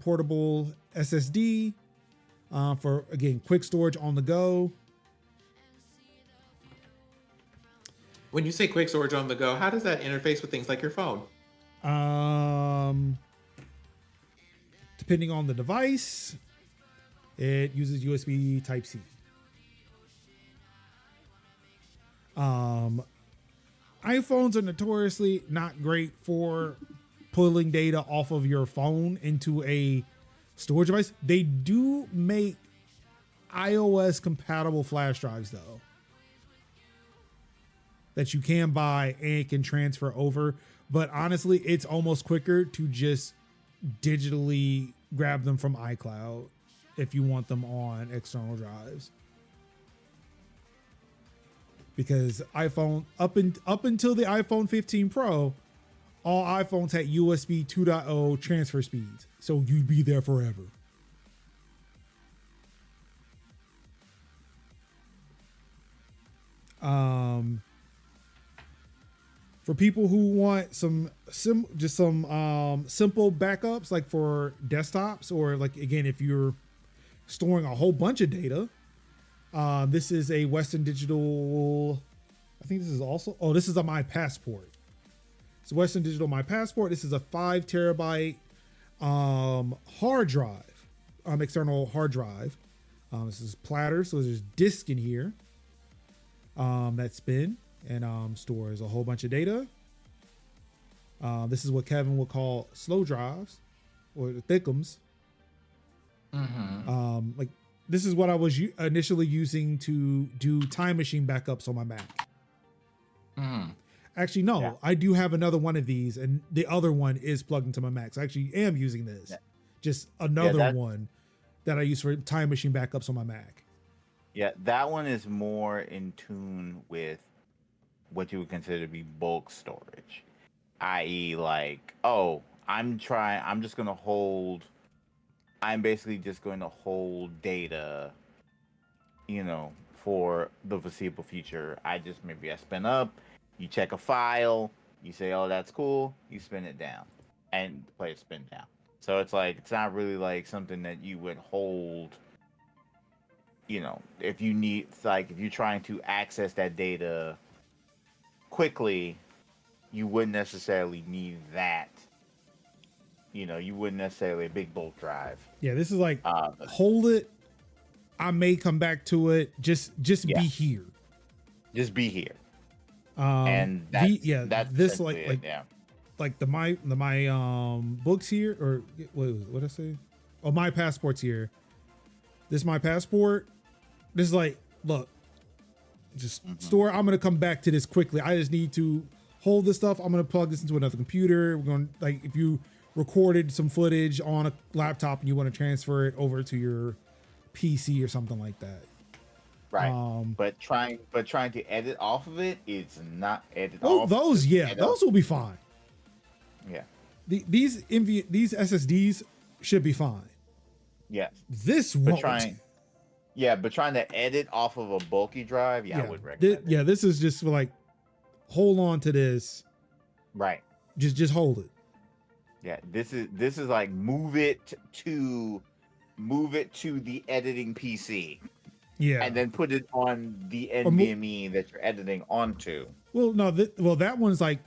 portable SSD for, again, quick storage on the go. When you say quick storage on the go, how does that interface with things like your phone? Depending on the device, it uses USB Type-C. iPhones are notoriously not great for pulling data off of your phone into a storage device. They do make iOS compatible flash drives though, that you can buy and can transfer over. But honestly, it's almost quicker to just digitally grab them from iCloud if you want them on external drives. Because iPhone, up until the iPhone 15 Pro, all iPhones had USB 2.0 transfer speeds. So you'd be there forever. For people who want some simple backups, like for desktops, or like, again, if you're storing a whole bunch of data, this is a Western Digital. I think this is also, this is a My Passport. It's Western Digital My Passport. This is a 5 terabyte hard drive, external hard drive. This is platter, so there's disk in here that spin and stores a whole bunch of data. This is what Kevin would call slow drives or thickums. Mm-hmm. Like this is what I was initially using to do Time Machine backups on my Mac. Mm. Actually, no, Yeah. I do have another one of these, and the other one is plugged into my Mac. So I actually am using this. Yeah. Just another that- one that I use for Time Machine backups on my Mac. Yeah, that one is more in tune with what you would consider to be bulk storage, i.e., like, I'm basically just going to hold data, for the foreseeable future. I spin up, you check a file, you say, oh, that's cool, you spin it down, and play it spin down. So it's like, it's not really like something that you would hold, if you're trying to access that data quickly, you wouldn't necessarily need that. You wouldn't necessarily a big bulk drive. Yeah, this is like hold it. I may come back to it. Just Yeah. be here. Just be here. And that's this essentially like it, yeah. like the my books here, or what did I say? Oh, My Passport's here. This My Passport. This is like, look, just store. I'm gonna come back to this quickly. I just need to hold this stuff. I'm gonna plug this into another computer. We're going, like, if you recorded some footage on a laptop and you want to transfer it over to your PC or something like that. Right. But trying to edit off of it, it's not off. Those will be fine. Yeah. These SSDs should be fine. Yes. This But won't. trying to edit off of a bulky drive, I would recommend it. This is just for like, hold on to this. Right. Just hold it. Yeah, this is like move it to the editing PC. Yeah. And then put it on the NVMe that you're editing onto. Well, no, that one's like,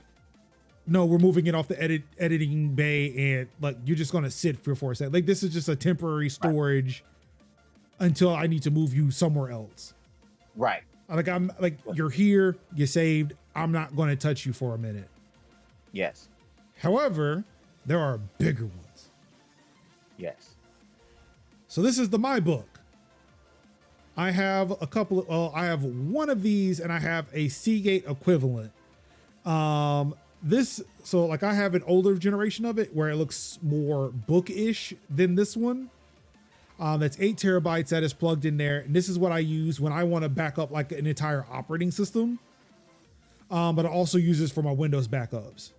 no, we're moving it off the editing bay, and like you're just gonna sit for a second. Like this is just a temporary storage until I need to move you somewhere else. Right. Like I'm like, you're here, you saved. I'm not gonna touch you for a minute. Yes. However, there are bigger ones. Yes. So this is the My Book. I have I have one of these, and I have a Seagate equivalent. I have an older generation of it where it looks more bookish than this one. That's 8 terabytes that is plugged in there. And this is what I use when I want to back up like an entire operating system. But I also use this for my Windows backups.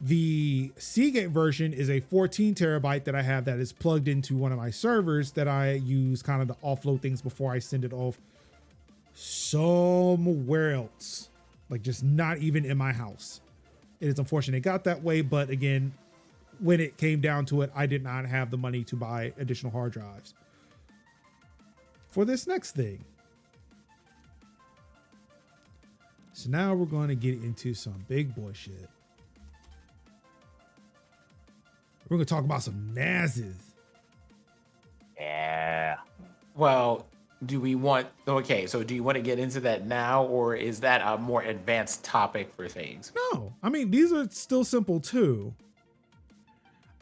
The Seagate version is a 14 terabyte that I have that is plugged into one of my servers that I use kind of to offload things before I send it off somewhere else, like just not even in my house. It is unfortunate it got that way, but again, when it came down to it, I did not have the money to buy additional hard drives for this next thing. So now we're going to get into some big boy shit. We're going to talk about some NASes. Yeah. Well, do you want to get into that now, or is that a more advanced topic for things? No, I mean, these are still simple too.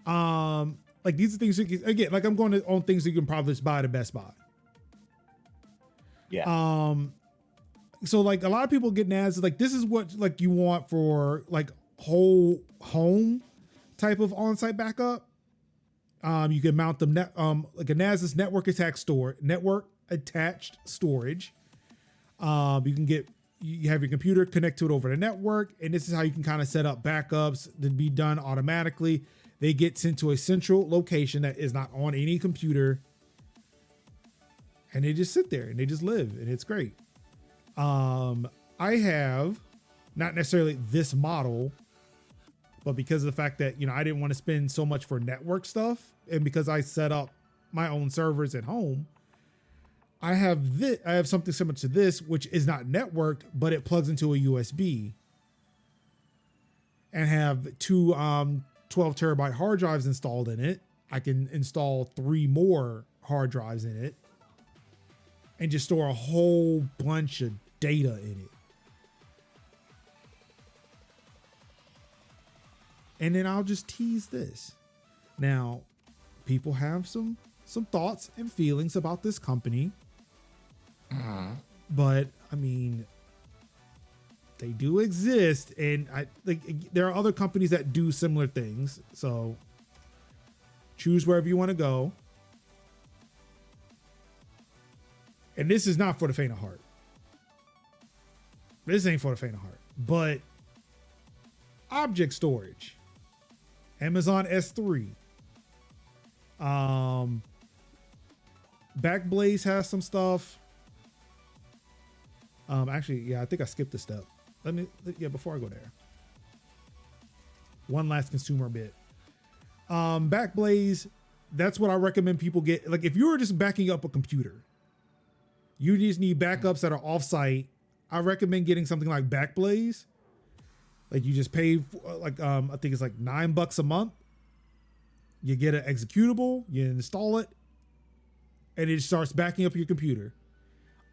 Like these are things you can, again, like I'm going to own things you can probably just buy at a Best Buy. Yeah. So like a lot of people get NAS, like this is what like you want for like whole home type of on-site backup. You can mount them like a NAS is network attached storage. You have your computer connect to it over the network, and this is how you can kind of set up backups to be done automatically. They get sent to a central location that is not on any computer, and they just sit there and they just live, and it's great. I have not necessarily this model, but because of the fact that, I didn't want to spend so much for network stuff, and because I set up my own servers at home, I have something similar to this, which is not networked, but it plugs into a USB, and have two 12 terabyte hard drives installed in it. I can install 3 more hard drives in it and just store a whole bunch of data in it. And then I'll just tease this. Now, people have some thoughts and feelings about this company. But I mean, they do exist, and I think there are other companies that do similar things. So choose wherever you want to go. And this is not for the faint of heart. This ain't for the faint of heart. But object storage, Amazon S3. Backblaze has some stuff. Actually, yeah, I think I skipped a step. Before I go there. One last consumer bit. Backblaze, that's what I recommend people get. Like if you're just backing up a computer, you just need backups that are offsite. I recommend getting something like Backblaze. Like you just pay I think it's like $9 a month. You get an executable, you install it, and it starts backing up your computer.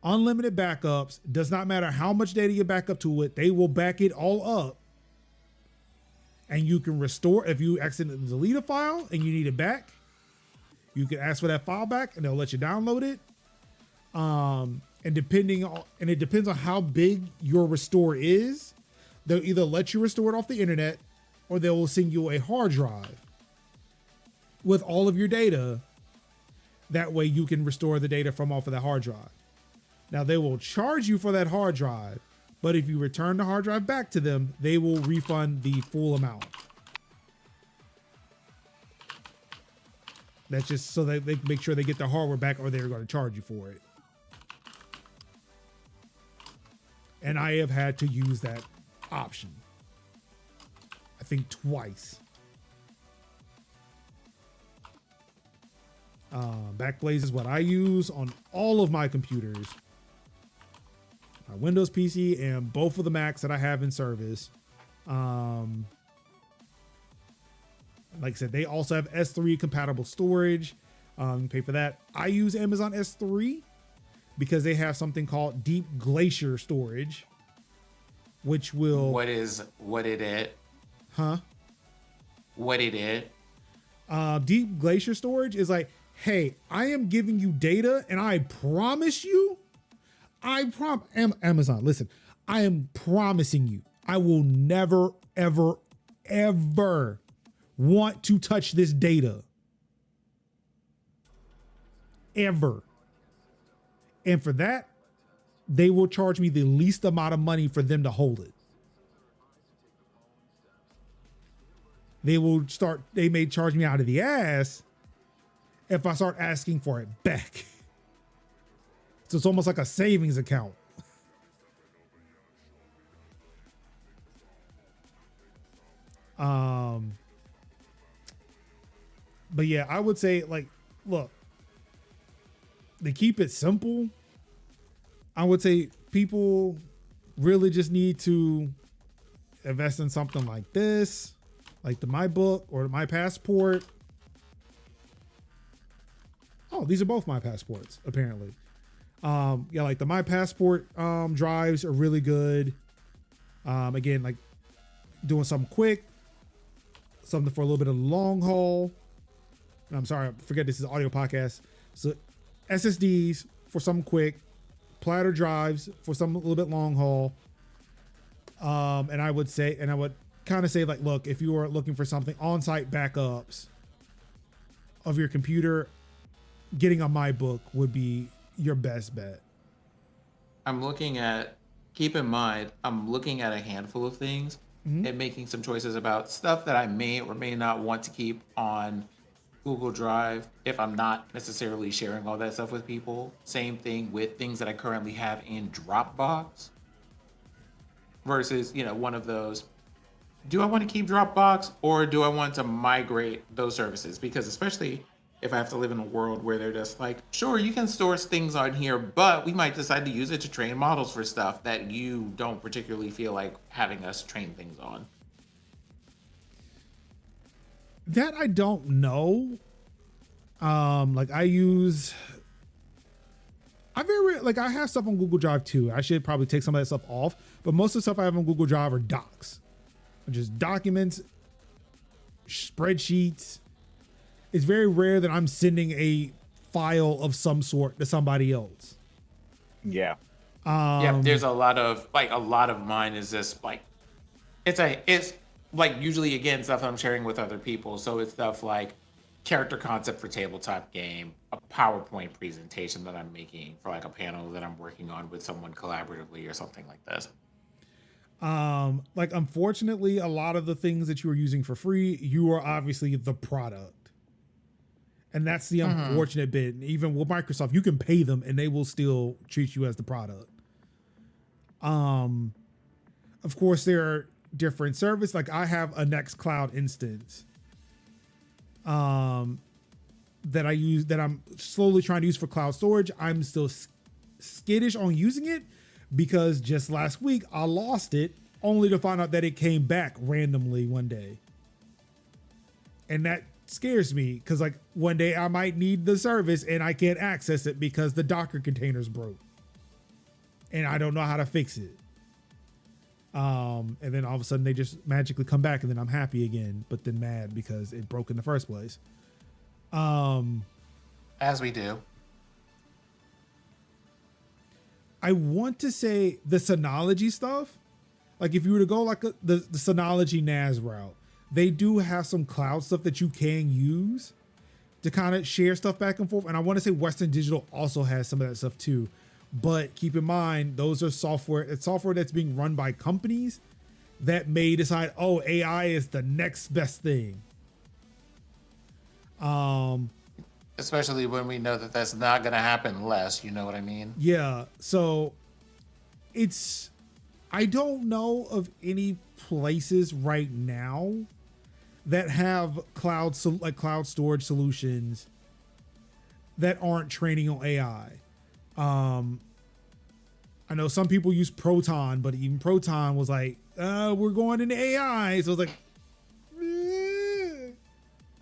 Unlimited backups, does not matter how much data you back up to it, they will back it all up. And you can restore, if you accidentally delete a file and you need it back, you can ask for that file back and they'll let you download it. And it depends on how big your restore is. They'll either let you restore it off the internet, or they will send you a hard drive with all of your data. That way you can restore the data from off of that hard drive. Now they will charge you for that hard drive, but if you return the hard drive back to them, they will refund the full amount. That's just so that they make sure they get their hardware back, or they're going to charge you for it. And I have had to use that option, I think twice. Backblaze is what I use on all of my computers. My Windows PC and both of the Macs that I have in service. Like I said, they also have S3 compatible storage. You pay for that. I use Amazon S3 because they have something called Deep Glacier storage, which will... What it is? Huh? What it is? Deep Glacier storage is like, hey, I am giving you data, and I promise you, Amazon, listen, I am promising you, I will never, ever, ever want to touch this data. Ever. And for that, they will charge me the least amount of money for them to hold it. they may charge me out of the ass if I start asking for it back. So it's almost like a savings account. But yeah, I would say, like, look, to keep it simple, I would say people really just need to invest in something like this, like the MyBook or the My Passport. Oh, these are both My Passports, apparently. Yeah, like the My Passport drives are really good. Again, like doing something quick, something for a little bit of long haul. I'm sorry, I forget this is an audio podcast. So SSDs for something quick, platter drives for some a little bit long haul. And I would kind of say, like, look, if you are looking for something on-site backups of your computer, getting a MyBook would be your best bet. Keep in mind, I'm looking at a handful of things and making some choices about stuff that I may or may not want to keep on Google Drive if I'm not necessarily sharing all that stuff with people. Same thing with things that I currently have in Dropbox versus, one of those. Do I want to keep Dropbox or do I want to migrate those services? Because especially if I have to live in a world where they're just like, sure, you can store things on here, but we might decide to use it to train models for stuff that you don't particularly feel like having us train things on. That I don't know. Like I have stuff on Google Drive too. I should probably take some of that stuff off, but most of the stuff I have on Google Drive are docs, just documents, spreadsheets. It's very rare that I'm sending a file of some sort to somebody else. Yeah. Yeah, there's a lot of mine is just like, it's like usually again stuff I'm sharing with other people. So it's stuff like character concept for tabletop game, a PowerPoint presentation that I'm making for like a panel that I'm working on with someone collaboratively or something like this. Like unfortunately, a lot of the things that you are using for free, you are obviously the product. And that's the unfortunate bit. Even with Microsoft, you can pay them and they will still treat you as the product. Of course, there are different services. Like I have a Nextcloud instance that I use, that I'm slowly trying to use for cloud storage. I'm still skittish on using it because just last week I lost it only to find out that it came back randomly one day. And that scares me because like one day I might need the service and I can't access it because the Docker container's broke and I don't know how to fix it. And then all of a sudden they just magically come back and then I'm happy again, but then mad because it broke in the first place. As we do. I want to say the Synology stuff, like if you were to go like the Synology NAS route, they do have some cloud stuff that you can use to kind of share stuff back and forth. And I want to say Western Digital also has some of that stuff too. But keep in mind, those are software. It's software that's being run by companies that may decide, oh, AI is the next best thing. Especially when we know that that's not going to happen less, you know what I mean? Yeah. So I don't know of any places right now that have cloud storage solutions that aren't training on AI. I know some people use Proton, but even Proton was like, we're going into AI. So it's like,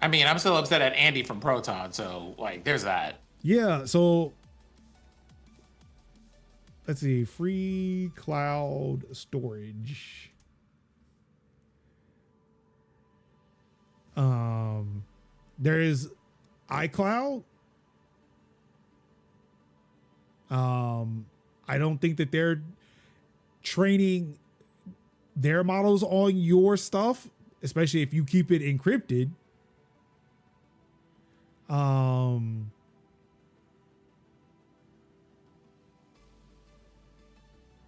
I mean, I'm still upset at Andy from Proton. So like, there's that. Yeah. So let's see, free cloud storage. There is iCloud. I don't think that they're training their models on your stuff, especially if you keep it encrypted.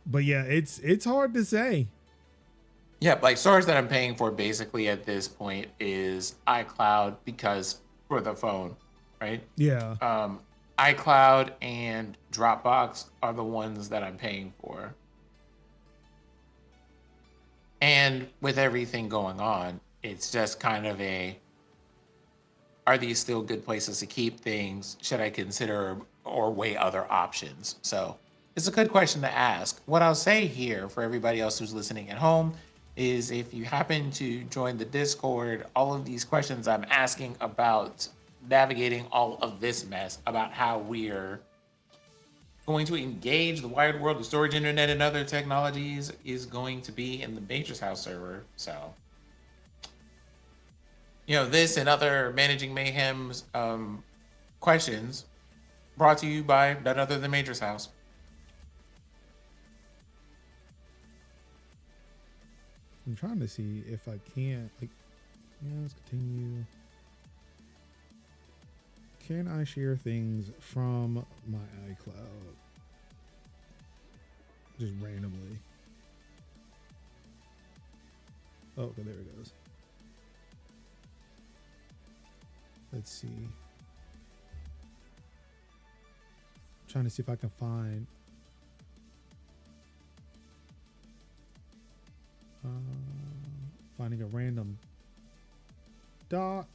But yeah, it's hard to say. Yeah, like storage that I'm paying for basically at this point is iCloud because for the phone, right? Yeah. iCloud and Dropbox are the ones that I'm paying for. And with everything going on, it's just kind of are these still good places to keep things? Should I consider or weigh other options? So it's a good question to ask. What I'll say here for everybody else who's listening at home is if you happen to join the Discord, all of these questions I'm asking about navigating all of this mess, about how we're going to engage the wired world, the storage internet, and other technologies is going to be in the Major's House server. So, this and other Managing Mayhem's questions brought to you by none other than Major's House. I'm trying to see if I can't, let's continue. Can I share things from my iCloud? Just randomly. Oh, okay, there it goes. Let's see. I'm trying to see if I can find. Finding a random doc.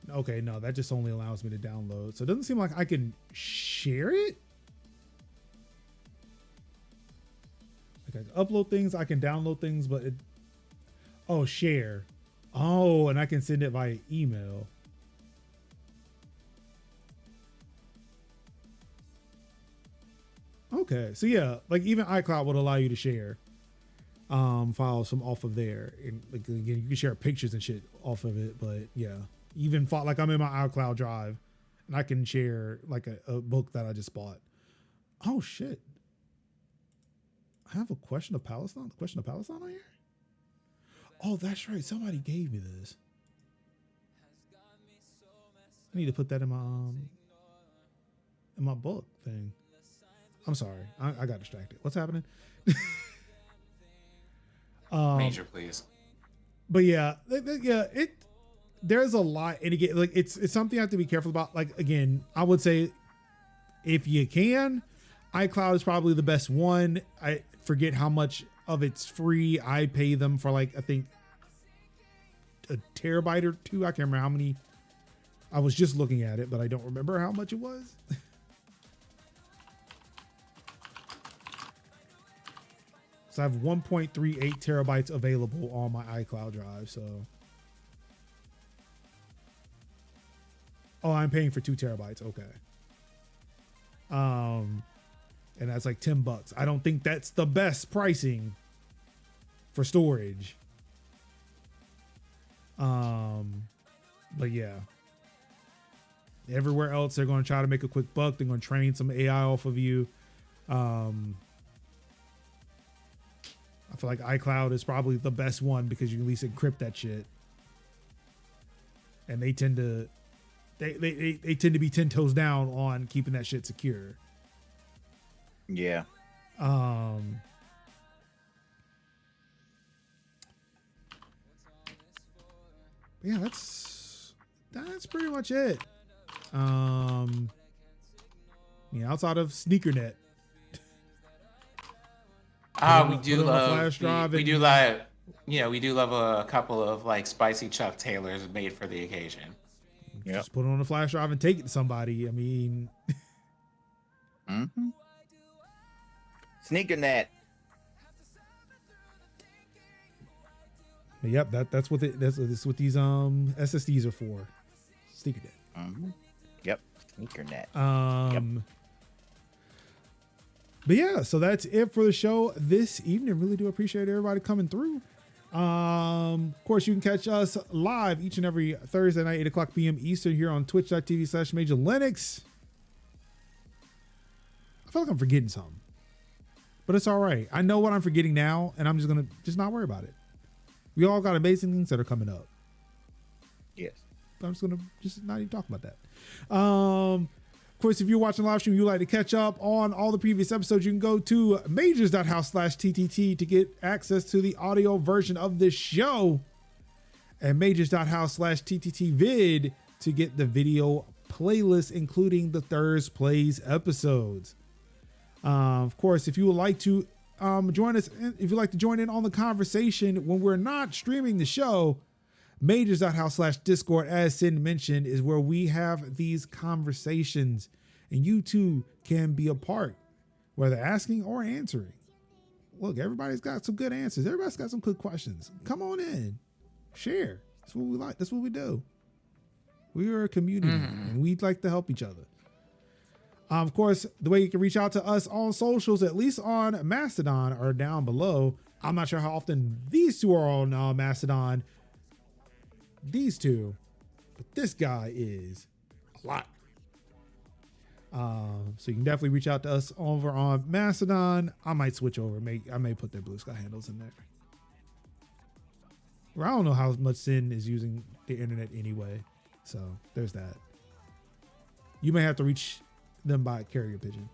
Okay, no, that just only allows me to download. So it doesn't seem like I can share it. Like I can upload things, I can download things, but share. Oh, and I can send it via email. Okay, so yeah, like even iCloud would allow you to share files from off of there, and like again, you can share pictures and shit off of it. But yeah, even like I'm in my iCloud drive, and I can share like a book that I just bought. Oh shit! I have a question of Palestine. The question of Palestine on here. Oh, that's right. Somebody gave me this. I need to put that in my book thing. I'm sorry. I got distracted. What's happening? Major, please. But yeah, there's a lot. And again, like it's something you have to be careful about. Like, again, I would say if you can, iCloud is probably the best one. I forget how much of it's free. I pay them for like, I think a terabyte or two. I can't remember how many. I was just looking at it, but I don't remember how much it was. So I have 1.38 terabytes available on my iCloud drive. So, I'm paying for 2 terabytes. Okay. And that's like $10. I don't think that's the best pricing for storage. But yeah, everywhere else they're going to try to make a quick buck. They're going to train some AI off of you. I feel like iCloud is probably the best one because you can at least encrypt that shit. And they tend to be 10 toes down on keeping that shit secure. Yeah. Yeah, that's pretty much it. Outside of SneakerNet. We do love a couple of like spicy Chuck Taylors made for the occasion. Yep. Just put it on a flash drive and take it to somebody. I mean, SneakerNet. Yep, that's what that's what these SSDs are for. SneakerNet. Yep, SneakerNet. Yep. But yeah, so that's it for the show this evening. Really do appreciate everybody coming through. Of course, you can catch us live each and every Thursday night, 8:00 p.m. Eastern, here on twitch.tv/Major Linux. I feel like I'm forgetting something, but it's all right. I know what I'm forgetting now, and I'm just gonna not worry about it. We all got amazing things that are coming up. Yes. I'm just gonna not even talk about that. Of course, if you're watching live stream, you like to catch up on all the previous episodes, you can go to majors.house/TTT to get access to the audio version of this show, and majors.house/TTT vid to get the video playlist, including the Thursplays episodes. Of course, if you would like to join us, if you'd like to join in on the conversation when we're not streaming the show, majors.house/Discord, as Sin mentioned, is where we have these conversations, and you too can be a part, whether asking or answering. Look, everybody's got some good answers. Everybody's got some good questions. Come on in, share. That's what we like. That's what we do. We are a community, and we'd like to help each other. Of course, the way you can reach out to us on socials, at least on Mastodon, are down below. I'm not sure how often these two are on Mastodon. These two, but this guy is a lot. So you can definitely reach out to us over on Mastodon. I might switch over. I may put their Bluesky handles in there. Well, I don't know how much Sin is using the internet anyway. So there's that. You may have to reach them by carrier pigeon.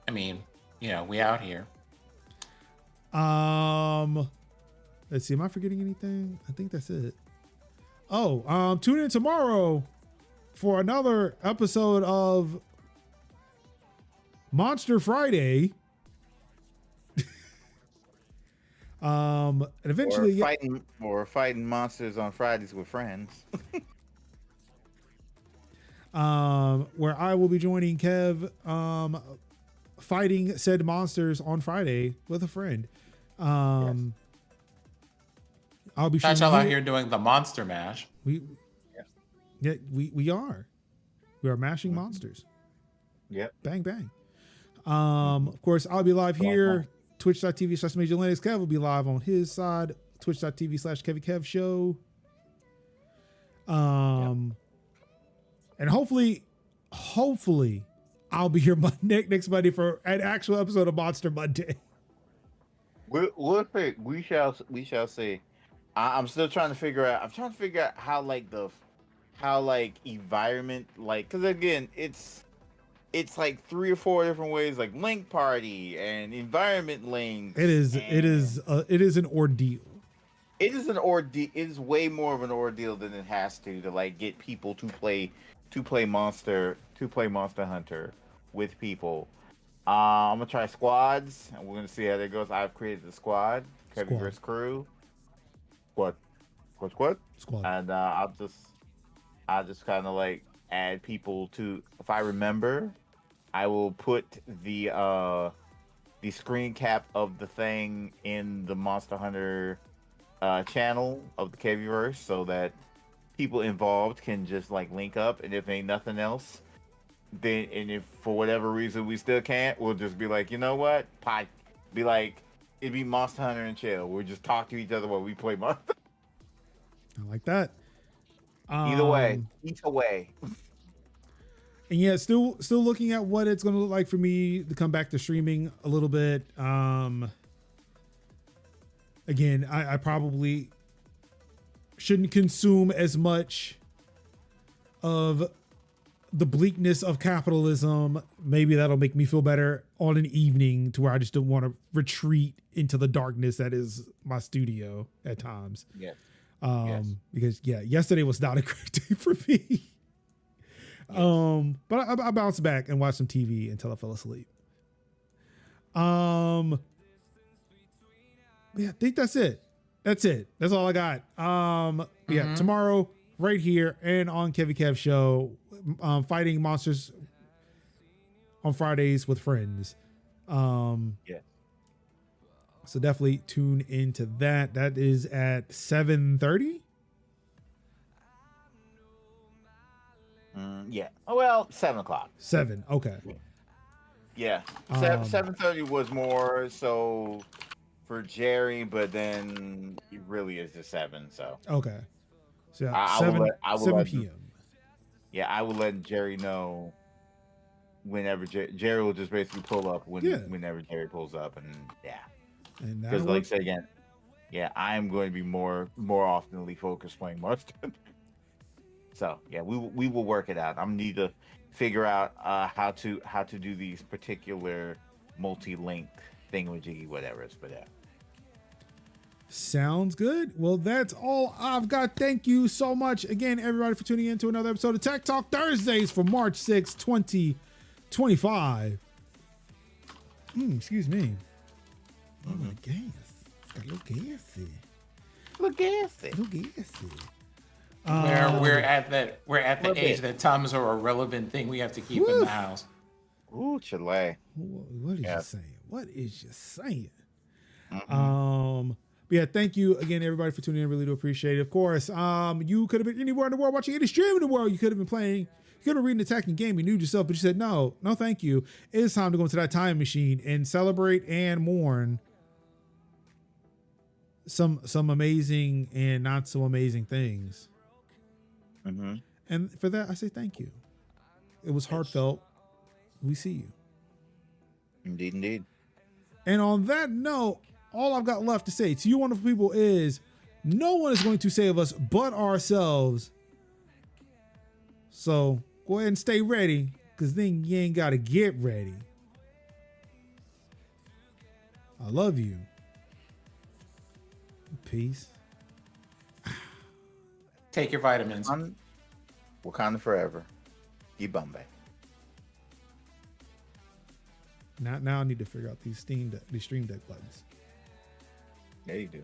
I mean, we out here. Let's see. Am I forgetting anything? I think that's it. Oh, tune in tomorrow for another episode of Monster Friday. And eventually or fighting monsters on Fridays with friends. Where I will be joining Kev, fighting said monsters on Friday with a friend. Yes. I'll be Catch y'all out here doing the monster mash. We are mashing monsters. Yep. Bang bang. Of course, I'll be live here. Twitch.tv/MajorLinux. Kev will be live on his side. Twitch.tv/KevyKev show. And hopefully I'll be here next Monday for an actual episode of Monster Monday. We'll see. We shall see. I'm still trying to figure out. How environment, because again, it's like 3 or 4 different ways, like link party and environment links. It is an ordeal. It is an ordeal. It is way more of an ordeal than it has to get people to play Monster Hunter with people. I'm gonna try squads, and we're gonna see how that goes. I've created the squad, Kevin vs. Crew. Squad. And I'll just kind of add people to. If I remember, I will put the screen cap of the thing in the Monster Hunter channel of the Kevyverse, so that people involved can just link up, and if ain't nothing else, then, and if for whatever reason we still can't, we'll just be like, you know what, it'd be Monster Hunter and chill. We'll just talk to each other while we play Monster. I like that. Either way. And yeah, still looking at what it's going to look like for me to come back to streaming a little bit. Again, I probably shouldn't consume as much of the bleakness of capitalism. Maybe that'll make me feel better on an evening to where I just don't want to retreat into the darkness that is my studio at times. Yes. Because yesterday was not a great day for me. Yes. But I bounced back and watched some TV until I fell asleep. Yeah, I think that's it. That's all I got. Yeah, tomorrow right here and on Kevy Kev show, fighting monsters on Fridays with friends. Yeah. So definitely tune into that. That is at 7:30. Yeah. Oh, well, 7:00. 7. Okay. Yeah. 7:30 was more so for Jerry, but then it really is the 7. So. Okay. So I 7 let p.m. Yeah, I will let Jerry know whenever Jerry will just basically pull up whenever Jerry pulls up, and yeah. And because like I said again, I'm going to be more oftenly focused playing Monster. So yeah, we will work it out. I'm need to figure out how to do these particular multi-link thingamajiggy whatever. But yeah. Sounds good. Well, that's all I've got. Thank you so much again, everybody, for tuning in to another episode of Tech Talk Thursdays for March 6, 2025. Excuse me. Oh, my gas. Got a little gassy. Look gassy. A little gassy. We're at the age that Tums are a relevant thing we have to keep in the house. Ooh, Chile. What is you saying? What is you saying? Mm-hmm. But yeah, thank you again, everybody, for tuning in. Really do appreciate it. Of course, you could have been anywhere in the world watching any stream in the world. You could have been playing. You could have been reading, attacking, gaming, nude yourself, but you said no, thank you. It is time to go into that time machine and celebrate and mourn some amazing and not so amazing things. Mm-hmm. And for that, I say thank you. It was heartfelt. We see you. Indeed, indeed. And on that note, all I've got left to say to you wonderful people is no one is going to save us but ourselves. So go ahead and stay ready, because then you ain't got to get ready. I love you. Peace. Take your vitamins. Wakanda forever. Bombay. Now I need to figure out these Stream Deck buttons. There you do.